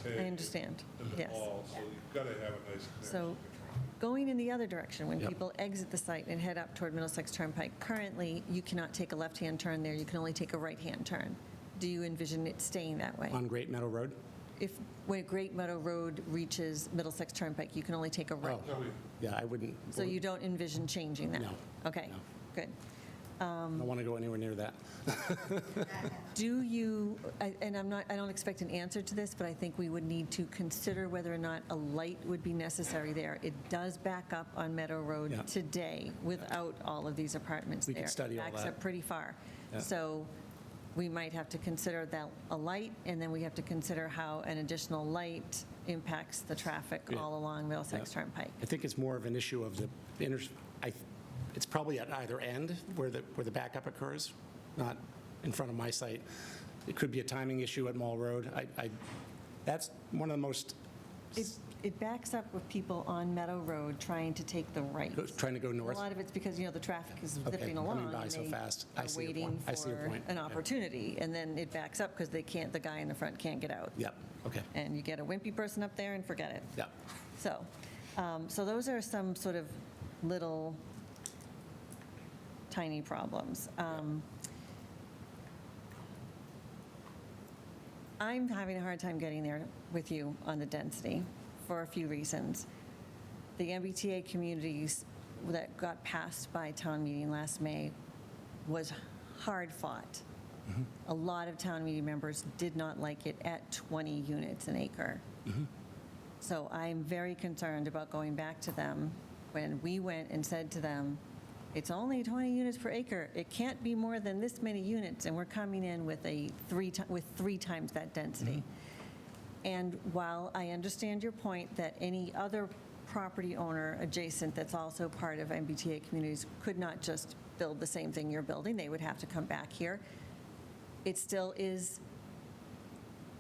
Tate. I understand. And the Yes. mall, so you've got to have a nice connection. So going in the other direction, when people exit the site and head up toward Middlesex Turnpike, currently, you cannot take a left-hand turn there, you can only take a right-hand turn. Do you envision it staying that way? On Great Meadow Road? When Great Meadow Road reaches Middlesex Turnpike, you can only take a right. Yeah, I wouldn't. So you don't envision changing that? No. Okay, good. I don't want to go anywhere near that. Do you, and I don't expect an answer to this, but I think we would need to consider whether or not a light would be necessary there. It does back up on Meadow Road today without all of these apartments there. We could study all It backs that. up pretty far. Yeah. So we might have to consider that a light, and then we have to consider how an additional light impacts the traffic all along Middlesex Turnpike. I think it's more of an issue of the it's probably at either end where the backup occurs, not in front of my site. It could be a timing issue at Mall Road. That's one of the most... It backs up with people on Meadow Road trying to take the right. Trying to go north? A lot of it's because, the traffic is Okay, zipping coming along. by and so they fast. are I see your waiting point. I see your for point. an Yeah. opportunity, and then it backs up because the guy in the front can't get out. Yep, okay. And you get a wimpy person up there and forget it. Yep. So those are some sort of little tiny problems. I'm having a hard time getting there with you on the density for a few reasons. The MBTA communities that got passed by town meeting last May was hard fought. A lot of town meeting members did not like it at 20 units an acre. So I'm very concerned about going back to them when we went and said to them, it's only 20 units per acre. It can't be more than this many units, and we're coming in with three times that density. And while I understand your point that any other property owner adjacent that's also part of MBTA communities could not just build the same thing you're building, they would have to come back here. It still is,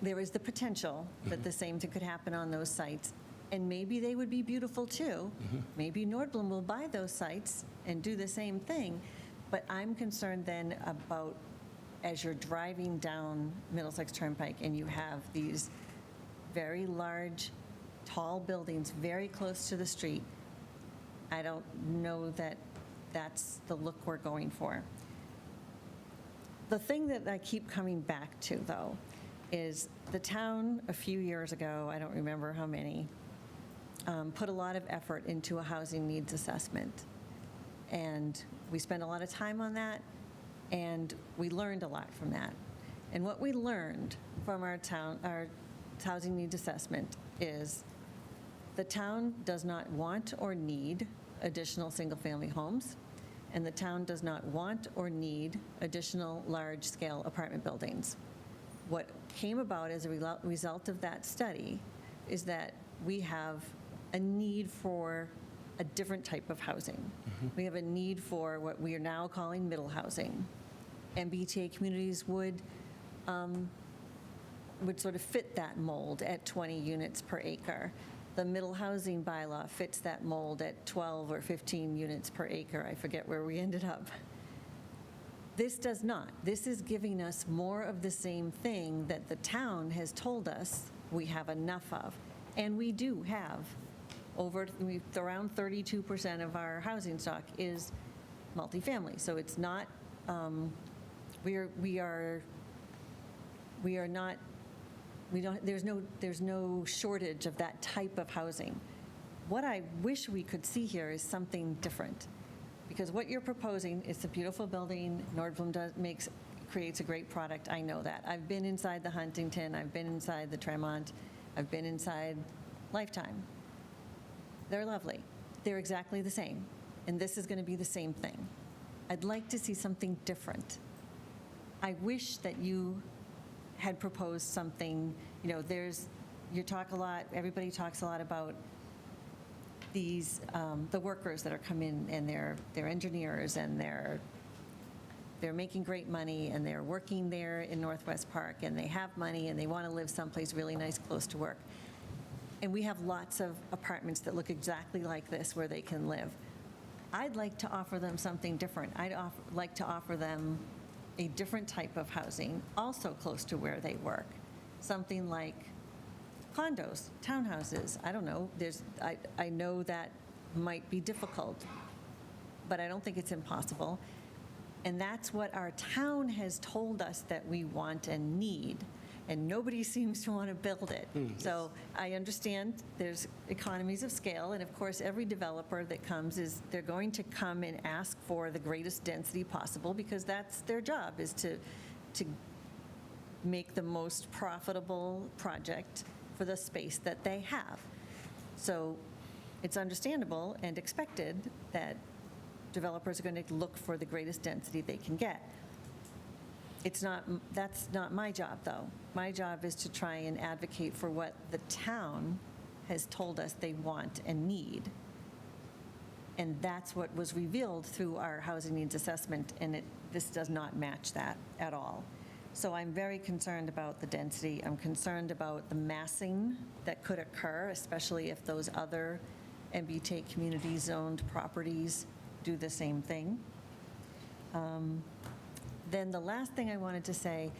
there is the potential that the same thing could happen on those sites, and maybe they would be beautiful too. Maybe Nordblom will buy those sites and do the same thing, but I'm concerned then about as you're driving down Middlesex Turnpike and you have these very large, tall buildings very close to the street, I don't know that that's the look we're going for. The thing that I keep coming back to, though, is the town a few years ago, I don't remember how many, put a lot of effort into a housing needs assessment. And we spent a lot of time on that, and we learned a lot from that. And what we learned from our housing needs assessment is the town does not want or need additional single-family homes, and the town does not want or need additional large-scale apartment buildings. What came about as a result of that study is that we have a need for a different type of housing. We have a need for what we are now calling middle housing. MBTA communities would sort of fit that mold at 20 units per acre. The middle housing bylaw fits that mold at 12 or 15 units per acre. I forget where we ended up. This does not. This is giving us more of the same thing that the town has told us we have enough of. And we do have around 32% of our housing stock is multifamily. So it's not, there's no shortage of that type of housing. What I wish we could see here is something different, because what you're proposing is a beautiful building. Nordblom creates a great product. I know that. I've been inside the Huntington. I've been inside the Tremont. I've been inside Lifetime. They're lovely. They're exactly the same, and this is going to be the same thing. I'd like to see something different. I wish that you had proposed something, you talk a lot, everybody talks a lot about these, the workers that are coming in, and they're engineers, and they're making great money, and they're working there in Northwest Park, and they have money, and they want to live someplace really nice close to work. And we have lots of apartments that look exactly like this where they can live. I'd like to offer them something different. I'd like to offer them a different type of housing, also close to where they work. Something like condos, townhouses, I don't know. I know that might be difficult, but I don't think it's impossible. And that's what our town has told us that we want and need, and nobody seems to want to build it. So I understand there's economies of scale, and of course, every developer that comes they're going to come and ask for the greatest density possible, because that's their job, is to make the most profitable project for the space that they have. So it's understandable and expected that developers are going to look for the greatest density they can get. That's not my job, though. My job is to try and advocate for what the town has told us they want and need. And that's what was revealed through our housing needs assessment, and this does not match that at all. So I'm very concerned about the density. I'm concerned about the massing that could occur, especially if those other MBTA community-zoned properties do the same thing. Then the last thing I wanted to say,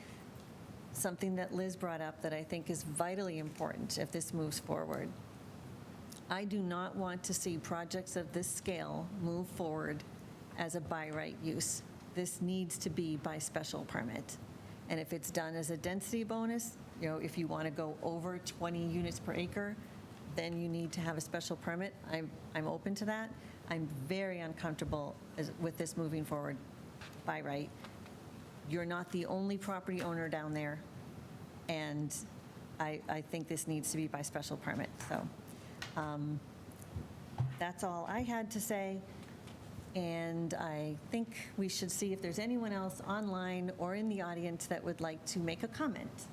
something that Liz brought up that I think is vitally important if this moves forward. I do not want to see projects of this scale move forward as a by right use. This needs to be by special permit. And if it's done as a density bonus, if you want to go over 20 units per acre, then you need to have a special permit. I'm open to that. I'm very uncomfortable with this moving forward by right. You're not the only property owner down there, and I think this needs to be by special permit. So that's all I had to say, and I think we should see if there's anyone else online or in the audience that would like to make a comment.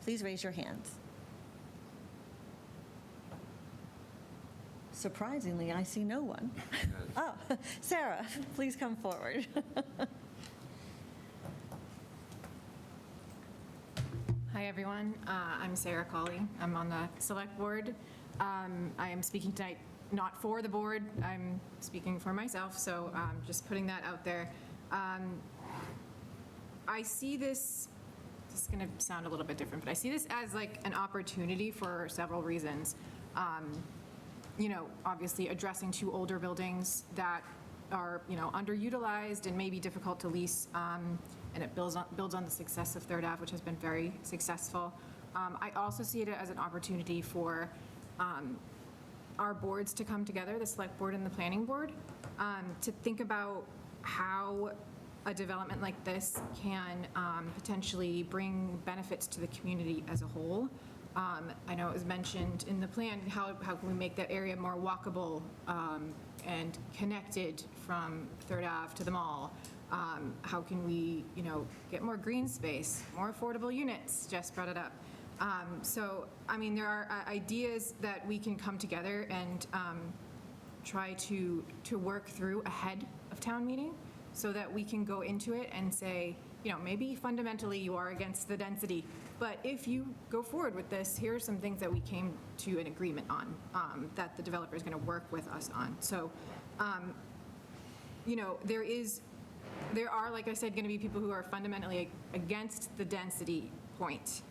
Please raise your hands. Surprisingly, I see no one. Oh, Sarah, please come forward. Hi, everyone. I'm Sarah Cawley. I'm on the Select Board. I am speaking tonight not for the board. I'm speaking for myself, so just putting that out there. I see this is going to sound a little bit different, but I see this as like an opportunity for several reasons. Obviously addressing 2 older buildings that are, underutilized and maybe difficult to lease, and it builds on the success of Third Ave, which has been very successful. I also see it as an opportunity for our boards to come together, the Select Board and the Planning Board, to think about how a development like this can potentially bring benefits to the community as a whole. I know it was mentioned in the plan, how can we make that area more walkable and connected from Third Ave to the mall? How can we, get more green space, more affordable units? Jess brought it up. There are ideas that we can come together and try to work through ahead of town meeting so that we can go into it and say, maybe fundamentally you are against the density, but if you go forward with this, here are some things that we came to an agreement on that the developer is going to work with us on. So, there are, like I said, going to be people who are fundamentally against the density point,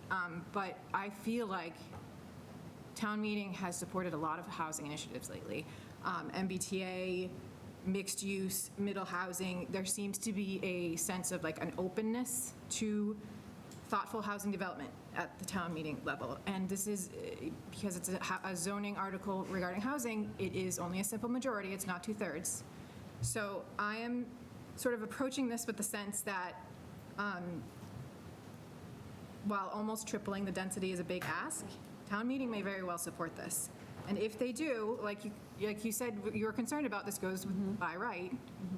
but I feel like town meeting has supported a lot of housing initiatives lately. MBTA, mixed use, middle housing, there seems to be a sense of like an openness to thoughtful housing development at the town meeting level. And this is because it's a zoning article regarding housing, it is only a simple majority, it's not 2/3. So I am sort of approaching this with the sense that while almost tripling the density is a big ask, town meeting may very well support this. And if they do, like you said, you're concerned about, this goes by right,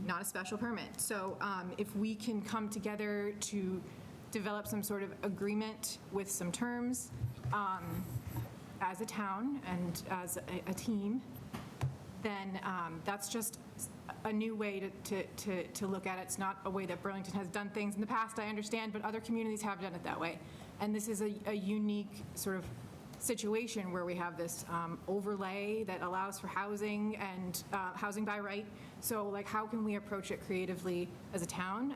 not a special permit. So if we can come together to develop some sort of agreement with some terms as a town and as a team, then that's just a new way to look at it. It's not a way that Burlington has done things in the past, I understand, but other communities have done it that way. And this is a unique sort of situation where we have this overlay that allows for housing and housing by right. So like, how can we approach it creatively as a town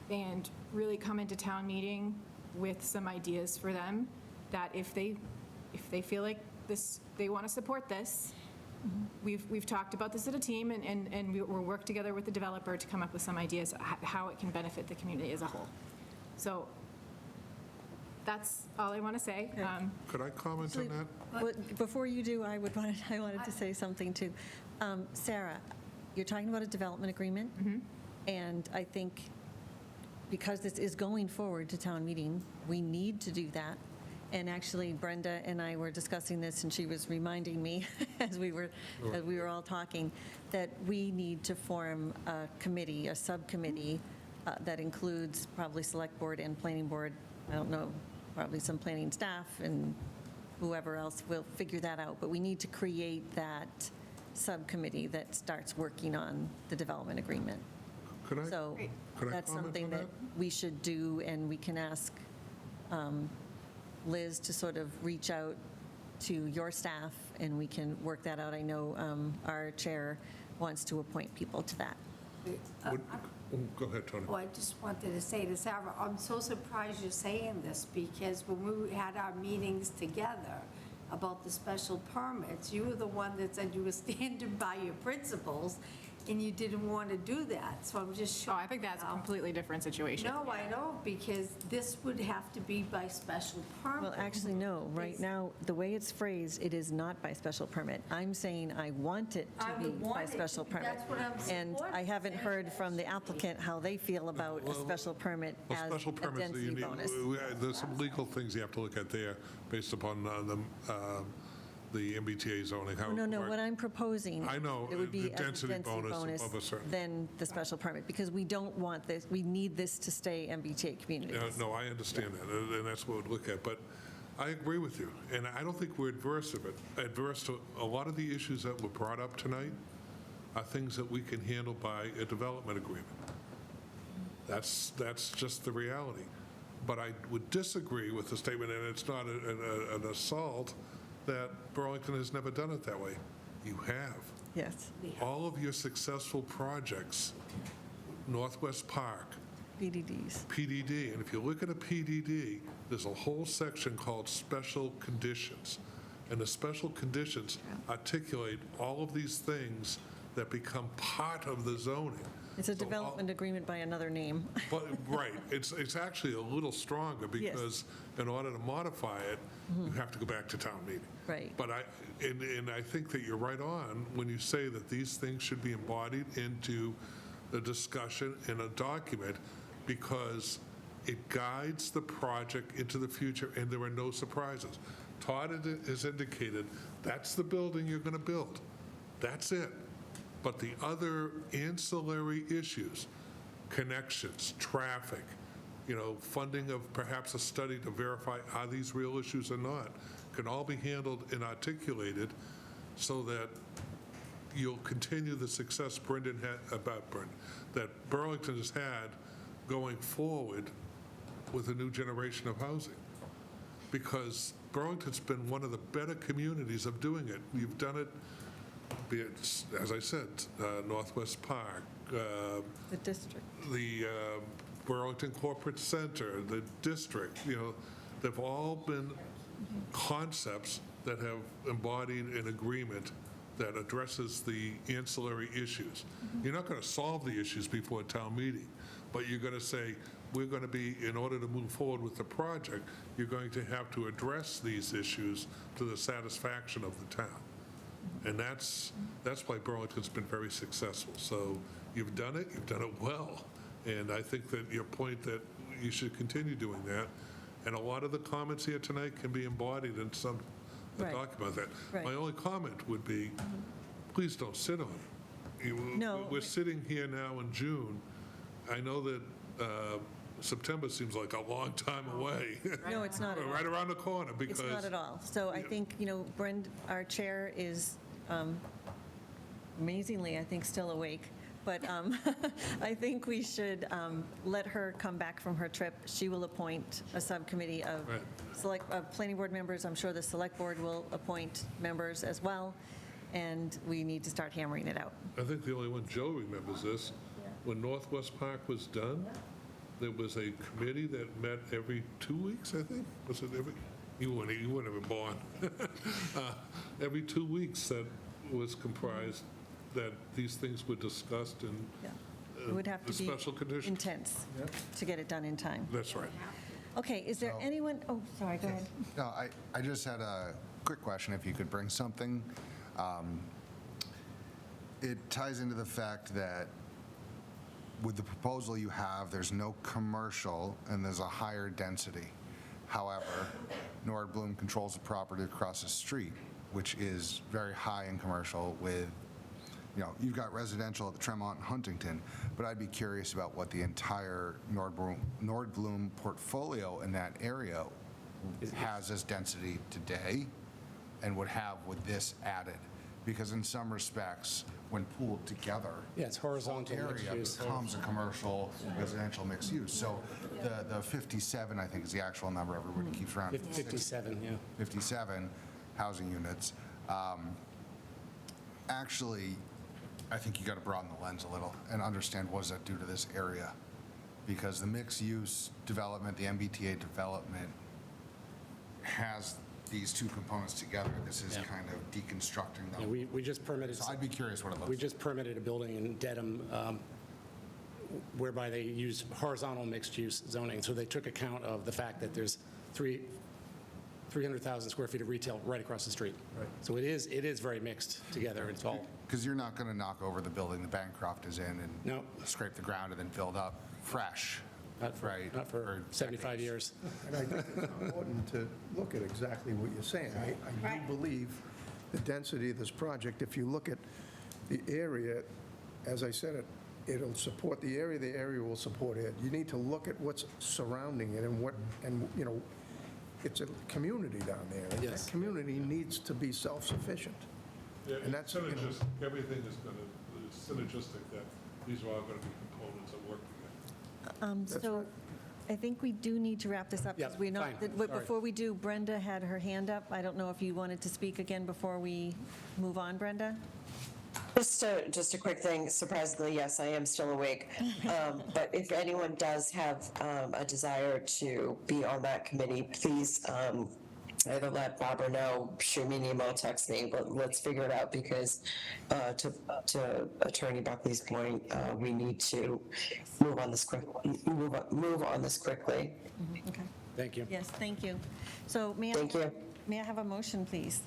and really come into town meeting with some ideas for them that if they feel like this, they want to support this. We've talked about this as a team, and we'll work together with the developer to come up with some ideas how it can benefit the community as a whole. So that's all I want to say. Could I comment on that? Well, before you do, I wanted to say something too. Sarah, you're talking about a development agreement, and I think because this is going forward to town meeting, we need to do that. And actually, Brenda and I were discussing this, and she was reminding me as we were all talking, that we need to form a committee, a subcommittee that includes probably Select Board and Planning Board. I don't know, probably some planning staff and whoever else will figure that out. But we need to create that subcommittee that starts working on the development agreement. Could I So that's comment something on that we should do, and we can ask Liz to sort of reach out to your staff, and we can work that out. I know our chair wants to appoint people to that. Go ahead, Tony. Oh, I just wanted to say to Sarah, I'm so surprised you're saying this, because when we had our meetings together about the special permits, you were the one that said you were standing by your principles, and you didn't want to do that, so I'm just shocked. Oh, I think that's a completely different situation. No, I don't, because this would have to be by special permit. Well, actually, no. Right now, the way it's phrased, it is not by special permit. I'm saying I want it I to be would want by it to special be- permit. that's what I'm And I supporting. haven't heard from the applicant how they feel about a special permit Well, as special a permits, you density need, bonus. there's some legal things you have to look at there based upon the MBTA zoning. how Oh, no, it no, works. what I'm proposing. I know, It would the be as a density density bonus bonus of a certain- than the special permit, because we don't want this, we need this to stay MBTA communities. Yeah, no, I understand that, and that's what we'd look at, but I agree with you, and I don't think we're adverse to a lot of the issues that were brought up tonight are things that we can handle by a development agreement. That's just the reality. But I would disagree with the statement, and it's not an assault, that Burlington has never done it that way. You have. Yes, All of your successful projects, Northwest Park, PDDs. PDD, and if you look at a PDD, there's a whole section called special conditions. And the special conditions articulate all of these things that become part of the zoning. It's a development agreement by another name. But, right, it's actually a little stronger because in order to modify it, you have to go back to town meeting. Right. But and I think that you're right on when you say that these things should be embodied into the discussion in a document because it guides the project into the future and there are no surprises. Todd has indicated that's the building you're going to build. That's it. But the other ancillary issues, connections, traffic, funding of perhaps a study to verify are these real issues or not, can all be handled and articulated so that you'll continue the success that Burlington has had going forward with a new generation of housing. Because Burlington's been one of the better communities of doing it. You've done it, be it, as I said, Northwest Park, The district. the Burlington Corporate Center, the district, they've all been concepts that have embodied an agreement that addresses the ancillary issues. You're not going to solve the issues before a town meeting, but you're going to say, we're going to be, in order to move forward with the project, you're going to have to address these issues to the satisfaction of the town. And that's why Burlington's been very successful. So you've done it well. And I think that your point that you should continue doing that, and a lot of the comments here tonight can be embodied in some Right. document that. Right. My only comment would be, please don't sit on it. No. We're sitting here now in June. I know that September seems like a long time away. No, it's not at all. Right around the corner, because. It's not at all. So I think, Brenda, our chair, is amazingly, I think, still awake. But I think we should let her come back from her trip. She will appoint a subcommittee of planning board members. I'm sure the select board will appoint members as well. And we need to start hammering it out. I think the only one Joe remembers this, when Northwest Park was done, there was a committee that met every 2 weeks, I think. Was it every? You weren't even born. Every 2 weeks that was comprised that these things were discussed and It would have the to be special conditions. intense to get it done in time. That's right. Okay, is there anyone, sorry, go ahead. No, I just had a quick question, if you could bring something. It ties into the fact that with the proposal you have, there's no commercial and there's a higher density. However, Nordblum controls the property across the street, which is very high in commercial with, you've got residential at the Tremont and Huntington, but I'd be curious about what the entire Nordblum portfolio in that area has as density today and would have with this added. Because in some respects, when pooled together, it's horizontal area mixed use. becomes a commercial residential mixed use. So the 57, I think, is the actual number everybody keeps around. 57, yeah. 57 housing units. Actually, I think you got to broaden the lens a little and understand what does that do to this area. Because the mixed use development, the MBTA development has these two components together. This is kind of deconstructing them. Yeah, we just permitted. So I'd be curious what it looks We like. just permitted a building in Dedham whereby they use horizontal mixed-use zoning. So they took account of the fact that there's 300,000 square feet of retail right across the street. Right. So it is very mixed together. It's all. Because you're not going to knock over the building the Bancroft is in and scrape the ground and then build up fresh. Not for 75 years. And I think it's important to look at exactly what you're saying. I do believe the density of this project, if you look at the area, as I said, it'll support the area will support it. You need to look at what's surrounding it and you know, it's a community down there. And that community needs to be self-sufficient. Yeah, And that's, you know, everything is going to, is synergistic, that these are all going to be components that work together. So I think we do need to wrap this up. Yeah, Because we're not, fine. but Sorry. before we do, Brenda had her hand up. I don't know if you wanted to speak again before we move on, Brenda? Just a quick thing, surprisingly, yes, I am still awake. But if anyone does have a desire to be on that committee, please either let Barbara know, shoot me an email, text me, but let's figure it out because to Attorney Buckley's point, we need to move on this quickly. Okay. Thank you. Yes, thank you. So may I have a motion, please?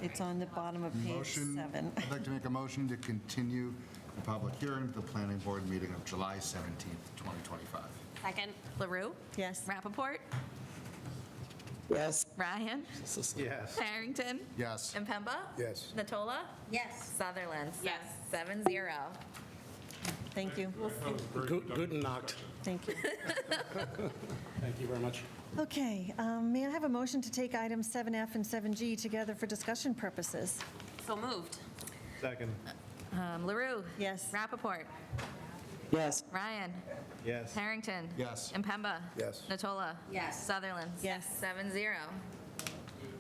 It's on the bottom of page Motion, 7. I'd like to make a motion to continue the public hearing to the planning board meeting of July 17th, 2025. Second. LaRue? Yes. Rappaport? Yes. Ryan? Yes. Harrington? Yes. Impemba? Yes. Natola? Yes. Sutherland? Yes. 7-0. Thank you. Guten Nacht. Thank you. Thank you very much. Okay, may I have a motion to take items 7F and 7G together for discussion purposes? So moved. Second. LaRue? Yes. Rappaport? Yes. Ryan? Yes. Harrington? Yes. Impemba? Yes. Natola? Yes. Sutherland? Yes. 7-0.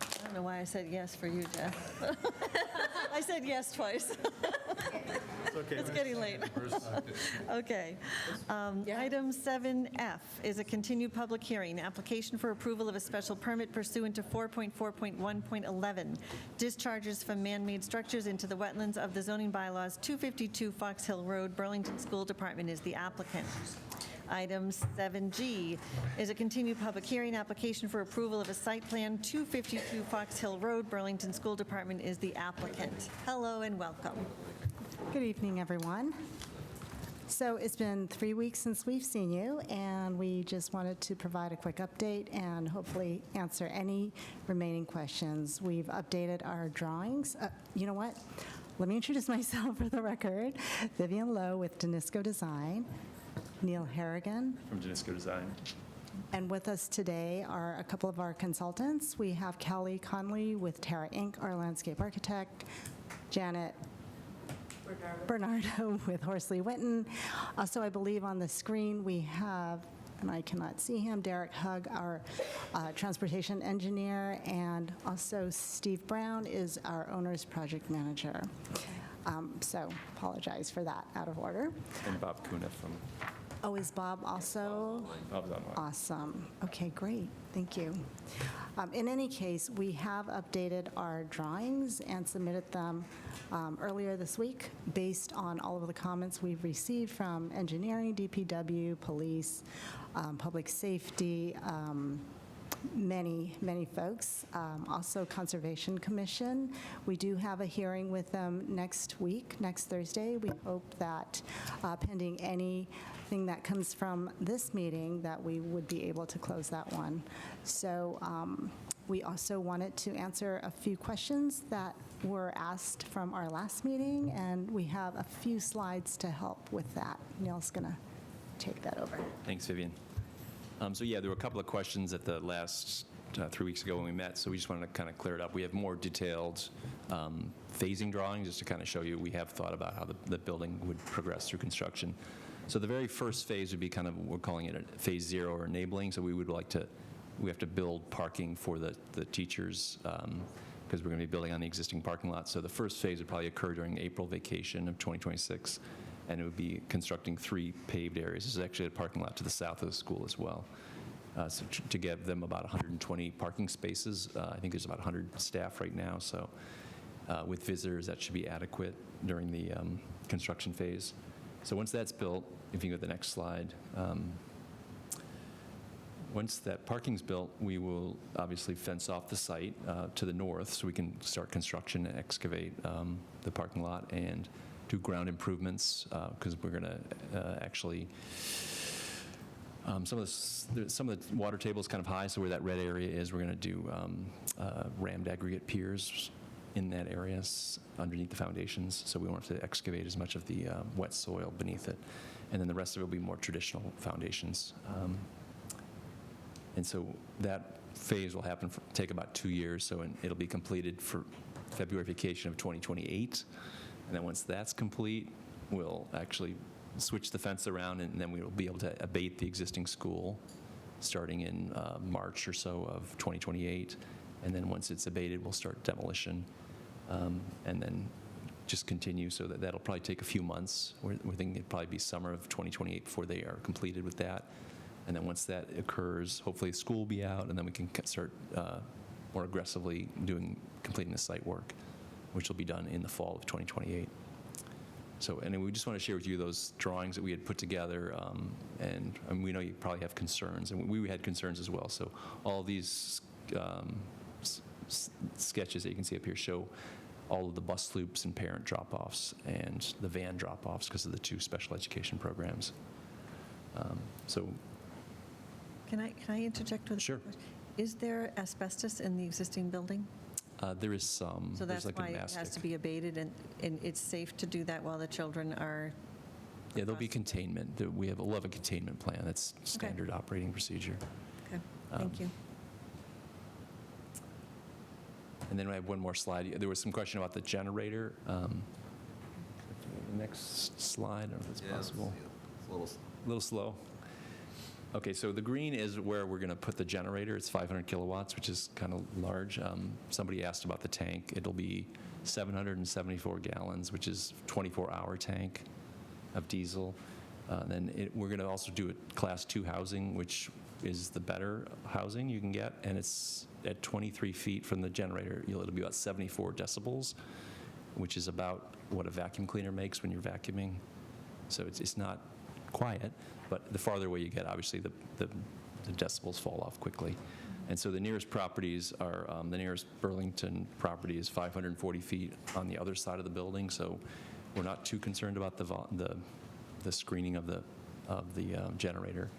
I don't know why I said yes for you, Jeff. I said yes twice. It's getting late. Okay. Item 7F is a continued public hearing, application for approval of a special permit pursuant to 4.4.1.11, discharges from man-made structures into the wetlands of the zoning bylaws. 252 Fox Hill Road, Burlington School Department is the applicant. Item 7G is a continued public hearing, application for approval of a site plan, 252 Fox Hill Road, Burlington School Department is the applicant. Hello and welcome. Good evening, everyone. So it's been 3 weeks since we've seen you, and we just wanted to provide a quick update and hopefully answer any remaining questions. We've updated our drawings. You know what? Let me introduce myself for the record. Vivian Lowe with Danisco Design. Neil Harrigan. From Danisco Design. And with us today are a couple of our consultants. We have Kelly Conley with Terra Inc., our landscape architect, Janet Bernardo with Horsley Winton. Also, I believe on the screen we have, and I cannot see him, Derek Hugg, our transportation engineer, and also Steve Brown is our owner's project manager. So apologize for that, out of order. And Bob Kuna from. Oh, is Bob also? Bob's online. Awesome. Okay, great. Thank you. In any case, we have updated our drawings and submitted them earlier this week based on all of the comments we've received from engineering, DPW, police, public safety, many folks. Also Conservation Commission. We do have a hearing with them next week, next Thursday. We hope that pending anything that comes from this meeting, that we would be able to close that one. So we also wanted to answer a few questions that were asked from our last meeting, and we have a few slides to help with that. Neil's going to take that over. Thanks, Vivian. So yeah, there were a couple of questions at the last 3 weeks ago when we met, so we just wanted to kind of clear it up. We have more detailed phasing drawings just to kind of show you we have thought about how the building would progress through construction. So the very first phase would be kind of, we're calling it a phase 0 or enabling. So we have to build parking for the teachers because we're going to be building on the existing parking lot. So the first phase would probably occur during April vacation of 2026. And it would be constructing 3 paved areas. This is actually a parking lot to the south of the school as well. so to give them about 120 parking spaces. I think there's about 100 staff right now, so with visitors, that should be adequate during the construction phase. So once that's built, if you go to the next slide, once that parking's built, we will obviously fence off the site to the north so we can start construction and excavate the parking lot and do ground improvements because we're going to actually, some of the water table is kind of high, so where that red area is, we're going to do rammed aggregate piers in that area underneath the foundations, so we won't have to excavate as much of the wet soil beneath it. And then the rest of it will be more traditional foundations. And so that phase will take about 2 years, so it'll be completed for February vacation of 2028. And then once that's complete, we'll actually switch the fence around, and then we will be able to abate the existing school starting in March or so of 2028. And then once it's abated, we'll start demolition, and then just continue, so that'll probably take a few months. We're thinking it'd probably be summer of 2028 before they are completed with that. And then once that occurs, hopefully the school will be out, and then we can start more aggressively completing the site work, which will be done in the fall of 2028. So, and we just want to share with you those drawings that we had put together, and we know you probably have concerns, and we had concerns as well. So all these sketches that you can see up here show all of the bus loops and parent drop-offs and the van drop-offs because of the 2 special education programs. So. Can I interject with? Sure. Is there asbestos in the existing building? There is some. So that's like why it has to be abated, and it's safe to do that while the children are. Yeah, there'll be containment. We'll have a containment plan. That's standard operating procedure. Okay, thank you. And then I have one more slide. There was some question about the generator. Next slide, I don't know if that's possible. It's a little slow. Okay, so the green is where we're going to put the generator. It's 500 kilowatts, which is kind of large. Somebody asked about the tank. It'll be 774 gallons, which is 24-hour tank of diesel. Then we're going to also do a Class 2 housing, which is the better housing you can get, and it's at 23 feet from the generator. It'll be about 74 decibels, which is about what a vacuum cleaner makes when you're vacuuming. So it's not quiet, but the farther away you get, obviously, the decibels fall off quickly. And so the nearest properties are, the nearest Burlington property is 540 feet on the other side of the building, so we're not too concerned about the screening of the generator.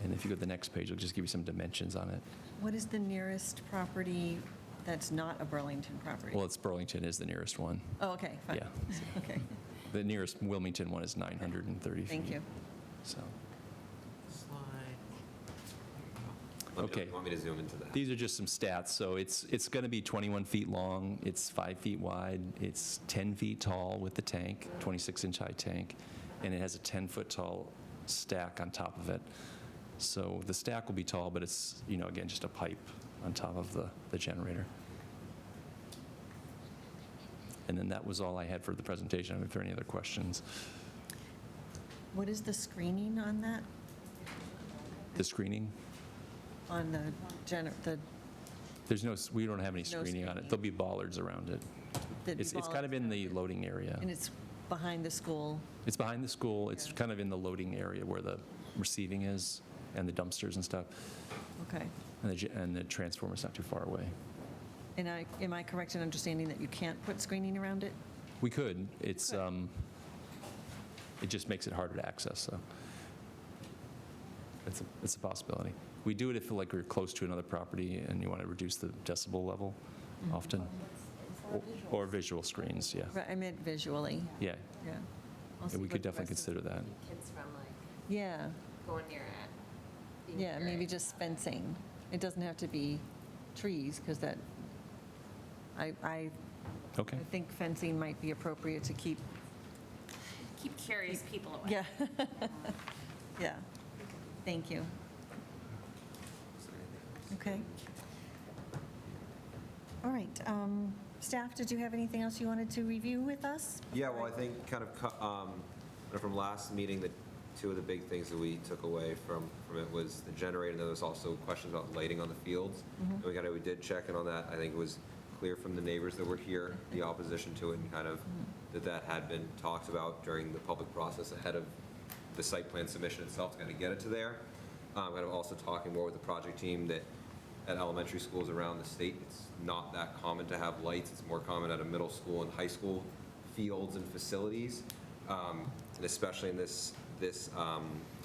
And if you go to the next page, it'll just give you some dimensions on it. What is the nearest property that's not a Burlington property? Well, Burlington is the nearest one. Oh, okay, fine. Yeah. Okay, The nearest Wilmington one is 930 feet. thank you. So. Okay. You want me to zoom into that? These are just some stats. So it's going to be 21 feet long, it's 5 feet wide, it's 10 feet tall with the tank, 26-inch high tank, and it has a 10-foot tall stack on top of it. So the stack will be tall, but it's, again, just a pipe on top of the generator. And then that was all I had for the presentation. I don't know if there are any other questions. What is the screening on that? The screening? On We don't have any screening on it. There'll be bollards around it. It's kind of in the loading area. And it's behind the school? It's behind the school. It's kind of in the loading area where the receiving is and the dumpsters and stuff. Okay. And the transformer's not too far away. And am I correct in understanding that you can't put screening around it? We could. It just makes it harder to access, so it's a possibility. We do it if we're close to another property and you want to reduce the decibel level often. Or visual screens, yeah. Right, I meant visually. Yeah. Yeah. Yeah, we could definitely consider that. Kids from Yeah. going near it. Yeah, maybe just fencing. It doesn't have to be trees, because that, I think fencing might be appropriate to keep. Keep curious people away. Yeah. Yeah. Thank you. Okay. All right. Staff, did you have anything else you wanted to review with us? Yeah, well, I think kind of from last meeting, the two of the big things that we took away from it was the generator, and there was also questions about lighting on the fields. And we did check in on that. I think it was clear from the neighbors that were here, the opposition to it, and kind of that had been talked about during the public process ahead of the site plan submission itself to kind of get it to there. Kind of also talking more with the project team that at elementary schools around the state, it's not that common to have lights. It's more common at a middle school and high school fields and facilities, and especially in this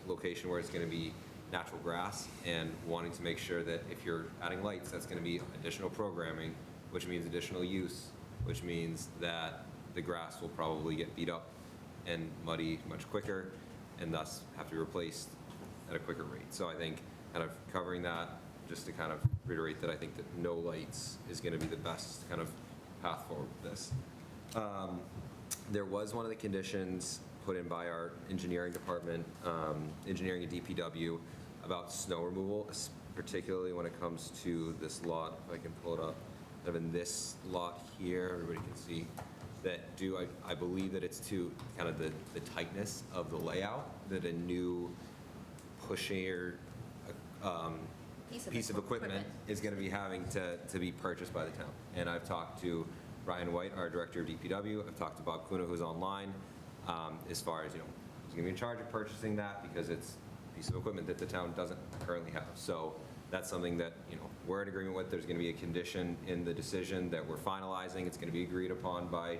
location where it's going to be natural grass, and wanting to make sure that if you're adding lights, that's going to be additional programming, which means additional use, which means that the grass will probably get beat up and muddy much quicker, and thus have to be replaced at a quicker rate. So I think kind of covering that, just to kind of reiterate that I think that no lights is going to be the best kind of path forward with this. There was one of the conditions put in by our engineering department, engineering and DPW, about snow removal, particularly when it comes to this lot. If I can pull it up, kind of in this lot here, everybody can see that I believe that it's to kind of the tightness of the layout, that a new pusher piece of equipment is going to be having to be purchased by the town. And I've talked to Ryan White, our director of DPW. I've talked to Bob Kuna, who's online, as far as, who's going to be in charge of purchasing that, because it's a piece of equipment that the town doesn't currently have. So that's something that, we're in agreement with. There's going to be a condition in the decision that we're finalizing. It's going to be agreed upon by,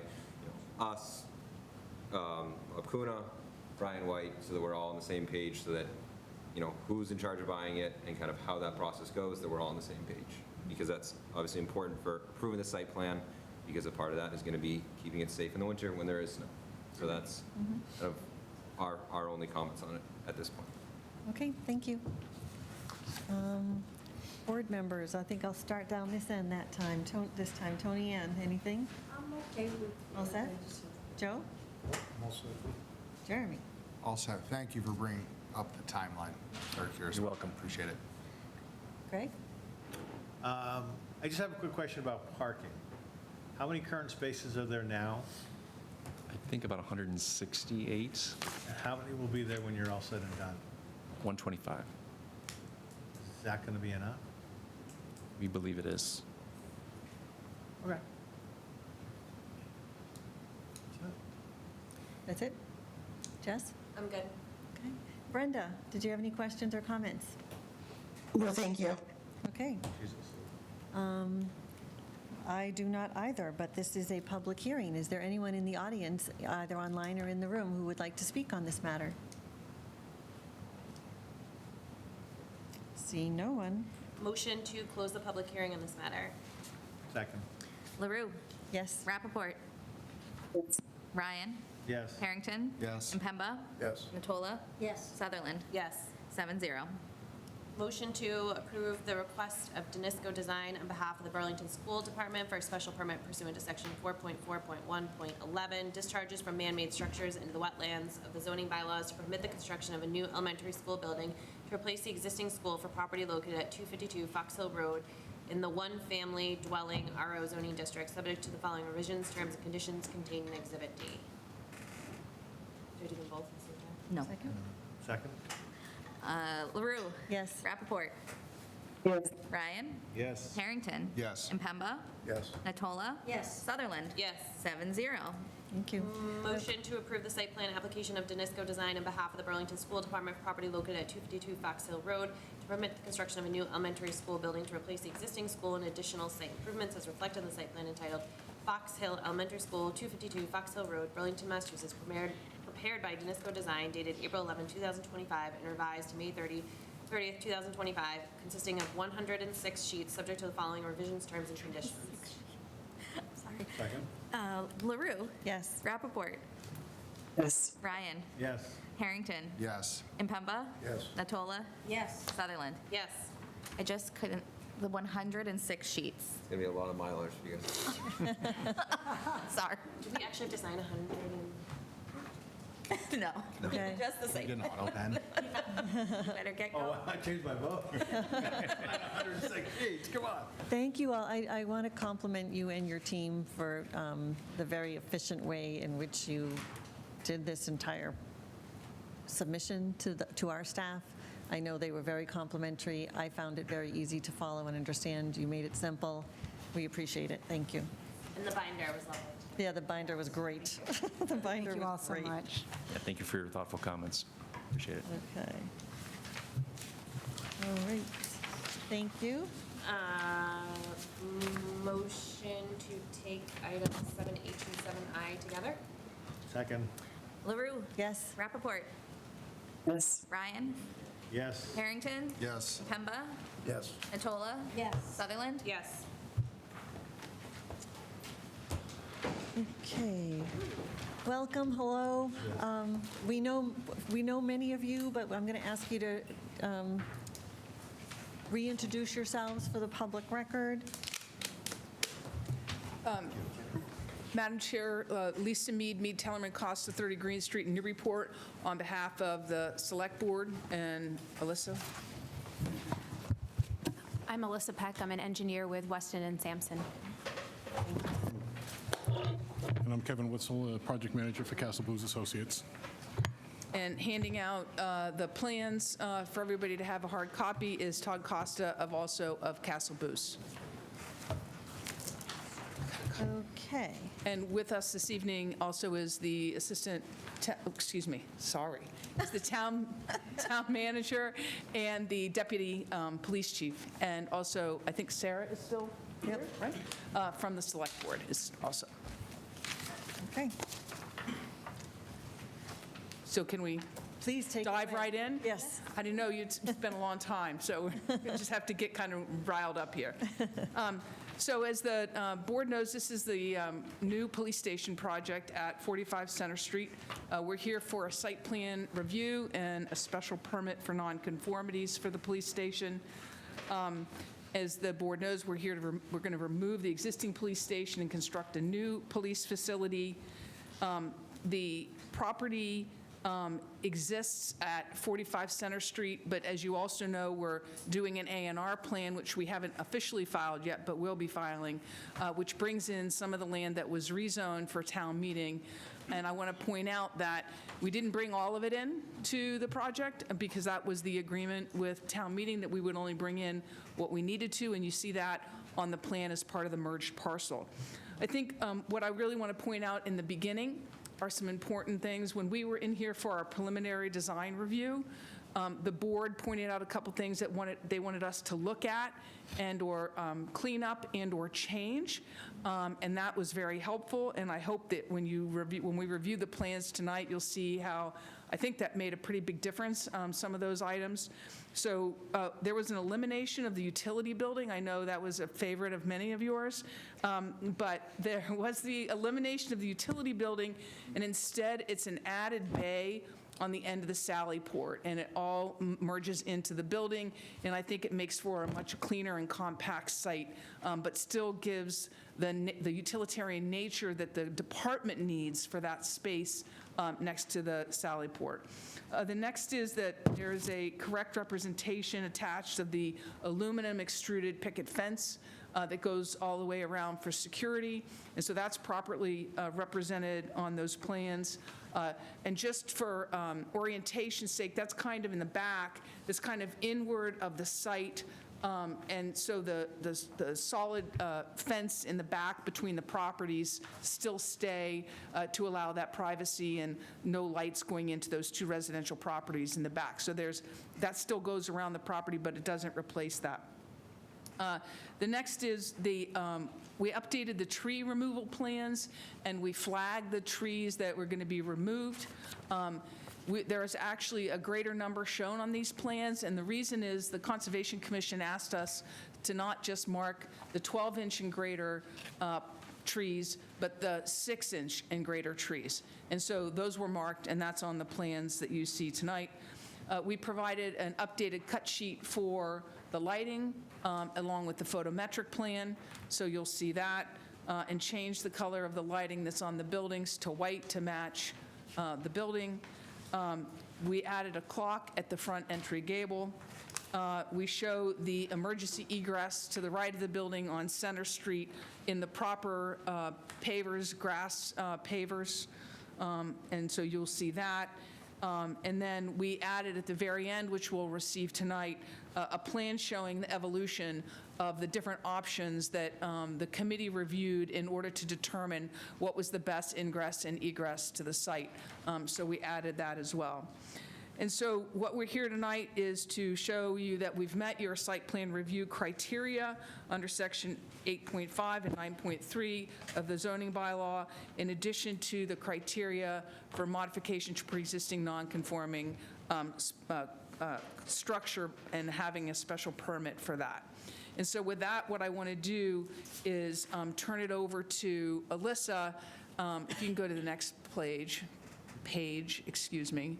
us, Kuna, Ryan White, so that we're all on the same page, so that, who's in charge of buying it and kind of how that process goes, that we're all on the same page. Because that's obviously important for approving the site plan, because a part of that is going to be keeping it safe in the winter when there is snow. So that's kind of our only comments on it at this point. Okay, thank you. Board members, I think I'll start down this end this time. Tony Ann, anything? I'm okay with. All set? Joe? Also, Jeremy? all set. Thank you for bringing up the timeline. Very curious. You're welcome. Appreciate it. Greg? I just have a quick question about parking. How many current spaces are there now? I think about 168, And how many will be there when you're all said and done? 125. Is that going to be enough? We believe it is. Okay. That's it? Jess? I'm good. Okay. Brenda, did you have any questions or comments? No, thank you. Okay. I do not either, but this is a public hearing. Is there anyone in the audience, either online or in the room, who would like to speak on this matter? Seeing no one. Motion to close the public hearing on this matter. Second. LaRue, Yes. Rappaport, Ryan, Yes. Harrington. Yes. Impemba. Yes. Natola. Yes. Sutherland. Yes. 7-0. Motion to approve the request of Danisco Design on behalf of the Burlington School Department for a special permit pursuant to section 4.4.1.11, discharges from man-made structures into the wetlands of the zoning bylaws to permit the construction of a new elementary school building to replace the existing school for property located at 252 Fox Hill Road in the one-family dwelling RO zoning district, subject to the following revisions, terms, and conditions contained in Exhibit D. Do I do them both at the same time? No. Second? Second? LaRue. Yes. Rappaport. Yes. Ryan. Yes. Harrington. Yes. Impemba. Yes. Natola. Yes. Sutherland. Yes. 7-0. Thank you. Motion to approve the site plan application of Danisco Design on behalf of the Burlington School Department for property located at 252 Fox Hill Road to permit the construction of a new elementary school building to replace the existing school and additional site improvements as reflected in the site plan entitled Fox Hill Elementary School, 252 Fox Hill Road, Burlington, Massachusetts, prepared by Danisco Design, dated April 11, 2025, and revised to May 30th, 2025, consisting of 106 sheets, subject to the following revisions, terms, and conditions. Sorry. Second? LaRue. Yes. Rappaport. Yes. Ryan. Yes. Harrington. Yes. Impemba. Yes. Natola. Yes. Sutherland. Yes. I just couldn't, the 106 sheets. It's going to be a lot of milers for you guys. Sorry. Do we actually have to sign 100 and? No. Okay. Just the same. Get an auto pen. Better get going. Oh, I changed my vote. 106 sheets, come on. Thank you all. I want to compliment you and your team for the very efficient way in which you did this entire submission to our staff. I know they were very complimentary. I found it very easy to follow and understand. You made it simple. We appreciate it. Thank you. And the binder was lovely. Yeah, the binder was great. The binder Thank you all was so great. much. Yeah, thank you for your thoughtful comments. Appreciate it. Okay. All right. Thank you. Motion to take items 7H and 7I together. Second. LaRue. Yes. Rappaport. Yes. Ryan. Yes. Harrington. Yes. Pemba. Yes. Atola. Yes. Sutherland. Yes. Okay. Welcome, hello. We know many of you, but I'm going to ask you to reintroduce yourselves for the public record. Madam Chair, Lisa Mead, Mead, Tellerman, Costa, 30 Green Street, Newburyport, on behalf of the Select Board, and Alyssa. I'm Alyssa Peck. I'm an engineer with Weston and Sampson. And I'm Kevin Witzel, Project Manager for Castle Blues Associates. And handing out the plans for everybody to have a hard copy is Todd Costa of Castle Booze. Okay. And with us this evening also is the is the town manager and the deputy police chief. And also, I think Sarah is still here, right? From the Select Board is also. Okay. So can we please dive right in? Yes. I didn't know it's been a long time, so we just have to get kind of riled up here. So as the board knows, this is the new police station project at 45 Center Street. We're here for a site plan review and a special permit for nonconformities for the police station. As the board knows, we're going to remove the existing police station and construct a new police facility. The property exists at 45 Center Street, but as you also know, we're doing an A&R plan, which we haven't officially filed yet, but will be filing, which brings in some of the land that was rezoned for town meeting. And I want to point out that we didn't bring all of it in to the project because that was the agreement with town meeting, that we would only bring in what we needed to, and you see that on the plan as part of the merged parcel. I think what I really want to point out in the beginning are some important things. When we were in here for our preliminary design review, the board pointed out a couple things that they wanted us to look at and or clean up and or change, and that was very helpful. And I hope that when we review the plans tonight, you'll see how I think that made a pretty big difference, some of those items. So there was an elimination of the utility building. I know that was a favorite of many of yours, but there was the elimination of the utility building, and instead it's an added bay on the end of the Sally Port, and it all merges into the building, and I think it makes for a much cleaner and compact site, but still gives the utilitarian nature that the department needs for that space next to the Sally Port. The next is that there is a correct representation attached of the aluminum extruded picket fence that goes all the way around for security, and so that's properly represented on those plans. And just for orientation's sake, that's kind of in the back, that's kind of inward of the site. And so the solid fence in the back between the properties still stay to allow that privacy and no lights going into those two residential properties in the back. So that still goes around the property, but it doesn't replace that. The next is we updated the tree removal plans, and we flagged the trees that were going to be removed. There is actually a greater number shown on these plans, and the reason is the Conservation Commission asked us to not just mark the 12-inch and greater trees, but the 6-inch and greater trees. And so those were marked, and that's on the plans that you see tonight. We provided an updated cut sheet for the lighting, along with the photometric plan, so you'll see that, and change the color of the lighting that's on the buildings to white to match the building. We added a clock at the front entry gable. We show the emergency egress to the right of the building on Center Street in the proper pavers, grass pavers, and so you'll see that. And then we added at the very end, which we'll receive tonight, a plan showing the evolution of the different options that the committee reviewed in order to determine what was the best ingress and egress to the site. So we added that as well. And so what we're here tonight is to show you that we've met your site plan review criteria under section 8.5 and 9.3 of the zoning bylaw, in addition to the criteria for modification to pre-existing non-conforming structure and having a special permit for that. And so with that, what I want to do is turn it over to Alyssa. If you can go to the next page, excuse me.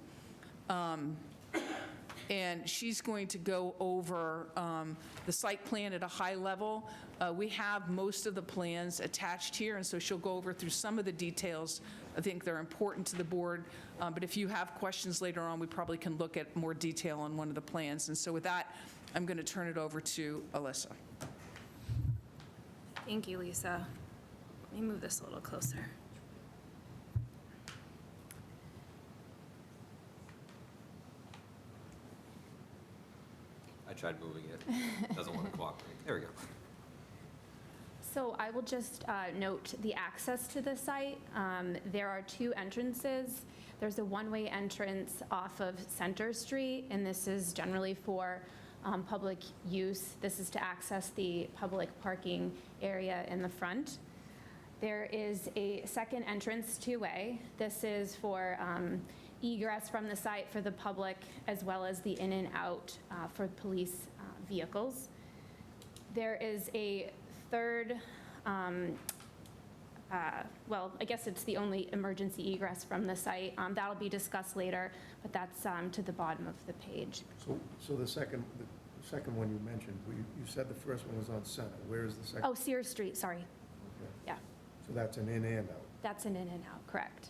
And she's going to go over the site plan at a high level. We have most of the plans attached here, and so she'll go over through some of the details. I think they're important to the board, but if you have questions later on, we probably can look at more detail on one of the plans. And so with that, I'm going to turn it over to Alyssa. Thank you, Lisa. Let me move this a little closer. I tried moving it. Doesn't want to cooperate. There we go. So I will just note the access to the site. There are two entrances. There's a one-way entrance off of Center Street, and this is generally for public use. This is to access the public parking area in the front. There is a second entrance two-way. This is for egress from the site for the public, as well as the in and out for police vehicles. There is a third, well, I guess it's the only emergency egress from the site. That'll be discussed later, but that's to the bottom of the page. So the second one you mentioned, you said the first one was on Center. Where is the second? Oh, Sears Street, sorry. Okay. Yeah, So that's an in and out. that's an in and out, correct.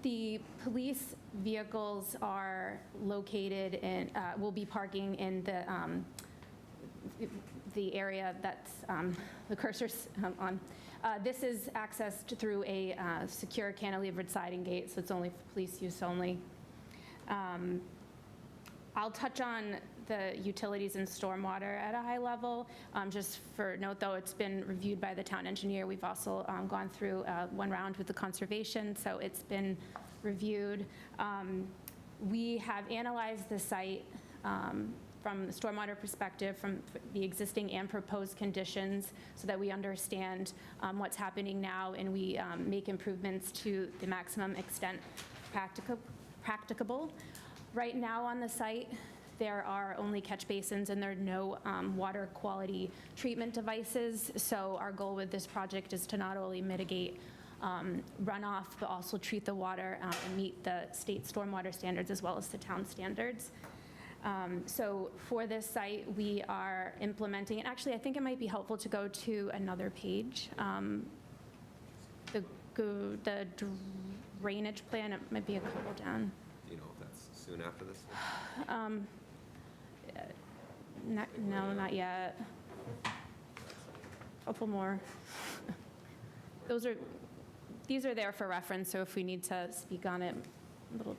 The police vehicles are located in, will be parking in the area that's the cursor's on. This is accessed through a secure cantilevered siding gate, so it's only for police use only. I'll touch on the utilities and stormwater at a high level. Just for note, though, it's been reviewed by the town engineer. We've also gone through one round with the conservation, so it's been reviewed. We have analyzed the site from the stormwater perspective, from the existing and proposed conditions, so that we understand what's happening now, and we make improvements to the maximum extent practicable. Right now on the site, there are only catch basins and there are no water quality treatment devices. So our goal with this project is to not only mitigate runoff, but also treat the water and meet the state stormwater standards as well as the town standards. So for this site, we are implementing, and actually I think it might be helpful to go to another page. The drainage plan, it might be a couple down. Do you know if that's soon after this? No, not yet. Couple more. These are there for reference, so if we need to speak on it, a little.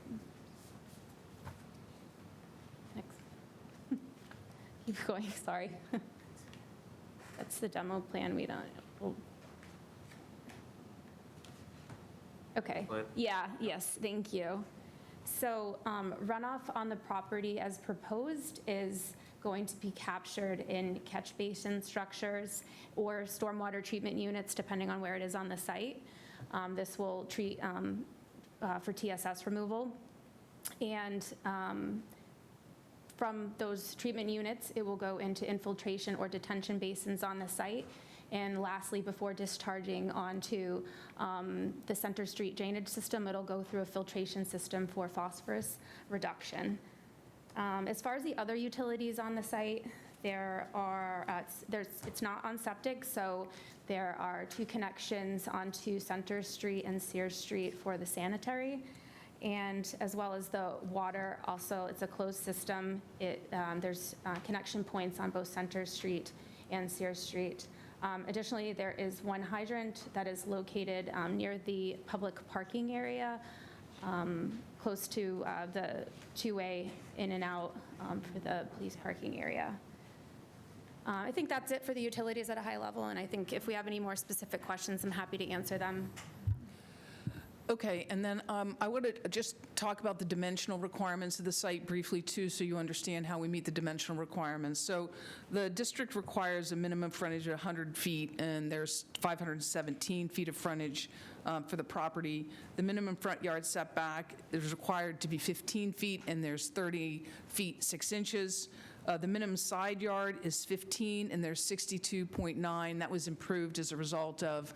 Next. Keep going, sorry. That's the demo plan, we don't. Okay, yes, thank you. So runoff on the property as proposed is going to be captured in catch basin structures or stormwater treatment units, depending on where it is on the site. This will treat for TSS removal. And from those treatment units, it will go into infiltration or detention basins on the site. And lastly, before discharging onto the Center Street drainage system, it'll go through a filtration system for phosphorus reduction. As far as the other utilities on the site, there are, it's not on septic, so there are two connections onto Center Street and Sears Street for the sanitary, and as well as the water. Also, it's a closed system. There's connection points on both Center Street and Sears Street. Additionally, there is one hydrant that is located near the public parking area close to the two-way in and out for the police parking area. I think that's it for the utilities at a high level, and I think if we have any more specific questions, I'm happy to answer them. Okay, and then I want to just talk about the dimensional requirements of the site briefly, too, so you understand how we meet the dimensional requirements. So the district requires a minimum frontage of 100 feet, and there's 517 feet of frontage for the property. The minimum front yard setback is required to be 15 feet, and there's 30 feet 6 inches. The minimum side yard is 15, and there's 62.9. That was improved as a result of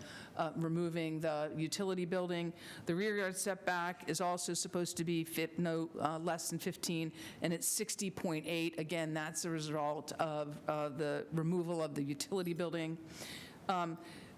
removing the utility building. The rear yard setback is also supposed to be no less than 15, and it's 60.8. Again, that's a result of the removal of the utility building.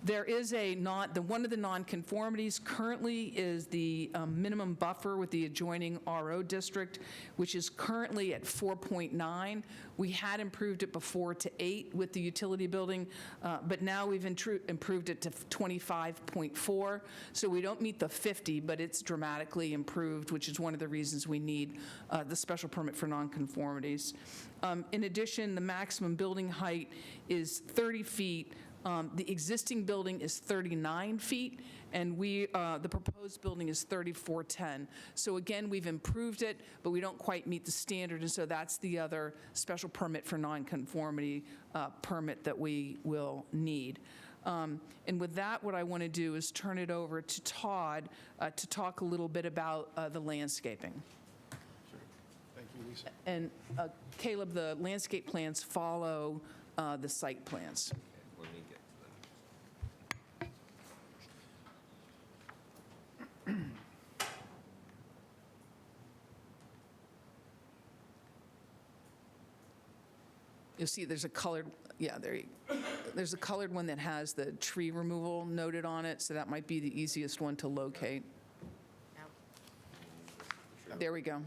There is one of the nonconformities currently is the minimum buffer with the adjoining RO district, which is currently at 4.9. We had improved it before to 8 with the utility building, but now we've improved it to 25.4. So we don't meet the 50, but it's dramatically improved, which is one of the reasons we need the special permit for nonconformities. In addition, the maximum building height is 30 feet. The existing building is 39 feet, and the proposed building is 3410. So again, we've improved it, but we don't quite meet the standard, and so that's the other special permit for nonconformity permit that we will need. And with that, what I want to do is turn it over to Todd to talk a little bit about the landscaping. Thank you, Lisa. And Caleb, the landscape plans follow the site plans. Let me get to that. You'll see there's a colored, there's a colored one that has the tree removal noted on it, so that might be the easiest one to locate. There we go.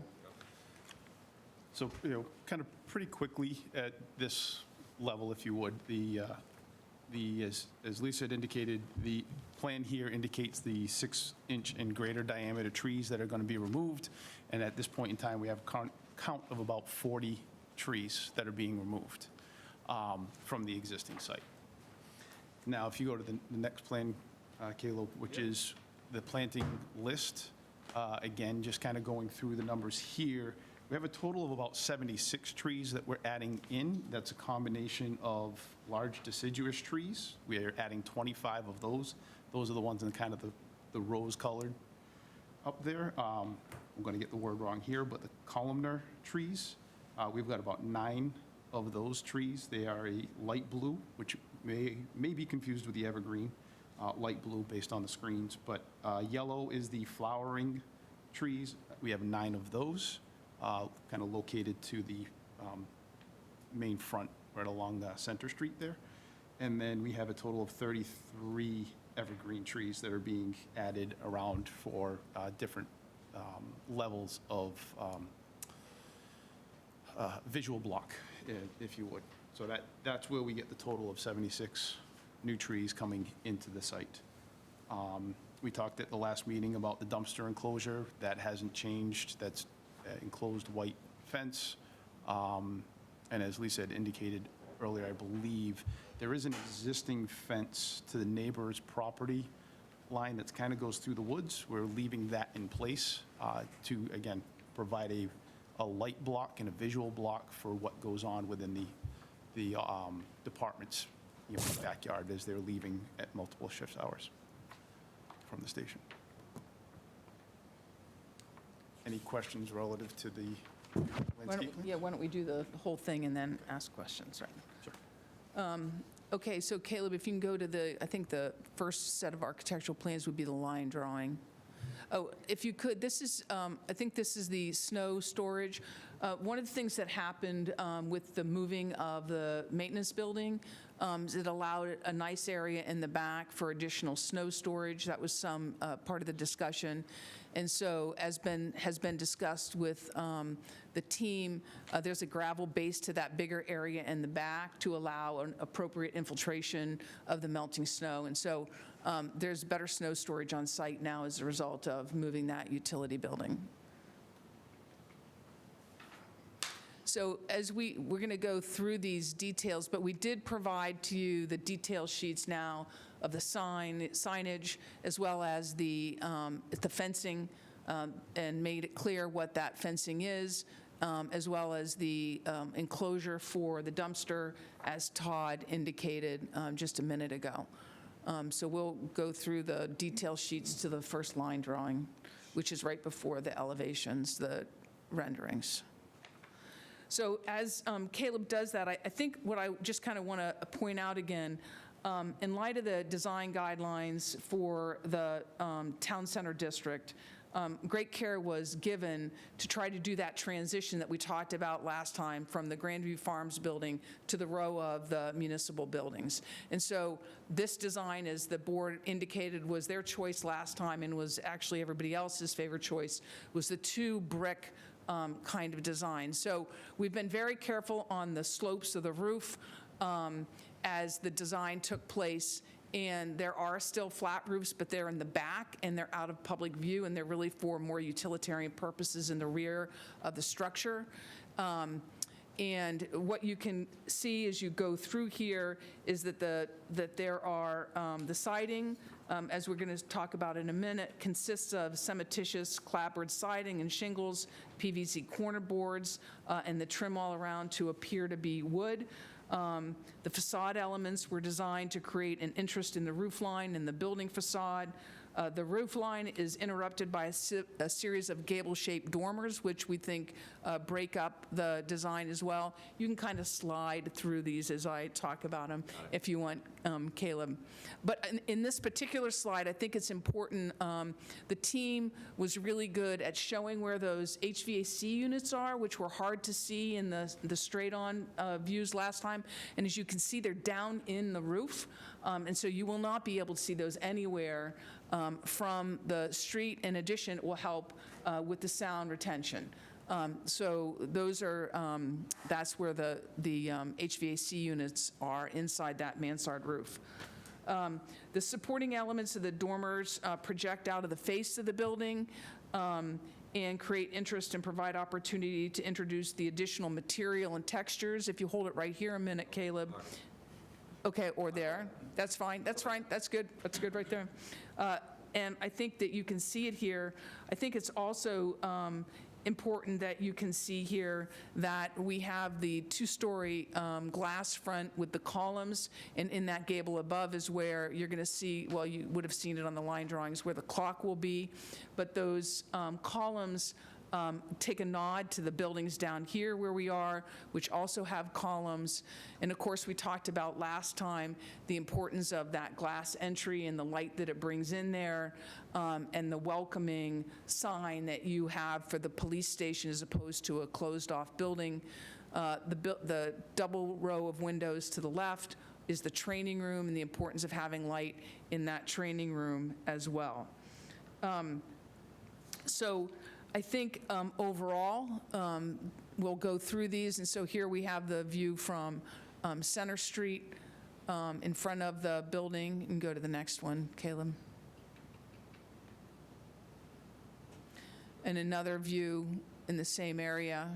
So, kind of pretty quickly at this level, if you would, as Lisa had indicated, the plan here indicates the 6-inch and greater diameter trees that are going to be removed, and at this point in time, we have a count of about 40 trees that are being removed from the existing site. Now, if you go to the next plan, Caleb, which is the planting list, again, just kind of going through the numbers here, we have a total of about 76 trees that we're adding in. That's a combination of large deciduous trees. We are adding 25 of those. Those are the ones in kind of the rose-colored up there. I'm going to get the word wrong here, but the columnar trees, we've got about 9 of those trees. They are a light blue, which may be confused with the evergreen, light blue based on the screens, but yellow is the flowering trees. We have 9 of those, kind of located to the main front, right along Center Street there. And then we have a total of 33 evergreen trees that are being added around for different levels of visual block, if you would. So that's where we get the total of 76 new trees coming into the site. We talked at the last meeting about the dumpster enclosure. That hasn't changed. That's enclosed white fence. And as Lisa had indicated earlier, I believe, there is an existing fence to the neighbor's property line that kind of goes through the woods. We're leaving that in place to, again, provide a light block and a visual block for what goes on within the department's backyard as they're leaving at multiple shift hours from the station. Any questions relative to the landscape plan? Why don't we do the whole thing and then ask questions, right? Sure. Okay, so Caleb, if you can go to I think the first set of architectural plans would be the line drawing. Oh, if you could, this is, I think this is the snow storage. One of the things that happened with the moving of the maintenance building is it allowed a nice area in the back for additional snow storage. That was some part of the discussion. And so, as has been discussed with the team, there's a gravel base to that bigger area in the back to allow an appropriate infiltration of the melting snow. And so There's better snow storage on site now as a result of moving that utility building. So as we're going to go through these details, but we did provide to you the detail sheets now of the signage, as well as the fencing, and made it clear what that fencing is, as well as the enclosure for the dumpster, as Todd indicated just a minute ago. So we'll go through the detail sheets to the first line drawing, which is right before the elevations, the renderings. So as Caleb does that, I think what I just kind of want to point out again, in light of the design guidelines for the town center district, great care was given to try to do that transition that we talked about last time from the Grandview Farms building to the row of the municipal buildings. And so this design, as the board indicated, was their choice last time and was actually everybody else's favorite choice, was the 2 brick kind of design. So we've been very careful on the slopes of the roof as the design took place. And there are still flat roofs, but they're in the back and they're out of public view, and they're really for more utilitarian purposes in the rear of the structure. And what you can see as you go through here is that there are the siding, as we're going to talk about in a minute, consists of cementitious clapboard siding and shingles, PVC corner boards, and the trim all around to appear to be wood. The facade elements were designed to create an interest in the roof line and the building facade. The roof line is interrupted by a series of gable-shaped dormers, which we think break up the design as well. You can kind of slide through these as I talk about them if you want, Caleb. But in this particular slide, I think it's important, the team was really good at showing where those HVAC units are, which were hard to see in the straight-on views last time. And as you can see, they're down in the roof. And so you will not be able to see those anywhere from the street. In addition, it will help with the sound retention. So those are, that's where the HVAC units are inside that mansard roof. The supporting elements of the dormers project out of the face of the building and create interest and provide opportunity to introduce the additional material and textures. If you hold it right here a minute, Caleb. Okay, or there. That's fine. That's fine. That's good. That's good right there. And I think that you can see it here. I think it's also important that you can see here that we have the 2-story glass front with the columns, and in that gable above is where you're going to see, well, you would have seen it on the line drawings, where the clock will be. But those columns take a nod to the buildings down here where we are, which also have columns. And of course, we talked about last time the importance of that glass entry and the light that it brings in there, and the welcoming sign that you have for the police station as opposed to a closed-off building. The double row of windows to the left is the training room and the importance of having light in that training room as well. So I think overall, we'll go through these. And so here we have the view from Center Street in front of the building. You can go to the next one, Caleb. And another view in the same area.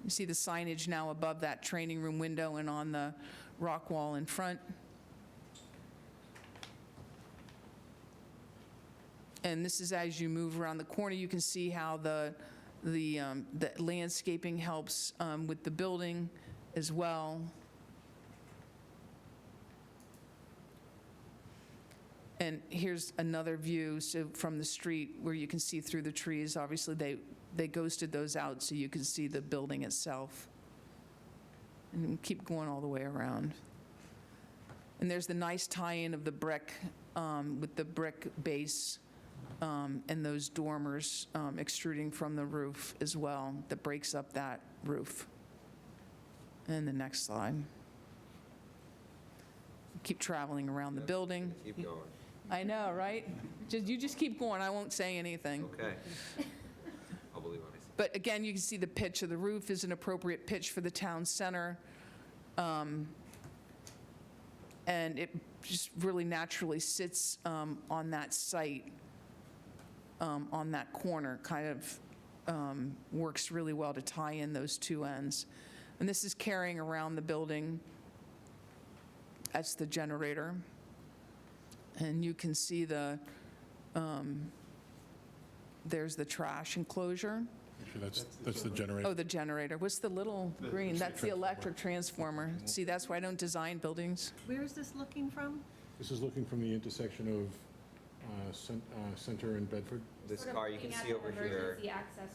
You see the signage now above that training room window and on the rock wall in front. And this is as you move around the corner, you can see how the landscaping helps with the building as well. And here's another view from the street where you can see through the trees. Obviously, they ghosted those out so you can see the building itself. And keep going all the way around. And there's the nice tie-in of the brick with the brick base. And those dormers extruding from the roof as well that breaks up that roof. And the next slide. Keep traveling around the building. Keep going. I know, right? You just keep going. I won't say anything. Okay. I'll believe what I say. But again, you can see the pitch of the roof is an appropriate pitch for the town center. And it just really naturally sits on that site, on that corner, kind of works really well to tie in those two ends. And this is carrying around the building. That's the generator. And you can see there's the trash enclosure. Actually, that's the generator. Oh, the generator. What's the little green? That's the electric transformer. See, that's why I don't design buildings. Where is this looking from? This is looking from the intersection of Center and Bedford. This car you can see over here. Emergency access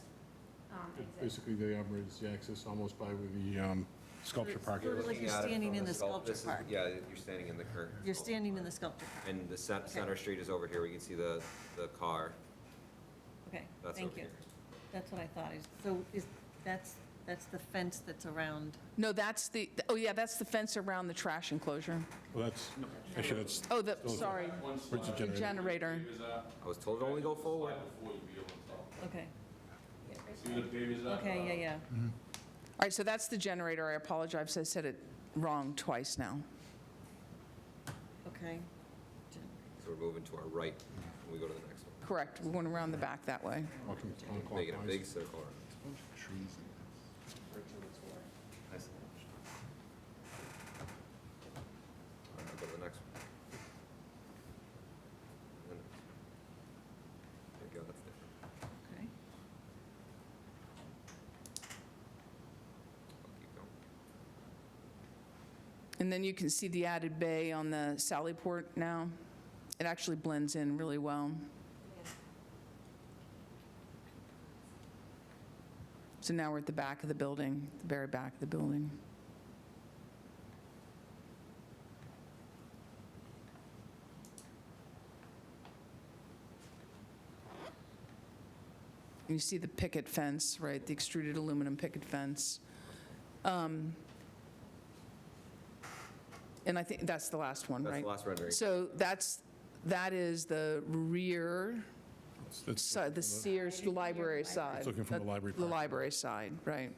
exit. Basically, the emergency access almost by where the sculpture park Sort is. of like you're Looking at it standing from in the sculpt- sculpture this is- park. Yeah, you're standing in the current. You're standing in the sculpture park. And the Center Street is over here. We can see the car. Okay, That's thank over you. here. That's what I thought. So that's the fence that's around, No, that's the fence around the trash enclosure. Well, actually, that's. Oh, sorry, Where's the the generator? generator. I was told to only go forward. okay. Okay, yeah. All right, so that's the generator. I apologize, I said it wrong twice now. Okay. So we're moving to our right when we go to the next one. Correct, we're going around the back that way. Making a big circle around. I see. All right, I'll go to the next one. And then- There you go, that's different. Okay. I'll keep going. And then you can see the added bay on the Sallyport now. It actually blends in really well. So now we're at the back of the building, the very back of the building. You see the picket fence, right, the extruded aluminum picket fence. And I think that's the last one, right? That's the last rendering. So that is the rear, the Sears library side. It's looking from the library The parking. library side, right.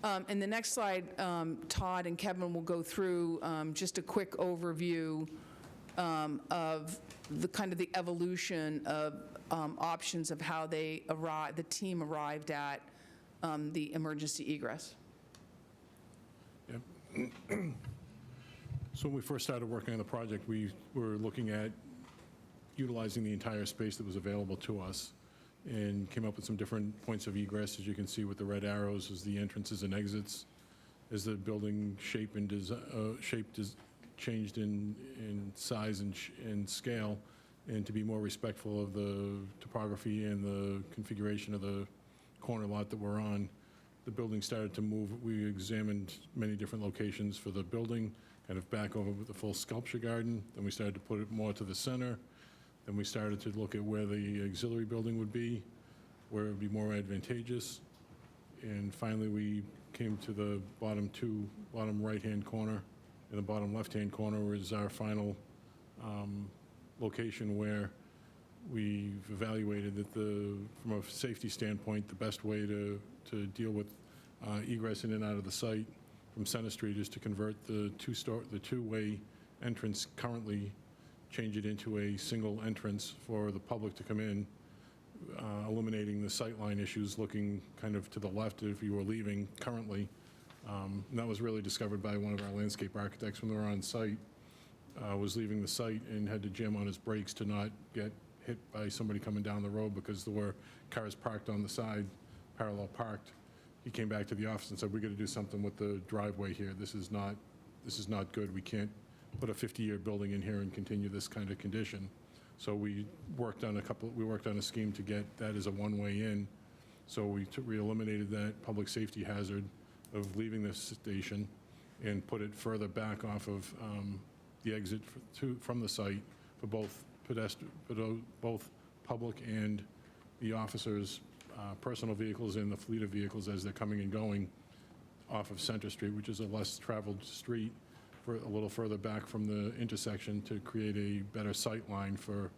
And the next slide, Todd and Kevin will go through just a quick overview of the kind of the evolution of options of how the team arrived at the emergency egress. Yep. So when we first started working on the project, we were looking at utilizing the entire space that was available to us and came up with some different points of egress, as you can see with the red arrows as the entrances and exits, as the building shape changed in size and scale, and to be more respectful of the topography and the configuration of the corner lot that we're on. The building started to move. We examined many different locations for the building, kind of back over with the full sculpture garden. Then we started to put it more to the center. Then we started to look at where the auxiliary building would be, where it would be more advantageous. And finally, we came to the bottom right-hand corner, and the bottom left-hand corner was our final location where we've evaluated that from a safety standpoint, the best way to deal with egress in and out of the site from Center Street is to convert the two-way entrance currently, change it into a single entrance for the public to come in, eliminating the sightline issues looking kind of to the left if you were leaving currently. And that was really discovered by one of our landscape architects when they were on site, was leaving the site and had to jam on his brakes to not get hit by somebody coming down the road because there were cars parked on the side, parallel parked. He came back to the office and said, "We got to do something with the driveway here. This is not good. We can't put a 50-year building in here and continue this kind of condition." So we worked on a scheme to get that as a one-way in. So we eliminated that public safety hazard of leaving this station and put it further back off of the exit from the site for both both public and the officers' personal vehicles and the fleet of vehicles as they're coming and going off of Center Street, which is a less traveled street, for a little further back from the intersection to create a better sight line for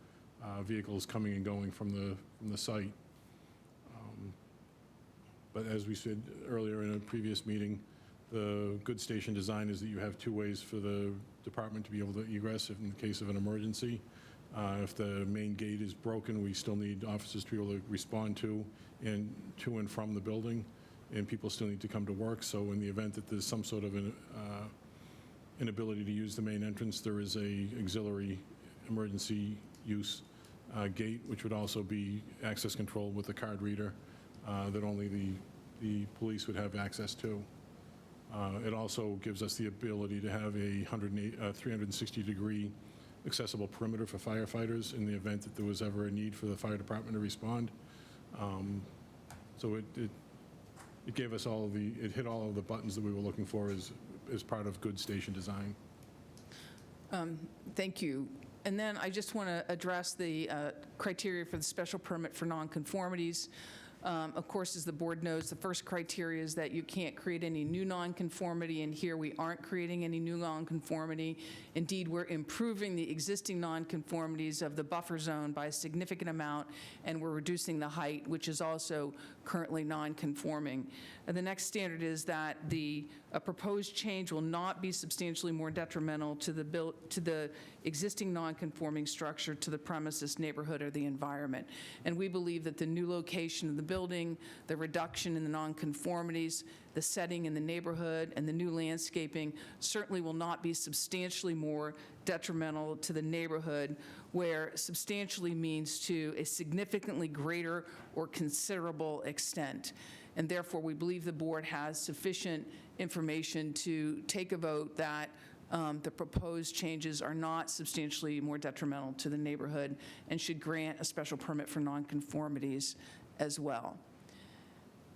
vehicles coming and going from the site. But as we said earlier in a previous meeting, the good station design is that you have two ways for the department to be able to egress if in the case of an emergency. If the main gate is broken, we still need officers to be able to respond to and from the building, and people still need to come to work. So in the event that there's some sort of an inability to use the main entrance, there is a auxiliary emergency use gate, which would also be access control with a card reader that only the police would have access to. It also gives us the ability to have a 360-degree accessible perimeter for firefighters in the event that there was ever a need for the fire department to respond. So it gave us it hit all of the buttons that we were looking for as part of good station design. Thank you. And then I just want to address the criteria for the special permit for nonconformities. Of course, as the board knows, the first criteria is that you can't create any new nonconformity, and here we aren't creating any new nonconformity. Indeed, we're improving the existing nonconformities of the buffer zone by a significant amount, and we're reducing the height, which is also currently nonconforming. And the next standard is that a proposed change will not be substantially more detrimental to the existing nonconforming structure, to the premises, neighborhood, or the environment. And we believe that the new location of the building, the reduction in the nonconformities, the setting in the neighborhood, and the new landscaping certainly will not be substantially more detrimental to the neighborhood, where substantially means to a significantly greater or considerable extent. And therefore, we believe the board has sufficient information to take a vote that the proposed changes are not substantially more detrimental to the neighborhood and should grant a special permit for nonconformities as well.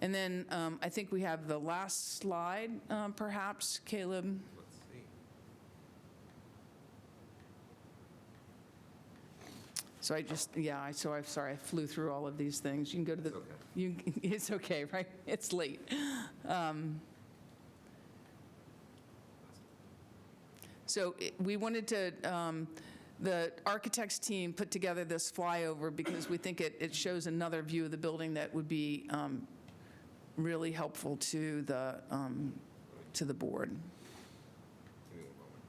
And then I think we have the last slide, perhaps, Caleb. Let's see. So I'm sorry, I flew through all of these things. You can go to the. It's okay. It's okay, right? It's late. We wanted to, the architects team put together this flyover because we think it shows another view of the building that would be really helpful to the board. Give me one moment.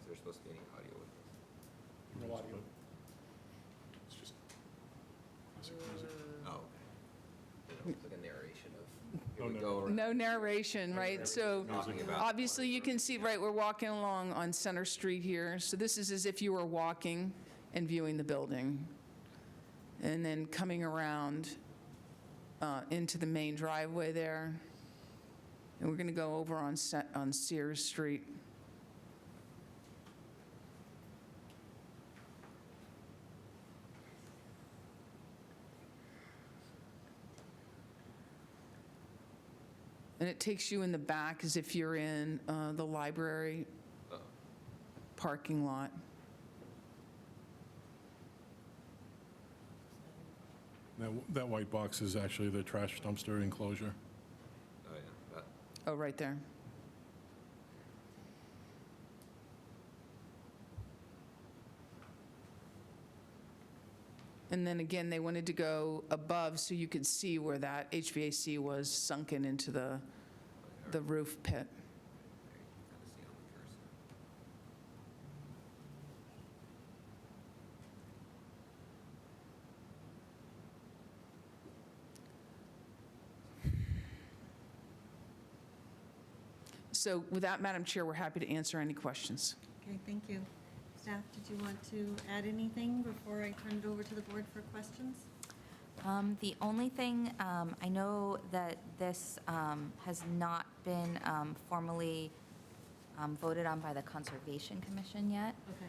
Is there supposed to be any audio with this? No audio. It's just classic music. Oh, okay. It's like a narration of, here Oh, we no. go. around. No narration, right? So Talking about- obviously you can see, right, we're walking along on Center Street here. So this is as if you were walking and viewing the building. And then coming around into the main driveway there. And we're going to go over on Sears Street. And it takes you in the back as if you're in the library parking lot. That white box is actually the trash dumpster enclosure. Oh, yeah. That. Oh, right there. And then again, they wanted to go above so you could see where that HVAC was sunken into the roof pit. Kind of see on the cursor. So with that, Madam Chair, we're happy to answer any questions. Okay, thank you. Staff, did you want to add anything before I turn it over to the board for questions? The only thing, I know that this has not been formally voted on by the Conservation Commission yet. Okay.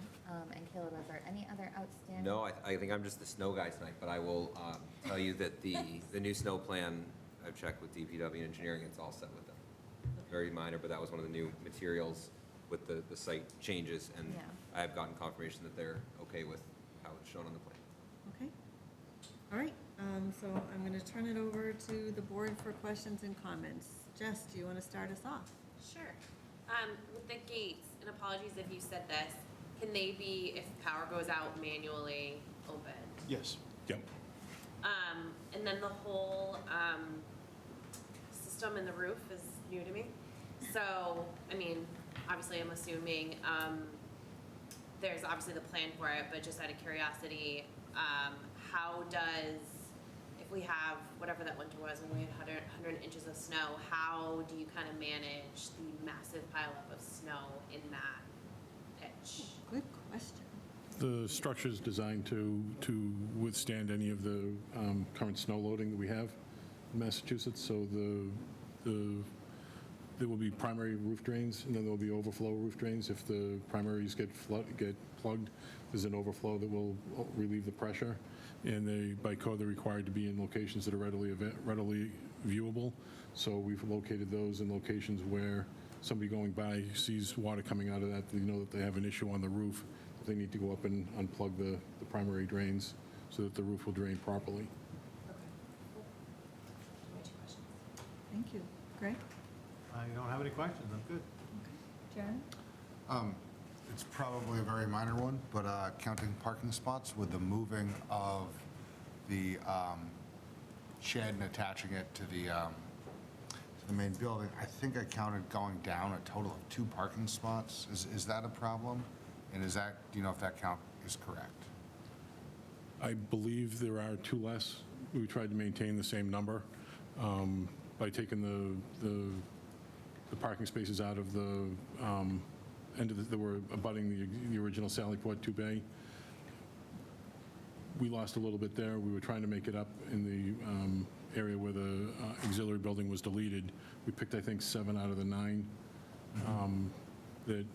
And Caleb, are there any other outstanding? No, I think I'm just the snow guy tonight, but I will tell you that the new snow plan, I've checked with DPW and engineering, it's all set with them. Very minor, but that was one of the new materials with the site changes, and Yeah. I have gotten confirmation that they're okay with how it's shown on the plan. Okay. All right, so I'm going to turn it over to the board for questions and comments. Jess, do you want to start us off? Sure. With the gates, and apologies if you said this, can they be, if power goes out, manually opened? Yes. Yep. And then the whole system in the roof is new to me. So, I mean, obviously, I'm assuming there's obviously the plan for it, but just out of curiosity, how does, if we have whatever that winter was and we had 100 inches of snow, how do you kind of manage the massive pileup of snow in that pitch? Good question. The structure is designed to withstand any of the current snow loading that we have in Massachusetts. So there will be primary roof drains, and then there will be overflow roof drains. If the primaries get plugged, there's an overflow that will relieve the pressure. And they, by code, they're required to be in locations that are readily viewable. So we've located those in locations where somebody going by sees water coming out of that, they know that they have an issue on the roof. They need to go up and unplug the primary drains so that the roof will drain properly. Thank you. Greg? I don't have any questions, I'm good. Jeremy? It's probably a very minor one, but counting parking spots with the moving of the shed and attaching it to the main building, I think I counted going down a total of 2 parking spots. Is that a problem? And is that, do you know if that count is correct? I believe there are 2 less. We tried to maintain the same number by taking the parking spaces out of the end of that were abutting the original Sallyport 2-bay. We lost a little bit there. We were trying to make it up in the area where the auxiliary building was deleted. We picked, I think, 7 out of the 9 that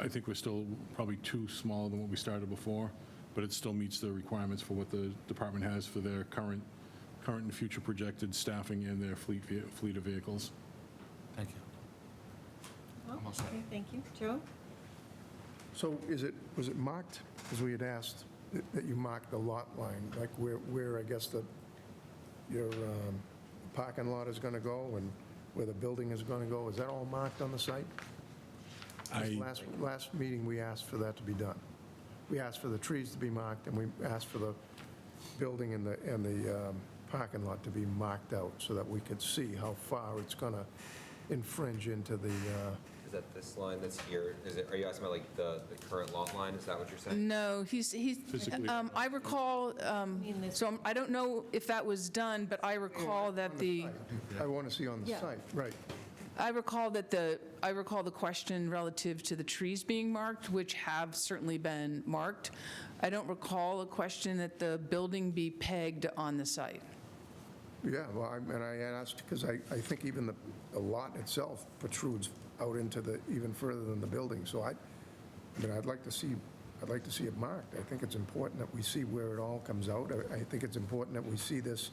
I think we're still probably 2 smaller than what we started before, but it still meets the requirements for what the department has for their current and future projected staffing and their fleet of vehicles. Thank you. Oh, okay, thank you. Joe? So was it marked, as we had asked, that you marked the lot line, like where I guess your parking lot is going to go and where the building is going to go? Is that all marked on the site? Last meeting, we asked for that to be done. We asked for the trees to be marked, and we asked for the building and the parking lot to be marked out so that we could see how far it's going to infringe into the, Is that this line that's here? Are you asking about like the current lot line? Is that what you're saying? No, I recall, so I don't know if that was done, but I recall that I want to see on the Yeah. site, right. I recall the question relative to the trees being marked, which have certainly been marked. I don't recall a question that the building be pegged on the site. Yeah, well, I asked, because I think even the lot itself protrudes out into even further than the building, so I'd like to see it marked. I think it's important that we see where it all comes out. I think it's important that we see this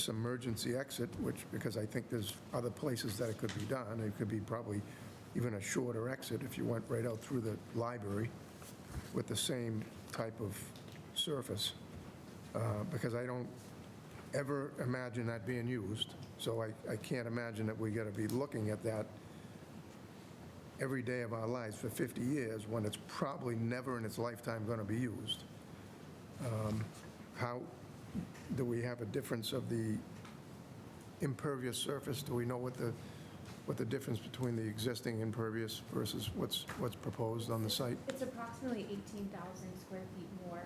emergency exit, because I think there's other places that it could be done. It could be probably even a shorter exit if you went right out through the library with the same type of surface, because I don't ever imagine that being used, so I can't imagine that we got to be looking at that every day of our lives for 50 years when it's probably never in its lifetime going to be used. How do we have a difference of the impervious surface? Do we know what the difference between the existing impervious versus what's proposed on the site? It's approximately 18,000 square feet more.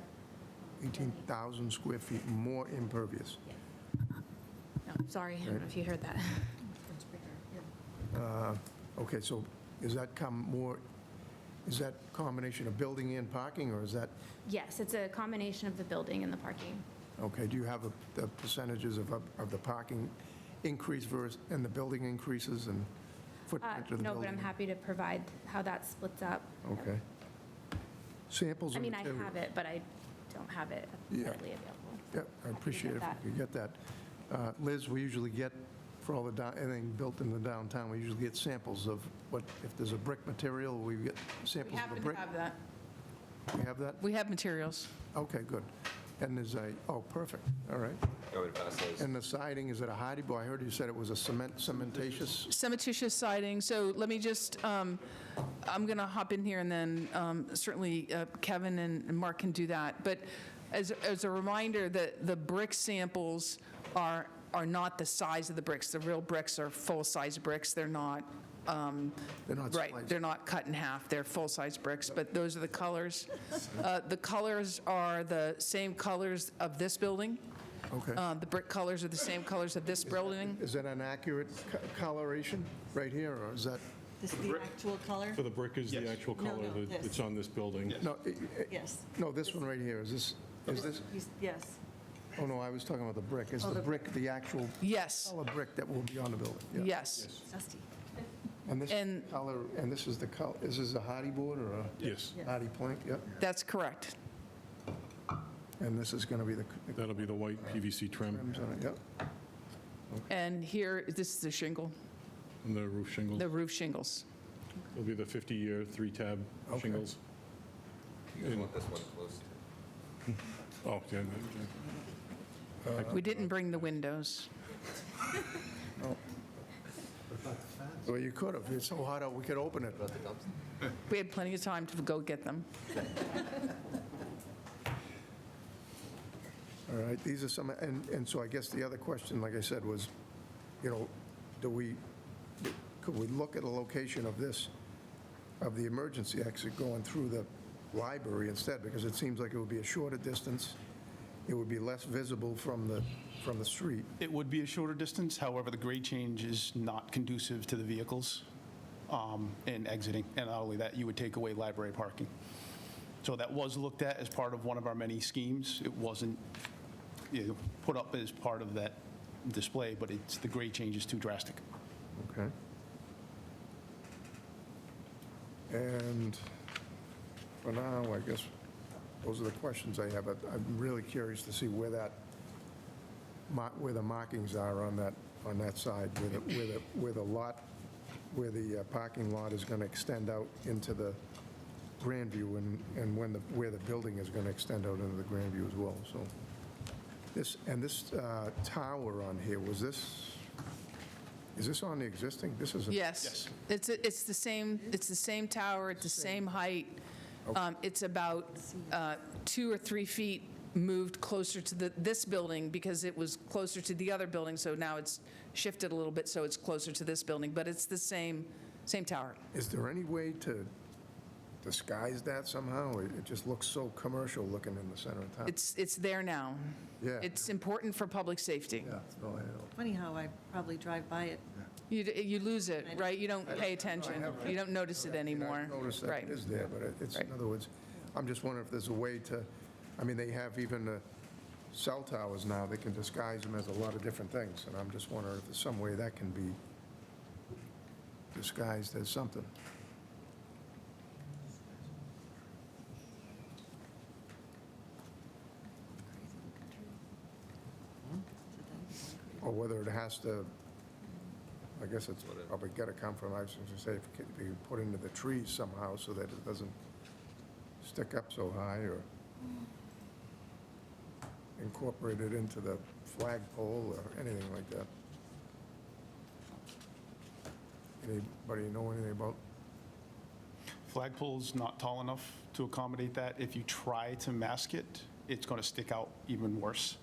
18,000 square feet more impervious. No, sorry, I don't know if you heard that. Okay, so is that combination of building and parking, or is that, Yes, it's a combination of the building and the parking. okay, do you have the percentages of the parking increase and the building increases and footprint of the building? No, but I'm happy to provide how that splits up. Okay. Samples I of mean, I material. have it, but I don't have it Yeah. readily available. Yeah, I appreciate it if that. we could get that. Liz, we usually get, for all the, anything built in the downtown, we usually get samples of what, if there's a brick material, we get We samples of happen the to brick. have that. We have that? We have materials. Okay, good. And there's a, oh, perfect, all right. Go ahead and pass those. And the siding, is it a hardy board? I heard you said it was a cementatious? Cementitious siding, so let me just, I'm going to hop in here, and then certainly Kevin and Mark can do that. But as a reminder, the brick samples are not the size of the bricks. The real bricks are full-size bricks. They're not, They're not right, spliced. they're not cut in half. They're full-size bricks, but those are the colors. The colors are the same colors of this building. Okay. The brick colors are the same colors of this building. Is that an accurate coloration right here, or is that? This is the actual color? For the brick is the actual No, color no, that's this. on this building. No, Yes. no, this one right here, is this? Yes. Oh, no, I was talking about the brick. Is Oh, the the- brick the actual Yes, color brick that will be on the building? Yeah. yes. Dusty. And this And- color, and this is the color, is this a hardy board or a? Yes, Hardy plank, yep. That's correct. And this is going to be the that'll be the white PVC trim trims on it, yep. And here, this is the shingle, and the roof shingles. the roof shingles. It'll be the 50-year, 3-tab Okay. shingles. You guys want this one close to? Oh, yeah, We didn't bring the windows. Well, you could have. It's so hot out, we could open it. We had plenty of time to go get them. All right, these are some, and so I guess the other question, like I said, was, you know, could we look at a location of this, of the emergency exit going through the library instead? Because it seems like it would be a shorter distance, it would be less visible from the street. It would be a shorter distance, however, the grade change is not conducive to the vehicles in exiting. And not only that, you would take away library parking. So that was looked at as part of one of our many schemes. It wasn't put up as part of that display, but the grade change is too drastic. Okay. And for now, I guess, those are the questions I have. I'm really curious to see where the markings are on that side, where the parking lot is going to extend out into the Grandview, and where the building is going to extend out into the Grandview as well, so. This tower on here, is this on the existing? This is Yes. It's the same tower, it's the same height. It's about 2 or 3 feet moved closer to this building because it was closer to the other building, so now it's shifted a little bit, so it's closer to this building, but it's the same tower. Is there any way to disguise that somehow? It just looks so commercial looking in the center of town. It's there now. Yeah. It's important for public safety. Yeah, no, I know. Funny how I probably drive by it. You lose it, right? You don't pay attention. You don't notice it anymore. I noticed that Right. it is there, but it's, Right. in other words, I'm just wondering if there's a way to, I mean, they have even the cell towers now, they can disguise them as a lot of different things, and I'm just wondering if there's some way that can be disguised as something. Or whether it has to, I guess it's probably got to come from, I was going to say, if it could be put into the trees somehow so that it doesn't stick up so high, or incorporated into the flagpole or anything like that. Anybody know anything about? Flagpole's not tall enough to accommodate that. If you try to mask it, it's going to stick out even worse.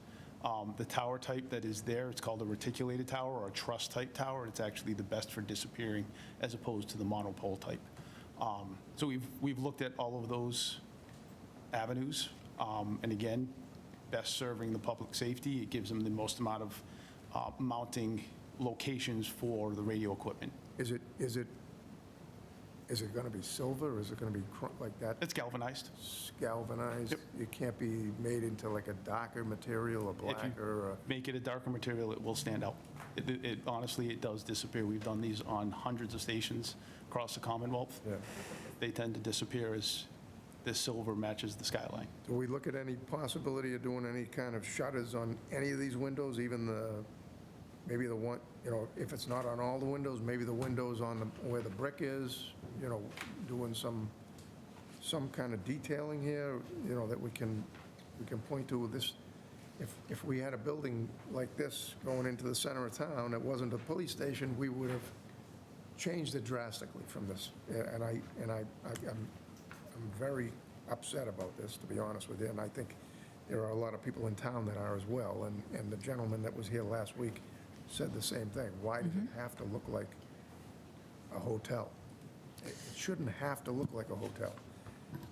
The tower type that is there, it's called a reticulated tower or a truss type tower. It's actually the best for disappearing as opposed to the monopole type. So we've looked at all of those avenues. And again, best serving the public safety. It gives them the most amount of mounting locations for the radio equipment. Is it going to be silver, or is it going to be like that? It's galvanized. Galvanized? Yep. It can't be made into like a darker material, a If you blacker, or? make it a darker material, it will stand out. Honestly, it does disappear. We've done these on hundreds of stations across the Commonwealth. Yeah. They tend to disappear as the silver matches the skyline. Do we look at any possibility of doing any kind of shutters on any of these windows, even maybe the one, if it's not on all the windows, maybe the windows on where the brick is, doing some kind of detailing here, that we can point to this. If we had a building like this going into the center of town that wasn't a police station, we would have changed it drastically from this. And I'm very upset about this, to be honest with you, and I think there are a lot of people in town that are as well, and the gentleman that was here last week said the same thing. Why does it have to look like a hotel? It shouldn't have to look like a hotel.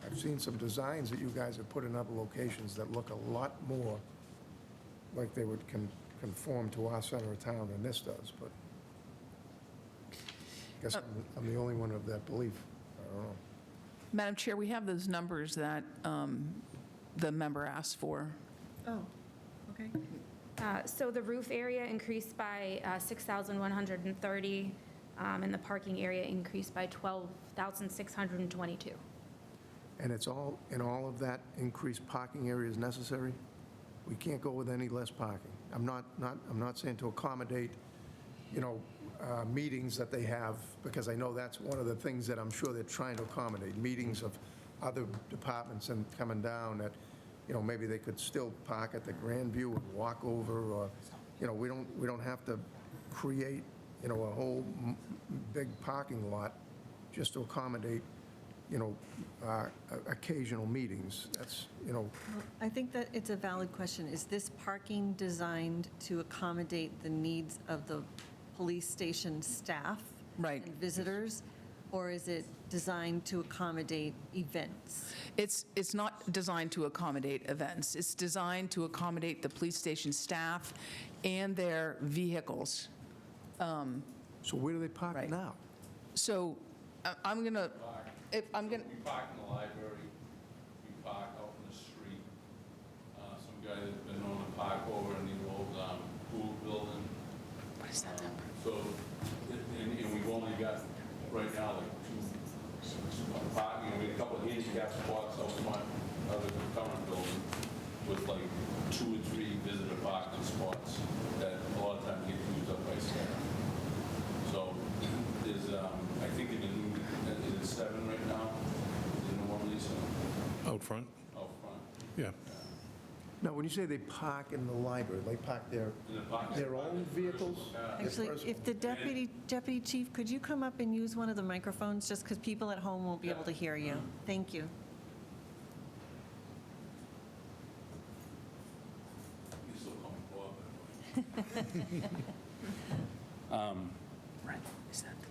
I've seen some designs that you guys have put in other locations that look a lot more like they would conform to our center of town than this does, but I guess I'm the only one of that belief. I don't know. Madam Chair, we have those numbers that the member asked for. Oh, okay. So the roof area increased by 6,130, and the parking area increased by 12,622. And it's all, in all of that increased parking area is necessary? We can't go with any less parking. I'm not saying to accommodate, meetings that they have, because I know that's one of the things that I'm sure they're trying to accommodate, meetings of other departments and coming down that, maybe they could still park at the Grandview and walk over, or, we don't have to create, a whole big parking lot just to accommodate, occasional meetings. That's, I think that it's a valid question. Is this parking designed to accommodate the needs of the police station staff and visitors, or is it designed to accommodate events? It's not designed to accommodate events. It's designed to accommodate the police station staff and their vehicles. So where do they park now? So I'm going to, We park in the library, we park out in the street. Some guy that's been known to park over in the old pool building. What is that number? So, and we've only got, right now, like two parking, we had a couple of handicap spots out front of the current building with like 2 or 3 visitor parking spots that a lot of times get used up by staff. So there's, I think they've been moving, is it 7 right now? Is it normally so? Out front? Out front. Yeah. Now, when you say they park in the library, they park their own vehicles? Actually, if the deputy chief, could you come up and use one of the microphones, just because people at home won't be able to hear you? Thank you. You're still coming forward.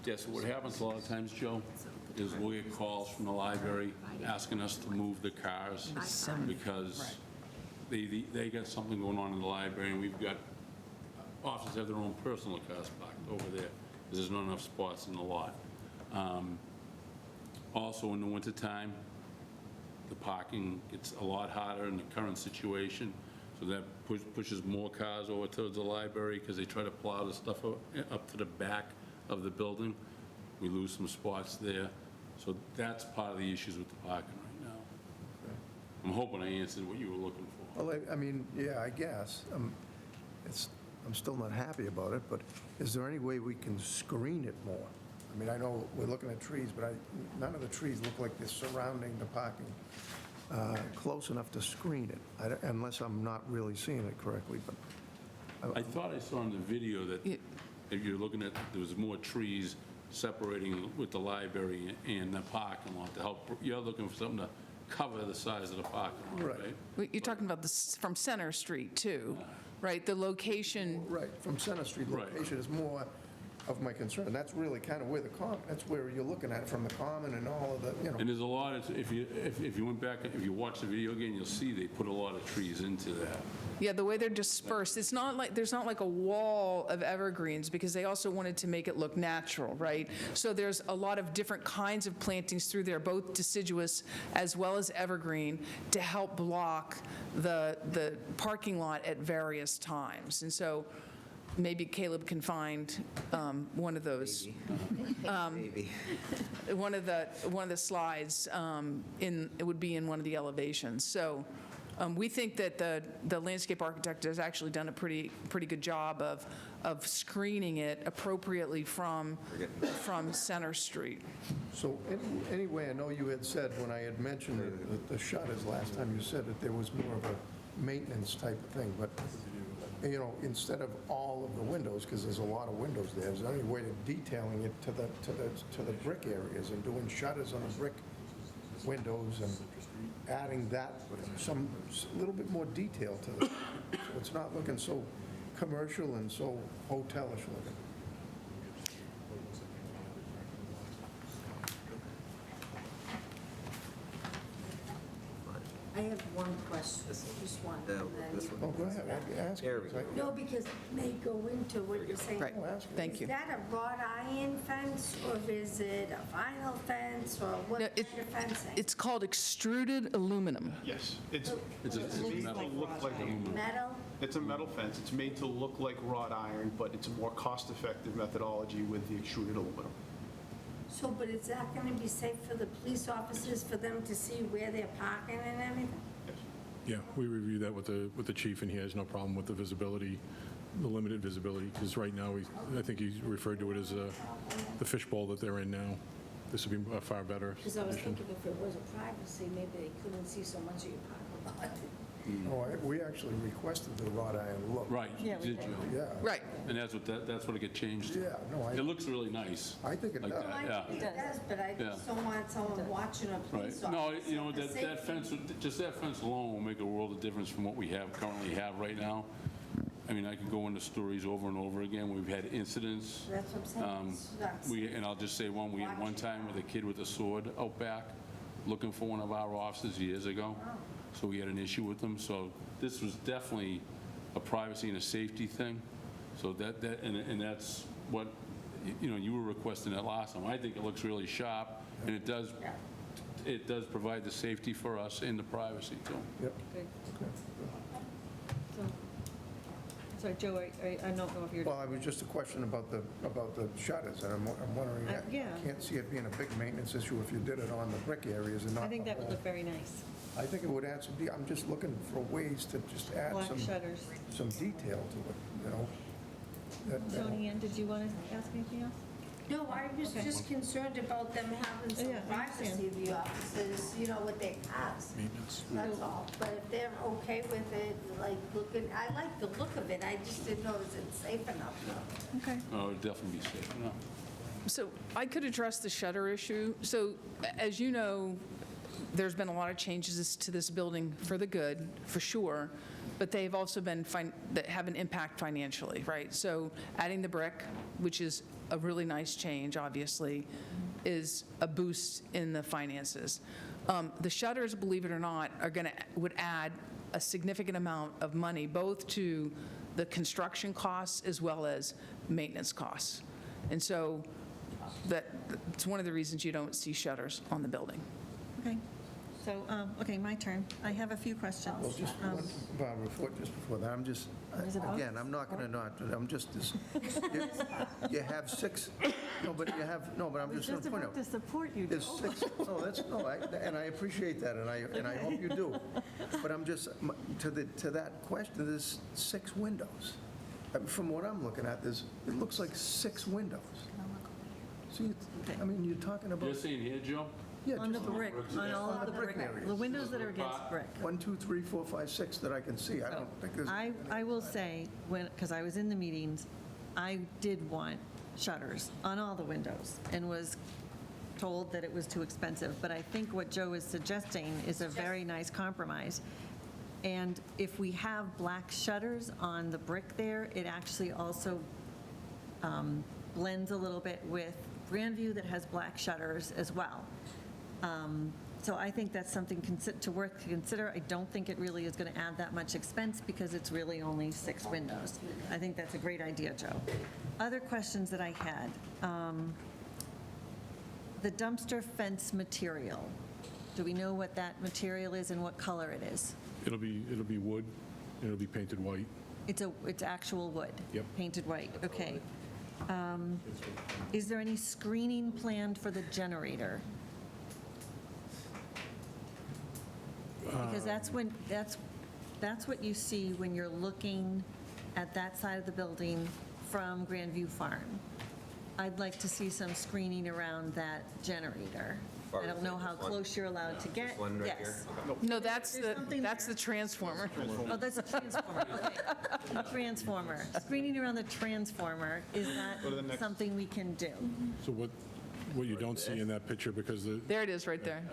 Yeah, so what happens a lot of times, Joe, is we'll get calls from the library asking us to move the cars because they got something going on in the library, and we've got, officers have their own personal cars parked over there, because there's not enough spots in the lot. Also, in the wintertime, the parking gets a lot harder in the current situation, so that pushes more cars over towards the library, because they try to plow the stuff up to the back of the building. We lose some spots there. So that's part of the issues with the parking right now. I'm hoping I answered what you were looking for. Well, I mean, yeah, I guess. I'm still not happy about it, but is there any way we can screen it more? I mean, I know we're looking at trees, but none of the trees look like they're surrounding the parking close enough to screen it, unless I'm not really seeing it correctly. But I thought I saw in the video that if you're looking at, there was more trees separating with the library and the parking lot to help. You're looking for something to cover the size of the parking lot, right? You're talking about this from Center Street, too, right? The location. Right, from Center Street, location is more of my concern. That's really kind of where that's where you're looking at it, from the common and all of the, And there's a lot, if you went back, if you watch the video again, you'll see they put a lot of trees into that. Yeah, the way they're dispersed, it's not like, there's not like a wall of evergreens, because they also wanted to make it look natural, right? So there's a lot of different kinds of plantings through there, both deciduous as well as evergreen, to help block the parking lot at various times. And so maybe Caleb can find one of those. Maybe. One of the slides, it would be in one of the elevations. So We think that the landscape architect has actually done a pretty good job of screening it appropriately from Center Street. So anyway, I know you had said, when I had mentioned the shutters last time, you said that there was more of a maintenance type of thing, but, you know, instead of all of the windows, because there's a lot of windows there, is there any way of detailing it to the brick areas and doing shutters on the brick windows and adding that, some little bit more detail to it, so it's not looking so commercial and so hotelish looking? I have one question, just one. and then- Oh, go ahead, ask. No, because it may go into what you're saying. Right. Thank you. Is that a wrought iron fence, or is it a vinyl fence, or what No, kind of fencing? It's called extruded aluminum. Yes, it's It looks made to like look like metal? It's a metal fence. It's made to look like wrought iron, but it's a more cost-effective methodology with the extruded aluminum. So, but is that going to be safe for the police officers, for them to see where they're parking and everything? Yeah, we reviewed that with the chief, and he has no problem with the visibility, the limited visibility, because right now, I think he referred to it as the fishbowl that they're in now. This would be a far better Because I was solution. thinking if it was a privacy, maybe they couldn't see so much of your parking lot. No, we actually requested the wrought iron look. Right, Yeah, we did did. you? Yeah. Right. And that's what it get changed. Yeah, no, It looks really nice. I think it like does. that, I yeah. think it does, but I just Yeah. don't want someone watching a police Right. officer. No, you know, The that safety- fence, just that fence alone will make a world of difference from what we currently have right now. I mean, I could go into stories over and over again. We've had incidents. That's what I'm saying. It's not And I'll just say we had one time with a kid with a sword out back looking for one of our officers years ago. So we had an issue with them. So this was definitely a privacy and a safety thing. So and that's what, you know, you were requesting that last time. I think it looks really sharp, and it does provide the safety for us and the privacy too. Yep. So, Joe, I don't know if you're, Well, I was just a question about the shutters, and I'm wondering, yeah. I can't see it being a big maintenance issue if you did it on the brick areas and not I think the that would whole- look very nice. I think it would add some, I'm just looking for ways to just add Black some shutters. detail to it, you know? Tony Ann, did you want to ask anything else? No, I was just concerned about them having some Yeah, I understand. privacy, the officers, you know, with their cars. Maintenance. That's all. But if they're okay with it, like looking, I like the look of it, I just didn't know is it safe enough. Okay. Oh, it'd definitely be safe, no. So I could address the shutter issue. So as you know, there's been a lot of changes to this building for the good, for sure, but they've also been, that have an impact financially, right? So adding the brick, which is a really nice change, obviously, is a boost in the finances. The shutters, believe it or not, would add a significant amount of money, both to the construction costs as well as maintenance costs. And so it's one of the reasons you don't see shutters on the building. Okay. So, okay, my turn. I have a few questions. Well, just one, Barbara, just before that, I'm just, Is it on? again, I'm not going to not, I'm just, you have six, no, but you have, no, but I'm just going to point out. to support you, There's six, and I appreciate that, and I hope you do. But I'm just, to that question, there's 6 windows. I mean, from what I'm looking at, it looks like 6 windows. See, I mean, you're talking about. You're saying here, Joe? Yeah, On the just brick, on all of the brick, areas. the windows that are against brick. 1, 2, 3, 4, 5, 6 that I can see. I don't think there's. I will say, because I was in the meetings, I did want shutters on all the windows and was told that it was too expensive. But I think what Joe is suggesting is a very nice compromise. And if we have black shutters on the brick there, it actually also blends a little bit with Grandview that has black shutters as well. So I think that's something worth to consider. I don't think it really is going to add that much expense because it's really only 6 windows. I think that's a great idea, Joe. Other questions that I had. The dumpster fence material. Do we know what that material is and what color it is? It'll be wood, and it'll be painted white. It's actual wood? Yep. Painted white, okay. Is there any screening planned for the generator? Because that's what you see when you're looking at that side of the building from Grandview Farm. I'd like to see some screening around that generator. I don't know how close you're allowed to get. This one right here? Yes. No, that's There's something the transformer. Oh, that's a transformer, okay. The transformer. Screening around the transformer is not something we can do. So what you don't see in that picture, because There it is, right there.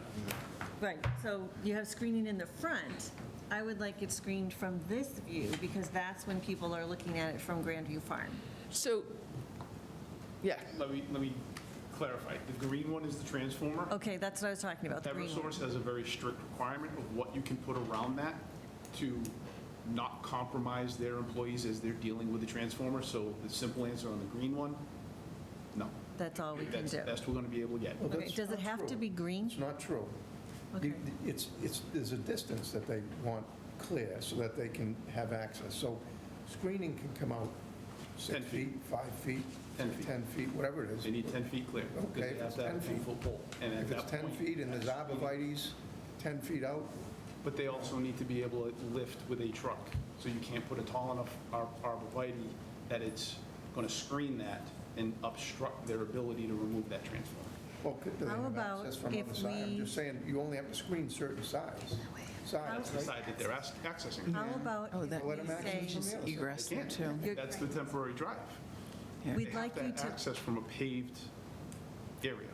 Right, so you have screening in the front. I would like it screened from this view, because that's when people are looking at it from Grandview Farm. So, yeah. Let me clarify. The green one is the transformer. Okay, that's what I was talking about, the green one. Eversource has a very strict requirement of what you can put around that to not compromise their employees as they're dealing with the transformer. So the simple answer on the green one, no. That's all we can That's do. the best we're going to be able to get. Well, Okay, that's does it not have to true. be green? It's not true. Okay. There's a distance that they want clear so that they can have access. So screening can come out 6 10 feet. feet, 5 feet, 10 feet. 10 feet, whatever it is. They need 10 feet clear. because Okay, they have if to it's have 10 a feet. 10-foot pole. And at If it's that 10 point, feet and there's arborvitae's 10 feet out, but they also need to be able to lift with a truck. So you can't put a tall enough arborvitae that it's going to screen that and obstruct their ability to remove that transformer. well, do they How have about access from if other side? I'm we- just saying, you only have to screen certain sides. That's the Right? side that they're accessing. How about Oh, that if Let them we access say, from the other side. Egress They there, can't. too. That's the temporary drive. we'd They like have you to to, access from a paved area.